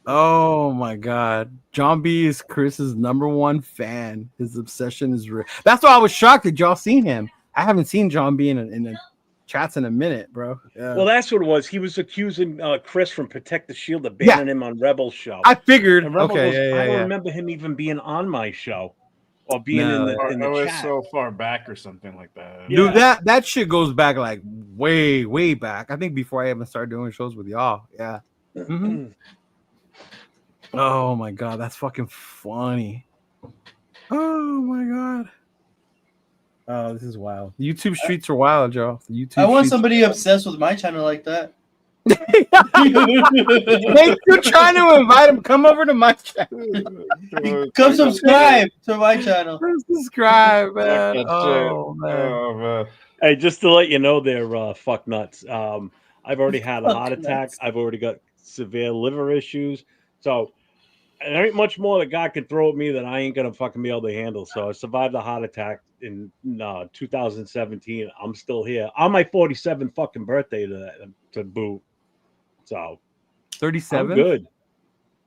Oh my god, John B is Chris's #1 fan. His obsession is real. That's why I was shocked that y'all seen him. I haven't seen John B in the chats in a minute, bro. Yeah. Well, that's what it was. He was accusing Chris from Protect the Shield of banning him on Rebel's show. I figured. And Rebel Okay, goes, I don't yeah. remember him even being on my show or being No. in It the was chat. so far back or something like that. Yeah. Dude, that shit goes back like way back. I think before I even started doing shows with y'all. Yeah. Mhm. Oh my god, that's fucking funny. Oh my god. Oh, this is wild. The YouTube streets are wild, Joe. The YouTube I want streets- somebody obsessed with my channel like that. Hey, you're trying to invite him. Come over to my channel. Come subscribe to my channel. Subscribe, man. That's Oh man. Oh, man. Hey, just to let you know, they're fuck nuts. I've already had a Fuck heart attack. nuts. I've already got severe liver issues. So there ain't much more that God can throw at me that I ain't gonna fucking be able to handle. So I survived a heart attack in 2017. I'm still here on my 47th fucking birthday to boot. So 37. I'm good.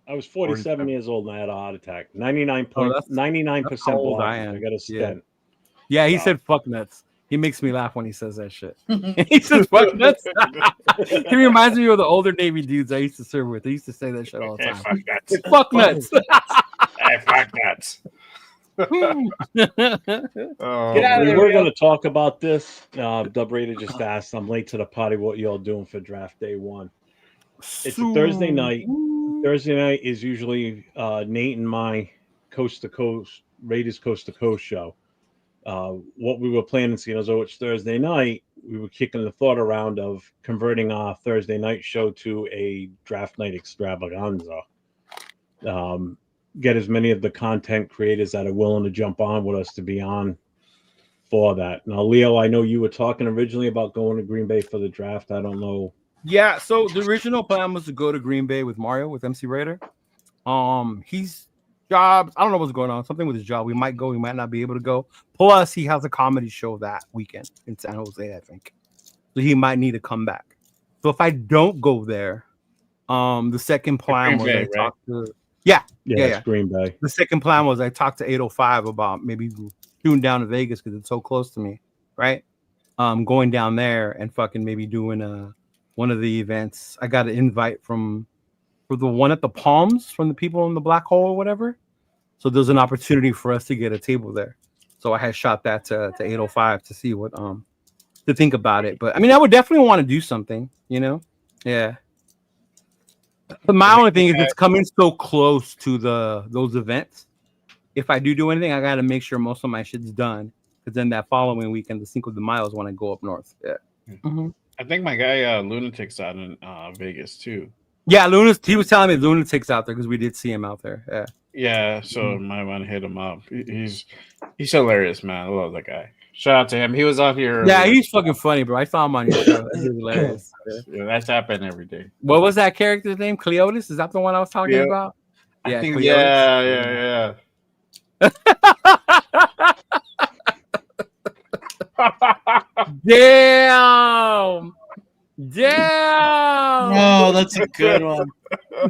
I was 47 years old and I had a heart attack. 99% that's how old I blind. am. I got a stent. Yeah, he said fuck nuts. He makes me laugh when he says that shit. He says fuck nuts. He reminds me of the older Navy dudes I used to serve with. They used to say that shit all the Hey, time. fuck nuts. Fuck nuts. Hey, fuck nuts. Oh, Get out of We there, were Rio. going to talk about this. Dub Raider just asked, I'm late to the party. What y'all doing for draft day 1? It's a Thursday night. Thursday night is usually Nate and my coast to coast Raiders coast to coast show. What we were planning, seeing as though it's Thursday night, we were kicking the thought around of converting our Thursday night show to a draft night extravaganza. Get as many of the content creators that are willing to jump on with us to be on for that. Now, Leo, I know you were talking originally about going to Green Bay for the draft. I don't know. Yeah, so the original plan was to go to Green Bay with Mario, with MC Raider. He's jobs. I don't know what's going on. Something with his job. We might go. We might not be able to go. Plus, he has a comedy show that weekend in San Jose, I think. So he might need to come back. So if I don't go there, the second plan was I talked to. Yeah. It's Green Bay. The second plan was I talked to 805 about maybe doing down to Vegas because it's so close to me, right? Going down there and fucking maybe doing one of the events. I got an invite for the one at the Palms from the people in the Black Hole or whatever. So there's an opportunity for us to get a table there. So I had shot that to 805 to see what to think about it. But I mean, I would definitely want to do something, you know? Yeah. But my only thing is it's coming so close to those events. If I do anything, I got to make sure most of my shit's done. Because then that following weekend, the Cinco de Mayo is when I go up north. Yeah. Mm-hmm. I think my guy Lunatic's out in Vegas too. Yeah, he was telling me Lunatic's out there because we did see him out there. Yeah. Yeah, so might want to hit him up. He's hilarious, man. I love that guy. Shout out to him. He was out here. Yeah, he's fucking funny, bro. I saw him on your show. That's hilarious. Yeah, that's happening every day. What was that character's name? Cleotis? Is that the one I was talking about? I think, Cleotis. yeah. Damn. Oh, that's a good one.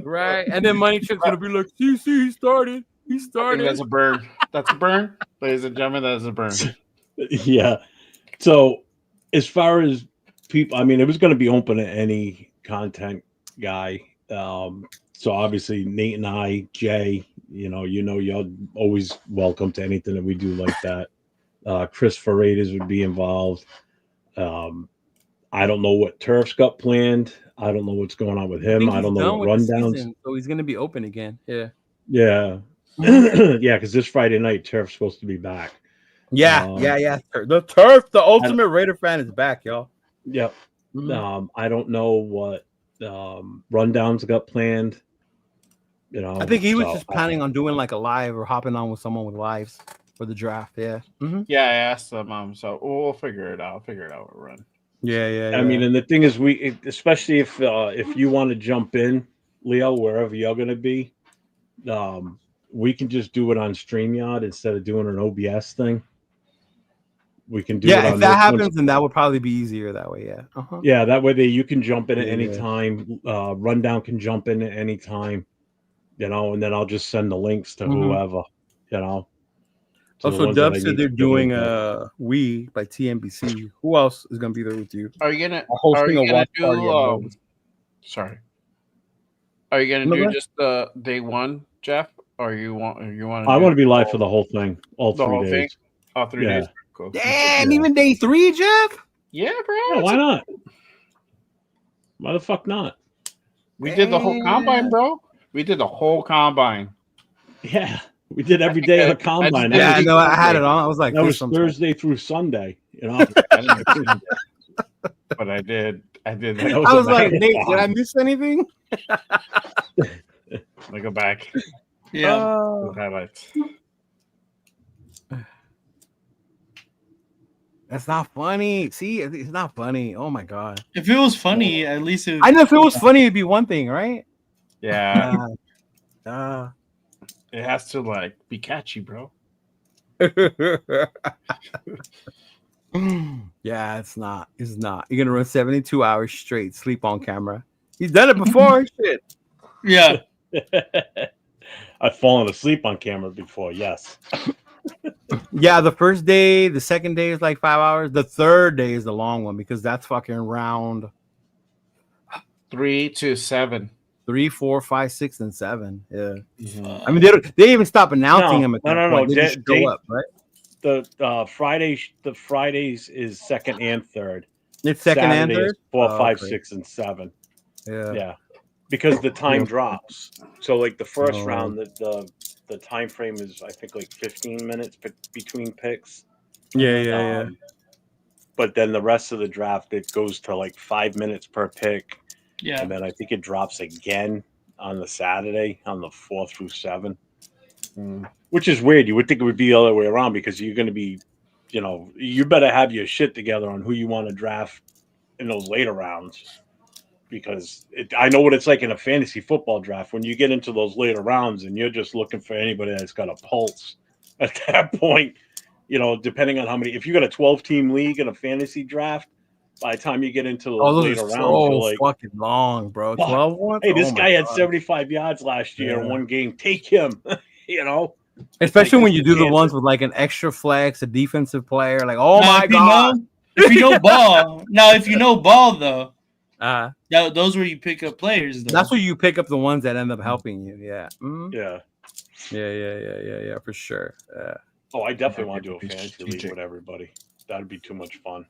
Right, and then Money Chip's gonna be like, "See, he started. He I think started." that's a burn. That's a burn, ladies and gentlemen. That is a burn. Yeah. So as far as people, I mean, it was going to be open to any content guy. So obviously Nate and I, Jay, you're always welcome to anything that we do like that. Chris Freitas would be involved. I don't know what Turf's got planned. I don't know what's going on with him. I don't know what rundowns. So he's gonna be open again. Yeah. Yeah. Yeah, because this Friday night Turf's supposed to be back. Yeah. The Turf, the ultimate Raider fan, is back, y'all. Yep. I don't know what rundowns got planned. I think he was just planning on doing like a live or hopping on with someone with lives for the draft. Yeah. Yeah, I asked them. So we'll figure it out. Figure it out. We'll run. Yeah. I mean, and the thing is, especially if you want to jump in, Leo, wherever you're going to be, we can just do it on StreamYard instead of doing an OBS thing. We can do it. Yeah, if that happens, then that would probably be easier that way. Yeah. Yeah, that way you can jump in at any time. Rundown can jump in at any time. And then I'll just send the links to whoever. Also, Dub said they're doing We by TNBC. Who else is gonna be there with you? Are you gonna hosting a watch party? Sorry. Are you gonna do just the day one, Jeff? Or you want? I want to be live for the whole thing, all 3 days. All 3 days. Cool. Damn, even day 3, Jeff. Yeah, bro. Yeah, why not? Why the fuck not? We did the whole combine, bro. We did the whole combine. Yeah, we did every day of the combine. I know. I had it on. I was like, that was Thursday through Sunday. But I did. I was like, Nate, did I miss anything? Let me go back. Yeah. Highlights. That's not funny. See, it's not funny. Oh my god. If it was funny, at least I know if it was funny, it'd be one thing, right? Yeah. It has to like be catchy, bro. Yeah, it's not. It's not. You're gonna run 72 hours straight, sleep on camera. He's done it before. Shit. Yeah. I've fallen asleep on camera before. Yes. Yeah, the first day, the second day is like 5 hours. The third day is the long one because that's fucking round 3 to 7. 3, 4, 5, 6, and 7. Yeah. I mean, they even stop announcing them. No. They just go up, right? The Fridays is second and third. It's second Saturday and third. Is 4, 5, 6, and 7. Yeah. Because the time drops. So like the first round, the time frame is I think like 15 minutes between picks. Yeah. But then the rest of the draft, it goes to like 5 minutes per pick. Yeah. And then I think it drops again on the Saturday on the 4 through 7. Which is weird. You would think it would be the other way around because you're going to be, you better have your shit together on who you want to draft in those later rounds. Because I know what it's like in a fantasy football draft when you get into those later rounds and you're just looking for anybody that's got a pulse. At that point, depending on how many, if you got a 12-team league in a fantasy draft, by the time you get into those later rounds, you're like, fucking long, bro. 12 ones? Hey, this guy had 75 yards last year in one game. Take him, Especially when you do the ones with like an extra flex, a defensive player, like, oh my god. If you know ball, though. Those where you pick up players. Though. That's where you pick up the ones that end up helping you. Yeah. Yeah, for sure. Oh, I definitely want to do a fantasy league with everybody. That'd be too much fun.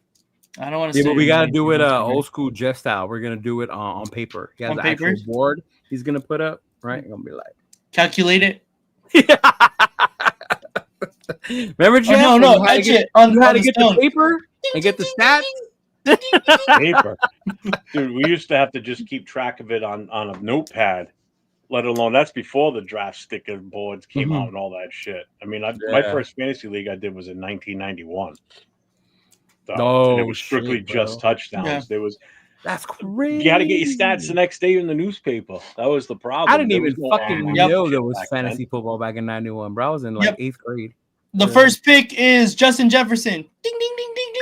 I don't want to. Yeah, but we gotta do it old school Jeff style. We're gonna do it on paper. He has an actual board he's gonna put up. Right, gonna be like calculate it. Remember, Jeff? Oh, no, you had to get the paper and get the stats. Paper, dude. We used to have to just keep track of it on a notepad. Let alone that's before the draft sticker boards came out and all that shit. I mean, my first fantasy league I did was in 1991. And it was strictly just touchdowns. Yeah. There was that's crazy. You had to get your stats the next day in the newspaper. That was the problem. I didn't even fucking know there was fantasy football back in 91, bro. I was in like 8th grade. The first pick is Justin Jefferson. Ding, ding, ding, ding,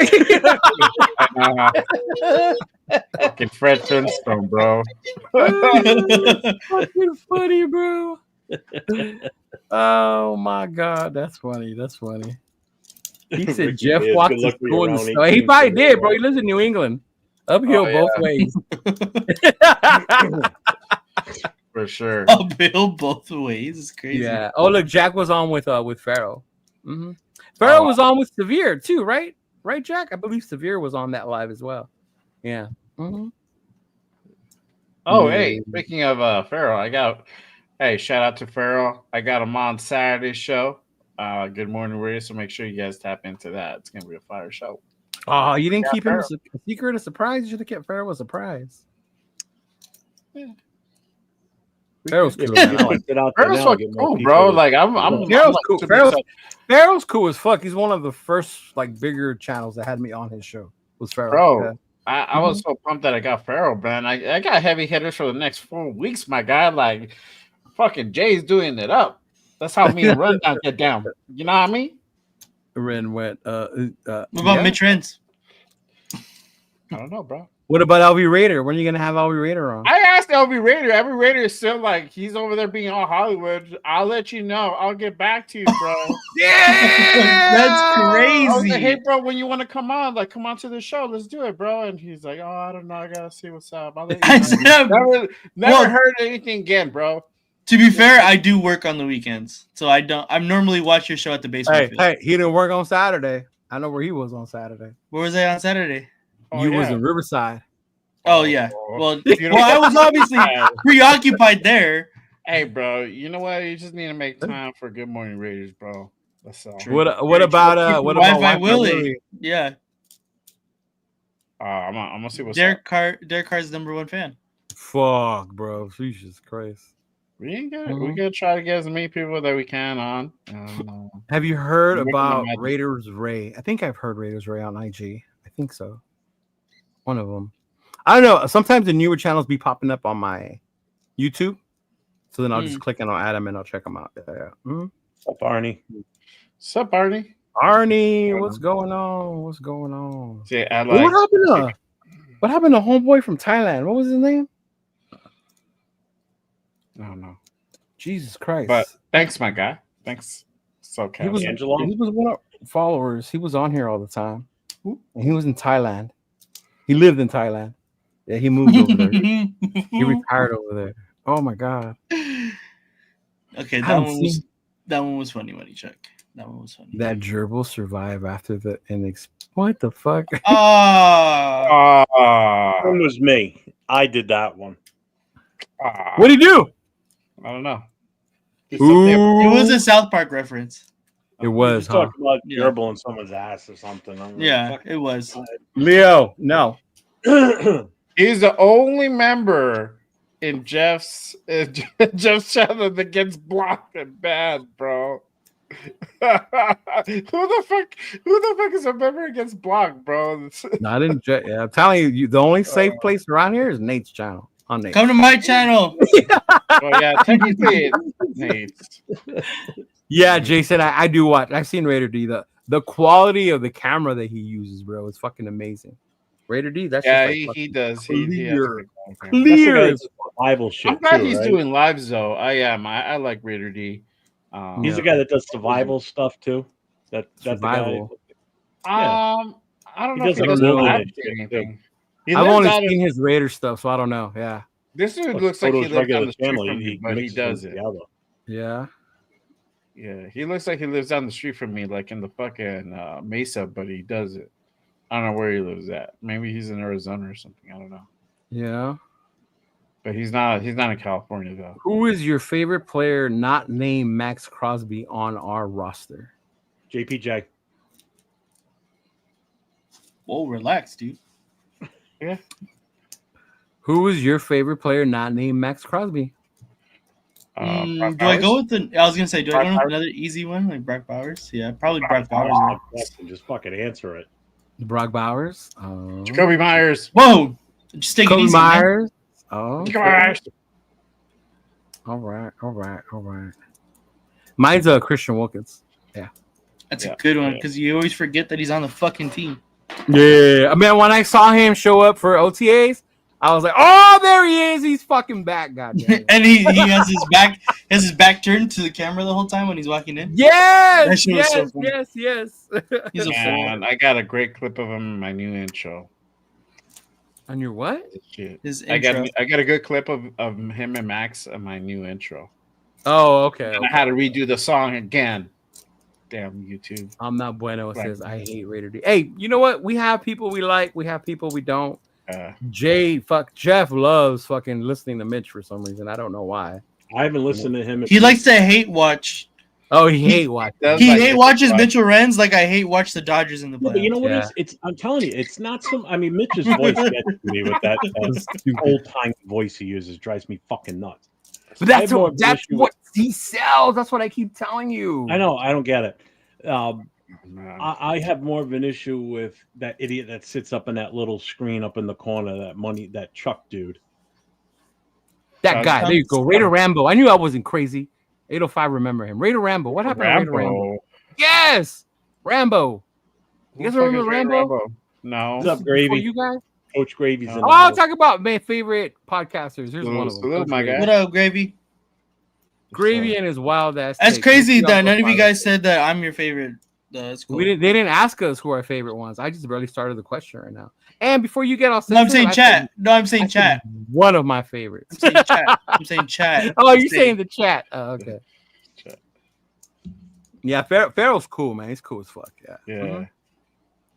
Fucking Fred Flintstone, bro. Fucking funny, bro. Oh my god, that's funny. That's funny. He said Ricky Jeff Beers, walked good his luck with your school in the round snow. He 18 probably today, did, bro. He lives in New England. Uphill both ways. For sure. Uphill both ways. It's crazy. Yeah. Oh, look, Jack was on with Farrell. Mm-hmm. Farrell was on with Severe too, right? Right, Jack? I believe Severe was on that live as well. Yeah. Mm-hmm. Oh, Yeah. hey, speaking of Farrell, shout out to Farrell. I got him on Saturday's show. Good Morning Radio, so make sure you guys tap into that. It's gonna be a fire show. Oh, you didn't keep him Farrell. a secret, a surprise? You should have kept Farrell a surprise. Yeah. Farrell's cool. Yeah, Man. you put it out there Farrell's now, fucking get more cool, people bro. to- Like I'm Farrell's like, cool. super excited. Farrell's cool as fuck. He's one of the first like bigger channels that had me on his show. Was Farrell? Bro. Yeah. I was so pumped that I got Farrell, man. I got heavy hitters for the next 4 weeks, my guy. Like fucking Jay's doing it up. That's how me and Rundown get down. You know what I mean? Ren went. What about Mitch Rentz? I don't know, bro. What about LV Raider? When are you gonna have LV Raider on? I asked LB Raider. Every Raider is still like he's over there being all Hollywood. I'll let you know. I'll get back to you, bro. That's I was like, crazy. hey, bro, when you want to come on, like, come on to the show. Let's do it, bro. And he's like, oh, I don't know. I gotta see what's up. I'll let you I know. said, Never Well- heard anything again, bro. to be fair, I do work on the weekends, so I don't. I normally watch your show at the baseball field. Hey, he didn't work on Saturday. I know where he was on Saturday. Where was I on Saturday? Oh, You yeah. was in Riverside. Oh yeah. Oh. Well, You know- I was obviously preoccupied there. Hey, bro, you know what? You just need to make time for Good Morning Raiders, bro. That's all. True. What about what about Wi-Fi Wi-Fi Willie? Yeah, I'm gonna see what's Derek up. Carr's #1 fan. Fuck, bro. Jesus Christ. We gotta try to get as many people that we can on. Have you heard We're about gonna- Raiders Ray? I think I've heard Raiders Ray on IG. I think so. One of them. I don't know. Sometimes the newer channels be popping up on my YouTube. So then I'll just click and I'll add them and I'll check them out. Yeah. Mhm. What's up, Arnie? What's up, Barney? Arnie, what's going on? What's going on? See, I What like. happened to homeboy from Thailand? What was his name? I don't know. Jesus Christ. But thanks, my guy. Thanks. So he was Angelo? he was one of our followers. He was on here all the time. And he was in Thailand. He lived in Thailand. Yeah, he moved over there. He retired over there. Oh my god. Okay, I haven't seen that one was funny, Money Chuck. That one was funny. that gerbil survive after the what the fuck? Ah, One was me. I did that one. What'd he do? I don't know. it was Ooh. a South Park reference. It was, Just huh? talking about Yeah. gerbil in someone's ass or something. I'm like, Yeah, fuck. it was. Leo, no. He's the only member in Jeff's channel that gets blocked and banned, bro. Who the fuck is a member that gets blocked, bro? Not in yeah, I'm telling you, the only safe place around here is Nate's channel. On Nate. Come to my channel. Oh yeah, technically it's Nate. Yeah, Jason, I do watch. I've seen Raider D. The quality of the camera that he uses, bro, is fucking amazing. Raider D, that's Yeah, just like he does. He has clear. a good camera. That's the clear. guy that's survival shit I'm glad too, he's right? doing lives though. I am. I like Raider D. He's the guy that does survival stuff too. That's Survival. the guy. I don't He know if does he does a live little or bit, anything. He I've lives only out in- seen his Raider stuff, so I don't know. Yeah. This dude Like looks like he photos lives regular down the street family, from me, but he mixes does them it. together. Yeah. Yeah, he looks like he lives down the street from me, like in the fucking Mesa, but he does it. I don't know where he lives at. Maybe he's in Arizona or something. I don't know. Yeah. But he's not in California though. Who is your favorite player not named Max Crosby on our roster? JPJ. Whoa, relax, dude. Yeah. Who is your favorite player not named Max Crosby? Brock Do I go Bowers? with I was gonna say, do I Brock go with Bowers? another easy one like Brock Bowers? Yeah, probably Brock Bowers. Oh, just fucking answer it. Brock Bowers? Jacoby Myers. Whoa, just take it Kobe easy, man. Myers? Oh, Jacoby Myers. all right. Mine's Christian Wilkins. That's Yeah, a good one yeah. because you always forget that he's on the fucking team. Yeah, I mean, when I saw him show up for OTAs, I was like, "Oh, there he is! He's fucking back, goddamn!" And he has his back turned to the camera the whole time when he's walking in. That Yes, shit was so yes, funny. yes. He's a fool. And I got a great clip of him in my new intro. On your what? Shit. His I got intro. a good clip of him and Max in my new intro. Oh, okay. And I had to redo the song again. Damn YouTube. I'm not bueno. It Right. says I hate Raider D. Hey, you know what? We have people we like. We have people we don't. Jeff loves fucking listening to Mitch for some reason. I don't know why. I haven't listened to him. He likes to hate watch. Oh, he hate watch. He hate watches Mitchell Renz like I hate watch the Dodgers in the playoffs. But you know what? Yeah. It's I'm telling you, it's not some. I mean, Mitch's voice gets to me with that old time voice he uses. Drives me fucking nuts. But I that's have more of an that's issue what he sells. That's what I keep telling you. I know. I don't get it. I have more of an issue with that idiot that sits up in that little screen up in the corner. That Chuck dude. That guy. There you go. Raider Rambo. I knew I wasn't crazy. 805. Remember him. Raider Rambo. What happened to Raider Rambo? Yes, Rambo. You guys remember Rambo? No. What's up, Gravy? You guys? Coach Gravy's in the I'll house. talk about my favorite podcasters. Here's one of them. Salute, my guy. What up, Gravy? Gravy and his wild ass. That's take. crazy You that all none of you follow. guys said that I'm your favorite. That's cool. They didn't ask us who our favorite ones. I just barely started the question right now. And before you get all No, I'm saying sensitive, chat. No, I'm saying I chat. said one of my favorites. I'm saying chat. I'm saying chat. Oh, you're saying the chat. Oh, okay. Chat. Yeah, Farrell's cool, man. He's cool as fuck. Yeah. Yeah. Mhm.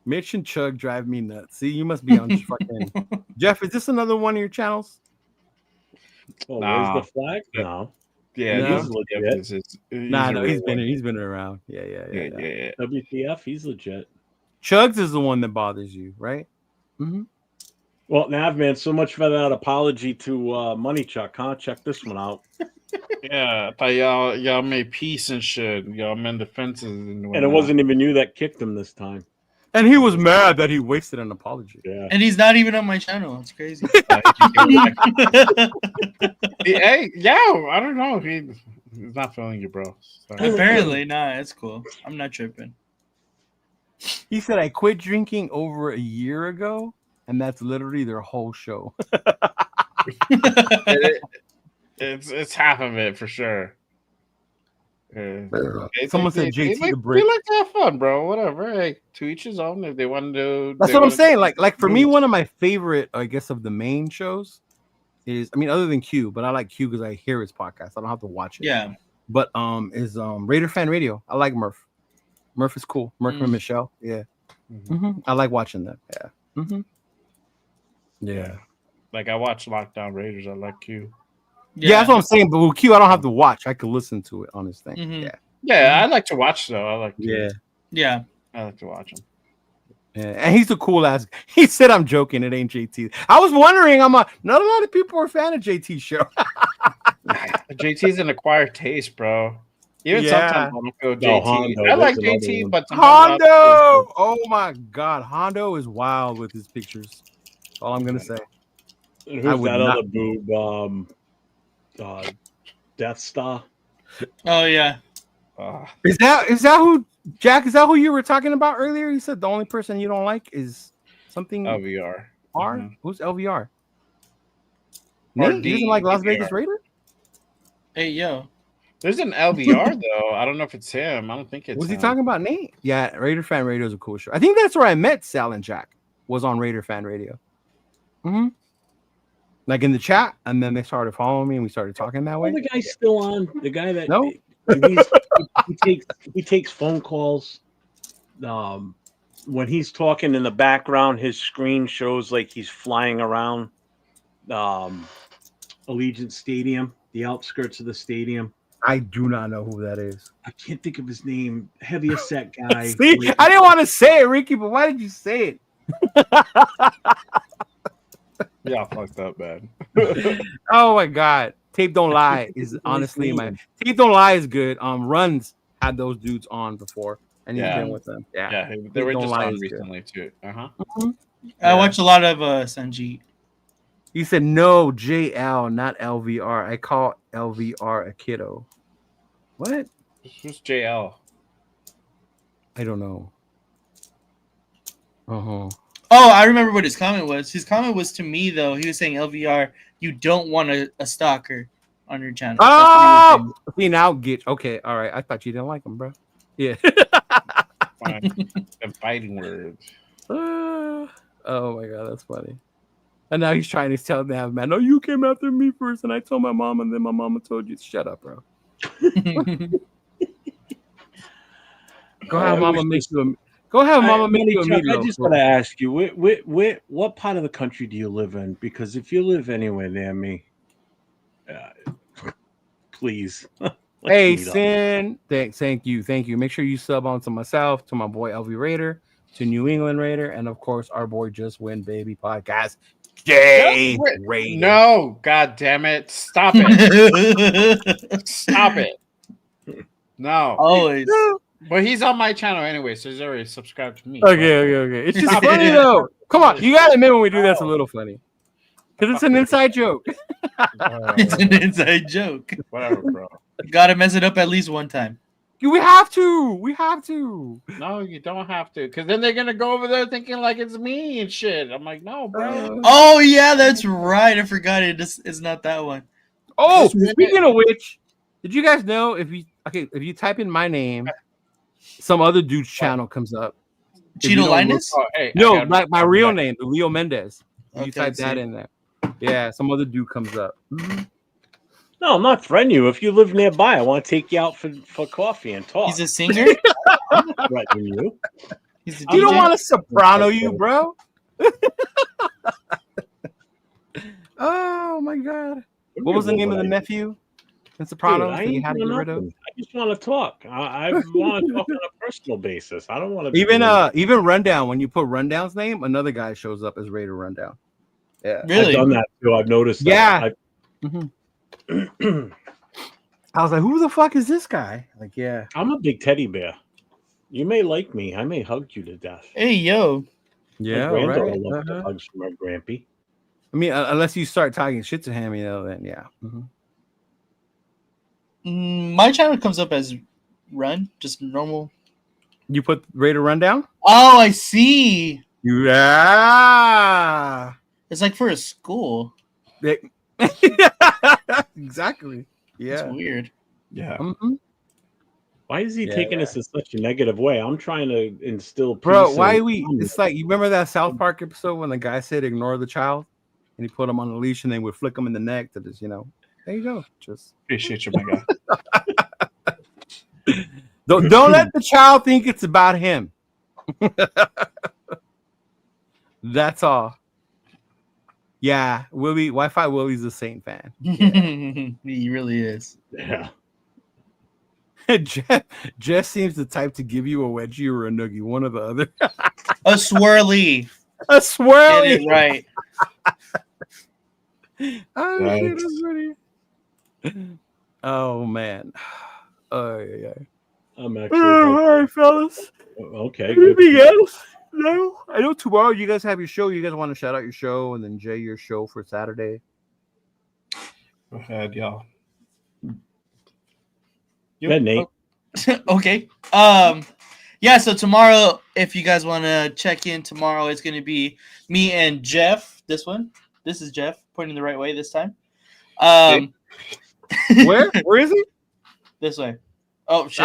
Mitch and Chug drive me nuts. See, you must be on fucking Jeff. Is this another one of your channels? Oh, Nah. where's the flag? No. Yeah, No? He's legit. Nah, no, he's been around. Yeah. WTF? He's legit. Chugs is the one that bothers you, right? Mm-hmm. Well, Nav, man, so much for that apology to Money Chuck, huh? Check this one out. Yeah, I thought y'all made peace and shit. Y'all mend the fences and And it wasn't even you that kicked him this time. And he was mad that he wasted an apology. Yeah. And he's not even on my channel. It's crazy. Hey, yo, I don't know. He's not feeling you, bro. Sorry. Apparently, nah, it's cool. I'm not tripping. He said, I quit drinking over a year ago, and that's literally their whole show. It's half of it for sure. Someone said JT the Brick. They like to have fun, bro. Whatever. Hey, to each his own. If they want to do, That's what I'm saying. Like for me, one of my favorite, I guess, of the main shows is, I mean, other than Q, but I like Q because I hear his podcast. I don't have to watch it. Yeah. But is Raider Fan Radio. I like Murph. Murph is cool. Murph and Michelle. Yeah. Mm-hmm. I like watching that. Yeah. Mm-hmm. Yeah. Like I watch Lockdown Raiders. I like Q. Yeah, that's what I'm saying. But with Q, I don't have to watch. I can listen to it on his thing. Mhm. Yeah. Yeah, I like to watch though. I like. Yeah. I like to watch him. Yeah, and he's a cool ass. He said, "I'm joking. It ain't JT." I was wondering. Not a lot of people are a fan of JT's show. JT's an acquired taste, bro. Even Yeah. sometimes I don't feel No, JT. Hondo, I like that's another JT, one. but Hondo. Oh my God, Hondo is wild with his pictures. That's all I'm gonna say. And I who's would that not- other boob? Death Star. Oh yeah. Is that who Jack? Is that who you were talking about earlier? You said the only person you don't like is something LVR. R. Mhm. Who's LVR? RD, Nate? He doesn't like Las LVR. Vegas Raider? Hey yo. There's an LVR though. I don't know if it's him. I don't think it's. Was he him. talking about Nate? Yeah, Raider Fan Radio is a cool show. I think that's where I met Sal and Jack. Was on Raider Fan Radio. Mm-hmm. Like in the chat, and then they started following me, and we started talking that way. Oh, the guy's still on. The guy that No. he takes phone calls. When he's talking in the background, his screen shows like he's flying around Allegiant Stadium, the outskirts of the stadium. I do not know who that is. I can't think of his name. Heaviest set guy. See, I didn't want to say it, Ricky, but why did you say it? Yeah, fucked up, man. Oh my God, Tape Don't Lie is honestly my Tape Don't Lie is good. Runs had those dudes on before, and he's Yeah. been with them. Yeah, Yeah, they were Don't just Lie on is good. recently too. I watch a lot of Sanjeet. He said no, JL, not LVR. I call LVR a kiddo. What? Who's JL? I don't know. Uh-huh. Oh, I remember what his comment was. His comment was to me though. He was saying LVR, you don't want a stalker on your channel. That's what he was saying. See now, get okay. All right, I thought you didn't like him, bro. Yeah. Fine. The fighting words. Oh my god, that's funny. And now he's trying to tell them, man, no, you came after me first, and I told my mom, and then my mama told you. Shut up, bro. Go have mama make you a. Go have mama make you a meatloaf. I just gotta ask you, what part of the country do you live in? Because if you live anywhere near me, please. Hey, Sin. Thank you. Make sure you sub on to myself, to my boy LV Raider, to New England Raider, and of course our boy Just Win Baby podcast. Dang, Raider. No, god damn it. Stop it. Stop it. No. Always. But he's on my channel anyway, so he's already subscribed to me. Okay. It's just funny though. Come on, you gotta admit when we do that's a little funny. Because it's an inside joke. It's an inside joke. Whatever, bro. You gotta mess it up at least one time. We have to. No, you don't have to. Because then they're going to go over there thinking like it's me and shit. I'm like, no, bro. Oh, yeah, that's right. I forgot it. It's not that one. Oh, speaking of which, did you guys know if you type in my name, some other dude's channel comes up? Cheeto Linus? No, my real name, Leo Mendez. You type see. that in there. Yeah, some other dude comes up. Mm-hmm. No, I'm not threatening you. If you live nearby, I want to take you out for coffee and talk. He's a singer? I'm not threatening you. He's a You don't DJ? want to soprano you, bro. Oh my god. What was the name of the nephew in Sopranos that you had to get rid of? I just want to talk. I want to talk on a personal basis. I don't want to even Rundown. When you put Rundown's name, another guy shows up as Raider Rundown. Yeah, Really? I've done that too. I've noticed. Yeah. That. I was like, who the fuck is this guy? Like, yeah. I'm a big teddy bear. You may like me. I may hug you to death. Hey, yo. Yeah, my granddaughter right. loves the hugs from her grampy. I mean, unless you start talking shit to him, then yeah. My channel comes up as Run, just normal. You put Raider Rundown? Oh, I see. Yeah. It's like for a school. Exactly. Yeah. It's weird. Yeah. Why is he taking this in such a negative way? I'm trying to instill peace. Bro, why it's like, you remember that South Park episode when the guy said ignore the child and he put him on a leash and they would flick him in the neck to just, there you go. Just Appreciate you, my guy. don't let the child think it's about him. That's all. Yeah, Wi-Fi Willie's a Saint fan. He really is. Yeah. Jeff seems the type to give you a wedgie or a noogie, one or the other. A swirly. A swirly. Get it right. Oh, shit, that's funny. Oh man. Oh yeah. I'm actually. All right, fellas. Okay. Anything else? No. I know tomorrow you guys have your show. You guys want to shout out your show, and then Jay your show for Saturday. Go ahead, y'all. Yeah, Nate. Okay. Yeah, so tomorrow, if you guys want to check in tomorrow, it's going to be me and Jeff. This is Jeff, pointing the right way this time. Where is he? This way. Oh, shit.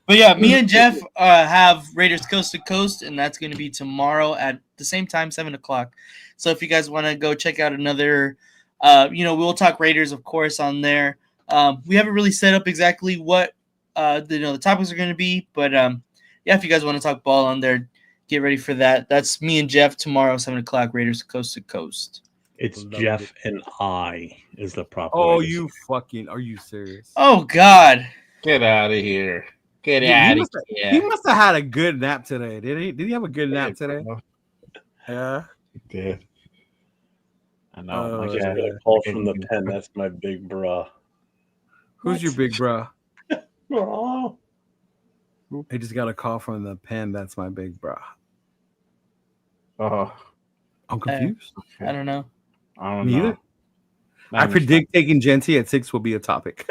But yeah, me and Jeff have Raiders Coast to Coast, and that's going to be tomorrow at the same time, 7 o'clock. So if you guys want to go check out another, we'll talk Raiders, of course, on there. We haven't really set up exactly what the topics are going to be, but yeah, if you guys want to talk ball on there, get ready for that. That's me and Jeff tomorrow, 7 o'clock, Raiders Coast to Coast. It's Jeff and I is the proper. Oh, you fucking! Are you serious? Oh God! Get out of here! Get out of here! He must have had a good nap today. Did he? Did he have a good nap today? Yeah, he did. I know. I just got a call from the pen. That's my big bra. Who's your big bra? Oh. I just got a call from the pen. That's my big bra. Oh, I'm confused. I don't know. I don't Neither. know. I predict taking Genty at 6 will be a topic.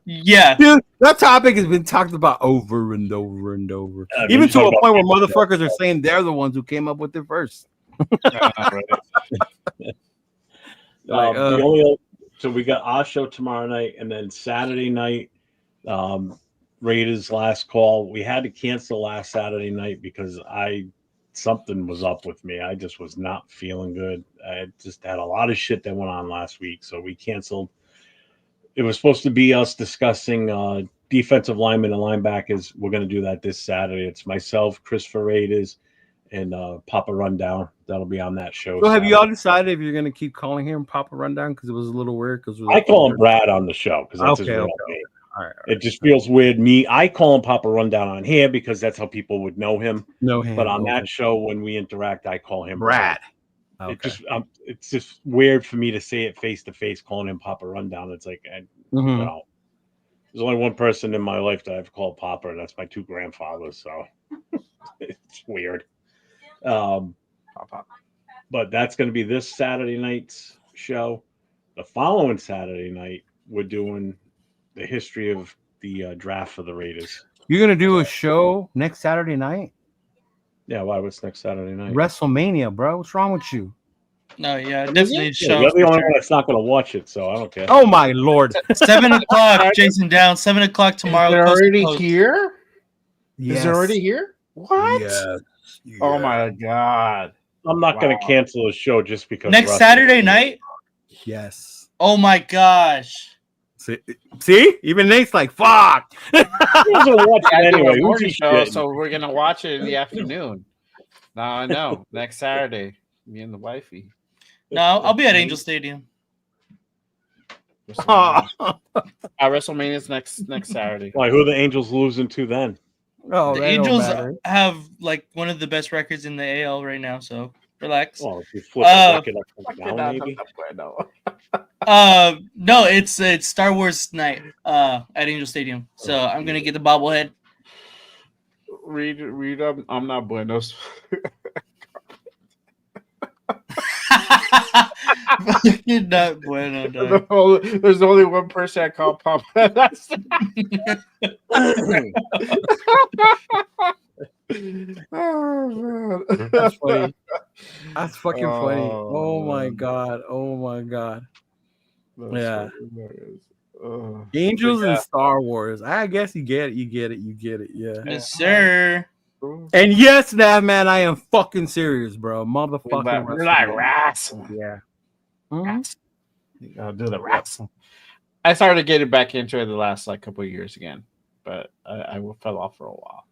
Yeah. Dude, that topic has been talked about over and over and over. I mean, Even you to talk a about point where people that- motherfuckers are saying they're the ones who came up with it first. The only so we got our show tomorrow night, and then Saturday night, Raiders last call. We had to cancel last Saturday night because something was up with me. I just was not feeling good. I just had a lot of shit that went on last week, so we canceled. It was supposed to be us discussing defensive linemen and linebackers. We're going to do that this Saturday. It's myself, Christopher Raiders, and Papa Rundown. That'll be on that show. So have Saturday. you all decided if you're going to keep calling him Papa Rundown? Because it was a little weird. Because I call him Brad on the show because that's his real name. All right. It just feels weird. I call him Papa Rundown on here because that's how people would know him. No him. But on that show, when we interact, I call him Brad. Okay. It's just weird for me to say it face to face, calling him Papa Rundown. It's like, there's only one person in my life that I've called Papa, and that's my two grandfathers. So it's weird. But that's going to be this Saturday night's show. The following Saturday night, we're doing the history of the draft for the Raiders. You're going to do a show next Saturday night? Yeah, why? What's next Saturday night? WrestleMania, bro. What's wrong with you? No, yeah, definitely show. You're the only one that's not going to watch it, so I don't care. Oh, my Lord. 7 o'clock, Jason Down. 7 o'clock tomorrow. Is it coast to already coast. here? Yes. Is it already here? What? Yes. Oh my God. I'm not going to cancel a show just because. Next Russell- Saturday night? Yes. Oh my gosh. See? Even Nate's like, fuck. Who's gonna watch it I do anyway? a Who's morning he show, shitting? so we're gonna watch it in the afternoon. Now I know. Next Saturday, me and the wifey. No, I'll be at Angel Stadium. WrestleMania's next Saturday. Why? Who are the Angels losing to then? Oh, The that don't Angels matter. have like one of the best records in the AL right now, so relax. Well, if you flip the record up and down, maybe. No, it's Star Wars night at Angel Stadium. So I'm gonna get the bobblehead. Read I'm not buenos. You're not bueno, dog. There's only one person I call Papa. That's oh, man. That's funny. That's fucking funny. Oh, Oh my man. God. Oh my God. That's Yeah. so hilarious. Oh. Angels Yeah. and Star Wars. I guess you get it. You get it. You get it. Yeah. Yes, sir. And yes, Nav man, I am fucking serious, bro. Motherfucking We're like wrestling. wrestling. Yeah. Mhm. You gotta do the wrestling. I started getting back into it the last couple of years again, but I fell off for a while.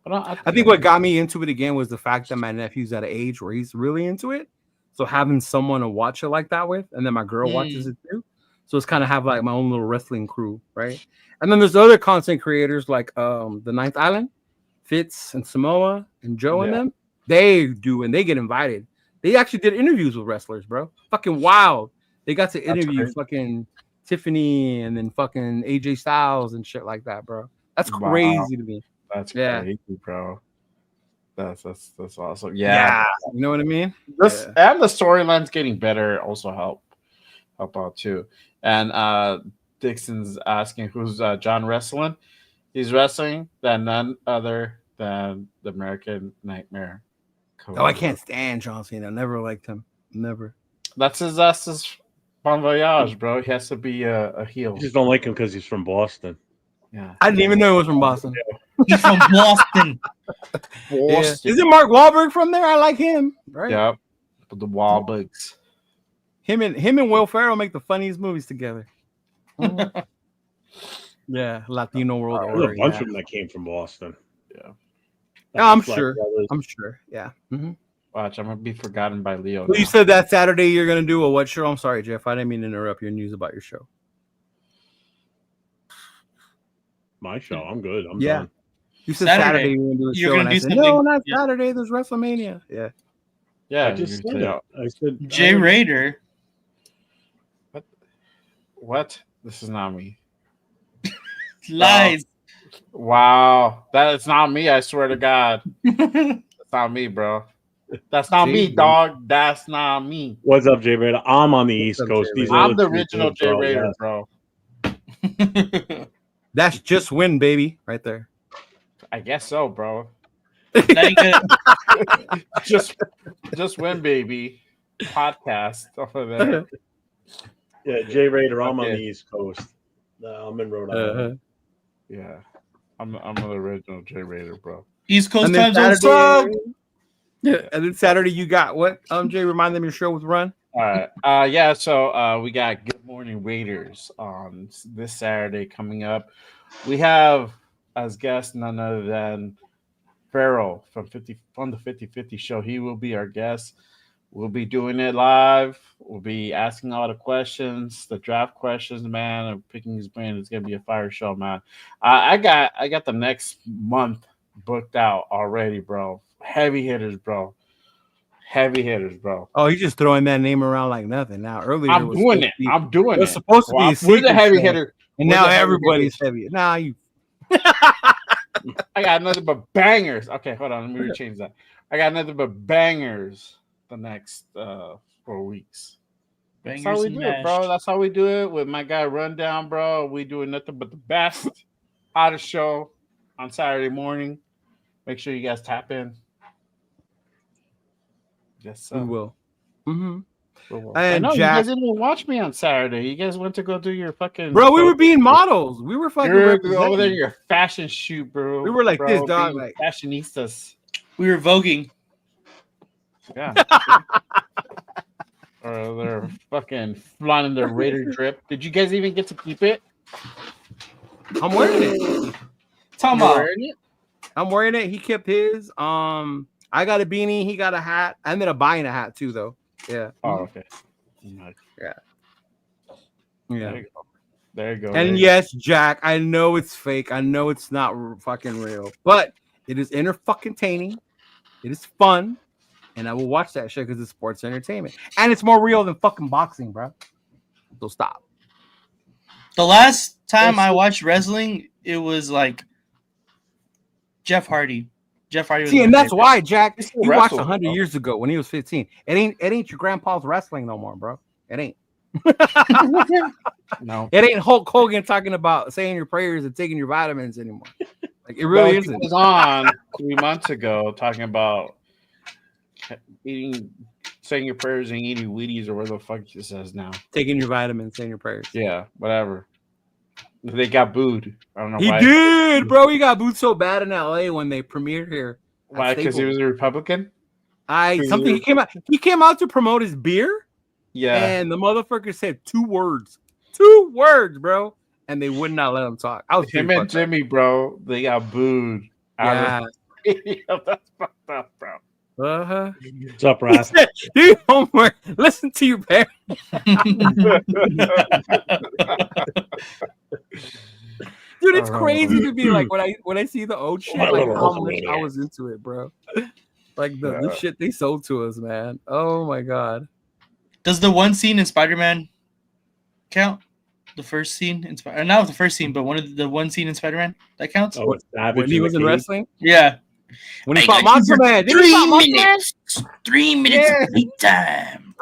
But I think what got me into it again was the fact that my nephew's at an age where he's really into it. So having someone to watch it like that with, and then my girl watches it too. So it's kind of have like my own little wrestling crew, right? And then there's other content creators like the Ninth Island, Fitz and Samoa and Joe and them. They do, and they get invited. They actually did interviews with wrestlers, bro. Fucking wild. They got to interview fucking Tiffany and then fucking AJ Styles and shit like that, bro. That's crazy to me. That's crazy, bro. That's awesome. Yeah. Yeah. You know what I mean? This and the storyline's getting better also help out too. And Dixon's asking who's John wrestling. He's wrestling than none other than the American Nightmare. Oh, I can't stand John Cena. I never liked him. Never. That's his bon voyage, bro. He has to be a heel. You just don't like him because he's from Boston. Yeah. I didn't even know he was from Boston. He's from Boston. Yeah. Isn't Mark Wahlberg from there? I like him. Right? Yep. But the Wahlbergs. Him and Will Ferrell make the funniest movies together. Yeah, Latino World There's Order. a bunch Yeah. of them that came from Boston. Yeah. I'm Black sure. Brothers. I'm sure. Yeah. Mm-hmm. Watch, I'm gonna be forgotten by Leo. Well, you said that Saturday you're gonna do a what show? I'm sorry, Jeff. I didn't mean to interrupt your news about your show. My show. I'm good. I'm Yeah. done. You said Saturday. Saturday you're gonna do a You're show, gonna and I do said, something- no, not yeah. Saturday. There's WrestleMania. Yeah. Yeah, I just said it. I said Jay Raider. What? This is not me. Lies. Wow, that is not me. I swear to God, that's not me, bro. That's not me, dog. That's not me. What's up, Jay Raider? I'm on the East up, Coast. Jay These Raider? are I'm the two original dudes, Jay bro. Raider, Yeah. bro. That's just win, baby, right there. I guess so, bro. Now you gotta- Just win, baby. Podcast over there. Yeah, J Raider. I'm on Okay. the East Coast. I'm in Rhode Island. Yeah, I'm the original J Raider, bro. East Coast And then time zone Saturday, sub. yeah, and then Saturday you got what? Jay, remind them your show with Run. All right. Yeah. So we got Good Morning Raiders on this Saturday coming up. We have as guest none other than Farrell from the 50/50 show. He will be our guest. We'll be doing it live. We'll be asking all the questions, the draft questions, man, and picking his brain. It's gonna be a fire show, man. I got the next month booked out already, bro. Heavy hitters, bro. Heavy hitters, bro. Oh, he's just throwing that name around like nothing. Now earlier I'm doing it. I'm doing it it. was supposed to be a We're the secret heavy show, hitter, and we're now the heavy everybody's hitters. heavy. Now you. I got nothing but bangers. Okay, hold on. Let me change that. I got nothing but bangers the next 4 weeks. That's how Bangers we and do it, bro. mashed. That's how we do it with my guy Rundown, bro. We doing nothing but the best, hottest show on Saturday morning. Make sure you guys tap in. Yes, We sir. will. Mm-hmm. I And know you Jack, guys didn't even watch me on Saturday. You guys went to go do your fucking bro, we were being models. We were fucking You're over representing. there, your fashion shoot, bro. We were like bro, this, dog, being like- fashionistas. We were voguing. Yeah. Or they're fucking flaunting their Raider drip. Did you guys even get to keep it? I'm wearing it. Talking You about wearing it? I'm wearing it. He kept his. I got a beanie. He got a hat. I ended up buying a hat too, though. Yeah. Oh, okay. Nice. Yeah. There you go. There you go. And yes, Jack, I know it's fake. I know it's not fucking real, but it is entertaining. It is fun, and I will watch that shit because it's sports entertainment, and it's more real than fucking boxing, bro. So stop. the last time I watched wrestling, it was like Jeff Hardy. Jeff Hardy was See, my and that's favorite. why Jack. He still You watched wrestles, 100 bro. years ago when he was 15. It ain't your grandpa's wrestling no more, bro. It ain't. No. It ain't Hulk Hogan talking about saying your prayers and taking your vitamins anymore. Like it Bro, really he isn't. was on 3 months ago talking about saying your prayers and eating Wheaties or whatever the fuck it says now. Taking your vitamins, saying your prayers. Yeah, whatever. They got booed. I don't know He why. did, bro. He got booed so bad in LA when they premiered here. at Why? Because he Staples. was a Republican? He came out to promote his beer, Yeah. and the motherfucker said 2 words. 2 words, bro. And they would not let him talk. I was Him pretty and fucked up. Jimmy, bro, they got booed. Yeah. That's fucked up, bro. Uh-huh. What's up, Raz? Do your homework. Listen to your parents. Dude, it's crazy to be like when I see the old shit, like how much I was into it, bro. Like the shit they sold to us, man. Oh my god. Does the one scene in Spider-Man count? The first scene in not the first scene, but the one scene in Spider-Man that counts. Oh, it's Savage When he in was the in cage. wrestling, Yeah, when he I fought got you Macho for Man, did he fight 3 Macho Man? minutes. 3 minutes Yeah. of big time.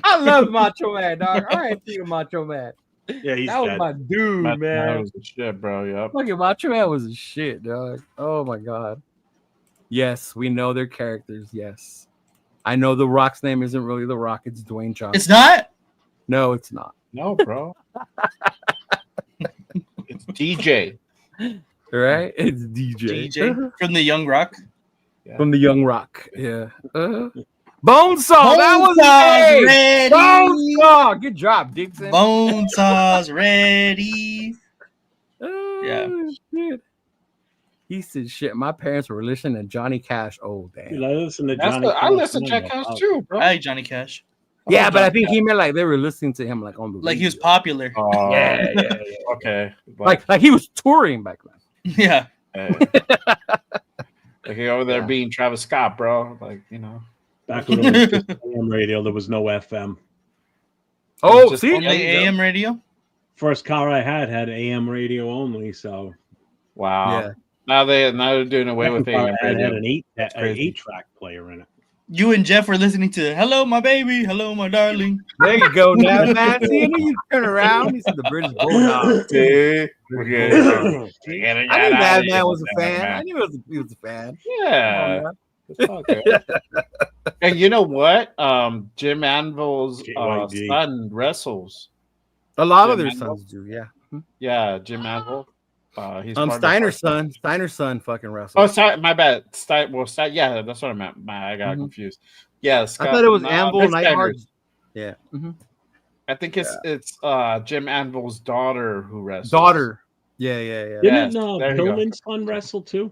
I love Macho Man, dog. All right, see you, Macho Man. Yeah, he's That was dead. my dude, That man. was the shit, bro. Yep. Fucking Macho Man was a shit, dog. Oh my god. Yes, we know their characters. Yes, I know the Rock's name isn't really the Rock. It's Dwayne Johnson. It's not. No, it's not. No, bro. It's DJ. Right? It's DJ. DJ from the Young Rock. From the Young Rock. Yeah. Bonesaw. That was Bonesaw's it. ready. Bonesaw. Good job, Dixon. Bonesaw's ready. Yeah. Shit. He said, "Shit, my parents were listening to Johnny Cash." Oh, damn. Dude, I listen to That's Johnny. I listen to Cash. Jack House too, bro. I like Johnny Cash. Yeah, but I think he meant like they were listening to him like on the Like he was radio. popular. Oh, Yeah. okay. like he was touring back then. Yeah. Like he over there being Travis Scott, bro. Like, you know. Back when it was just AM radio, there was no FM. Oh, Just see, only- AM radio. First car I had AM radio only, so Wow. Yeah. Now they're doing away with second car AM I had radio. an Crazy. 8-track player in it. You and Jeff were listening to "Hello, my baby," "Hello, my darling." There you go, now, man. See, and then you turn around, you see the British Bulldog. See? We're good. I knew Madman was a fan. I knew he was a fan. Yeah. And you know what? Jim Anvil's JYD. son wrestles. A lot of Jim their Anvil? sons do, yeah. Yeah, Jim Anvil. He's part of Steiner's the- son fucking Oh, wrestles. sorry, my bad. Yeah, that's what I meant. I got confused. Yeah, I Scott, thought it was no, Anvil they're Neidhart. Steiners. Yeah. I think it's Jim Anvil's daughter who wrestles. Daughter. Yeah. Didn't Yes, there you go. Pillman's son wrestle too?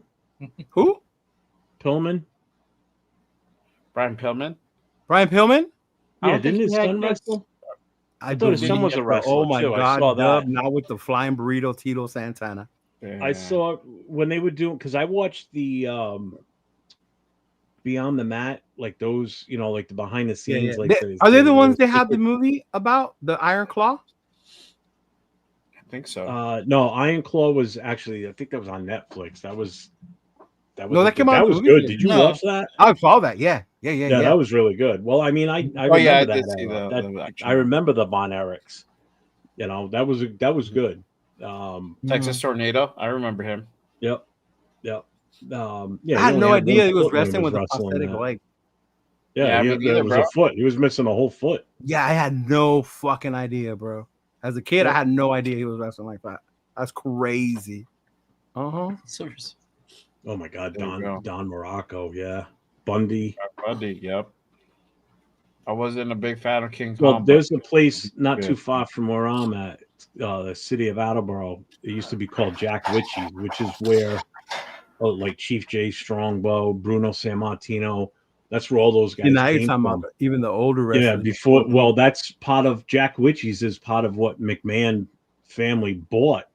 Who? Pillman? Brian Pillman. Brian Pillman? I Yeah, don't think didn't his he had son kids. wrestle? I thought his son was a wrestler. Oh my too. I God, saw Dub, that. now with the flying burrito, Tito Santana. Yeah. I saw when they were doing because I watched the Beyond the Mat, like those, like the behind the scenes. Like Are they the ones that had the movie about the Iron Claw? I think so. No, Iron Claw was actually, I think that was on Netflix. That was No, that came out That in the was movie. good. Did you No. watch that? I saw that. Yeah. Yeah, that was really good. Well, I mean, I remember yeah, I that. did see era. the I action. remember the Von Erichs. That was good. Texas Tornado. I remember him. Yep. Yeah, I he had only no one idea he was foot when wrestling with a wrestling prosthetic that. leg. Yeah, me neither, it was bro. a foot. He was missing a whole foot. Yeah, I had no fucking idea, bro. As a kid, I had no idea he was wrestling like that. That's crazy. So Oh my God, There you go. Don Morocco, yeah, Bundy. Bundy, yep. I wasn't a big fan of King Kong. Well, there's a place not good. too far from where I'm at, the city of Attleboro. It used to be called Jack Witchy's, which is where, like Chief J Strongbow, Bruno Sammartino. That's where all those guys Now you're came talking from. about even the older Yeah, wrestlers. before. Well, that's part of Jack Witchy's. Is part of what McMahon family bought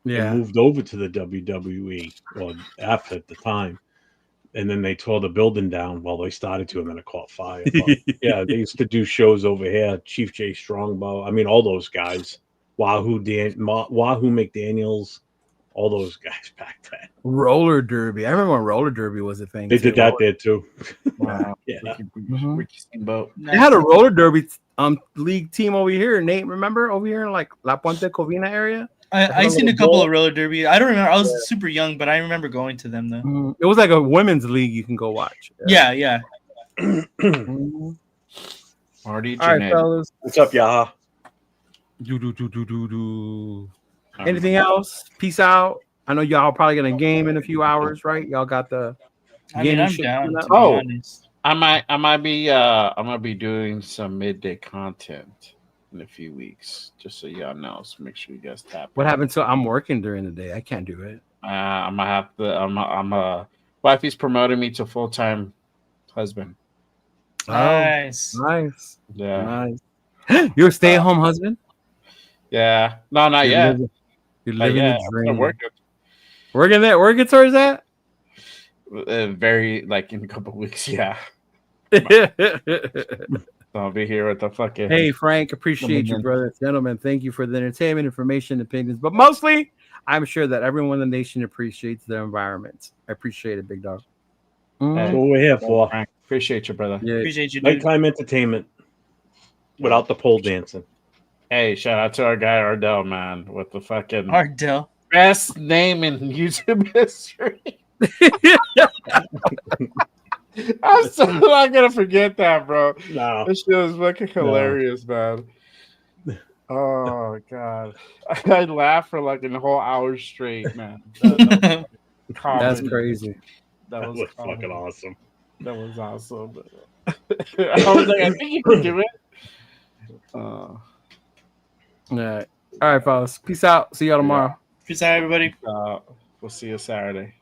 and moved over to the WWE, or after at the time. And then they tore the building down. Well, they started to, and then it caught fire. But, yeah, they used to do shows over here. Chief J Strongbow. I mean, all those guys. Wahoo McDaniels. All those guys back then. Roller derby. I remember when roller derby was a thing. They did that there too. Wow. Yeah. Ricky Steamboat. They had a roller derby league team over here. Nate, remember over here in like La Puente Covina area? I seen a couple of roller derby. I don't remember. I was super young, but I remember going to them though. It was like a women's league you can go watch. Yeah. Marty. All right, fellas. What's up, Yaha? Anything else? Peace out. I know y'all probably got a game in a few hours, right? Y'all got the. I mean, I'm shit down. coming To up? be Oh. honest. I might be doing some midday content in a few weeks, just so y'all know. So make sure you guys tap. What in. happened to? I'm working during the day. I can't do it. I'm gonna have to. Wifey's promoting me to full-time husband. Nice. Nice. Yeah, Nice. You're a stay-at-home husband. yeah. No, not You're yet. You're Not living yet. the I'm dream. working. Working towards that. Very like in a couple of weeks. Yeah, I'll be here with the fucking. Hey, Frank, appreciate you, brother. Gentlemen, thank you for the entertainment, information, opinions, but mostly, I'm sure that everyone in the nation appreciates their environment. I appreciate it, big dog. That's what we're here for. Frank, appreciate you, brother. Yeah. Appreciate you, dude. Nighttime entertainment without the pole dancing. Hey, shout out to our guy Ardell, man, with the fucking Ardell. best name in YouTube history. I'm still not gonna forget that, bro. No. This shit was fucking hilarious, man. Oh god, I laughed for like a whole hour straight, man. That was That's comedy. crazy. That was comedy. fucking awesome. That was awesome. I was like, I think you could do it. All right, fellas. Peace out. See y'all tomorrow. Peace out, everybody. We'll see you Saturday.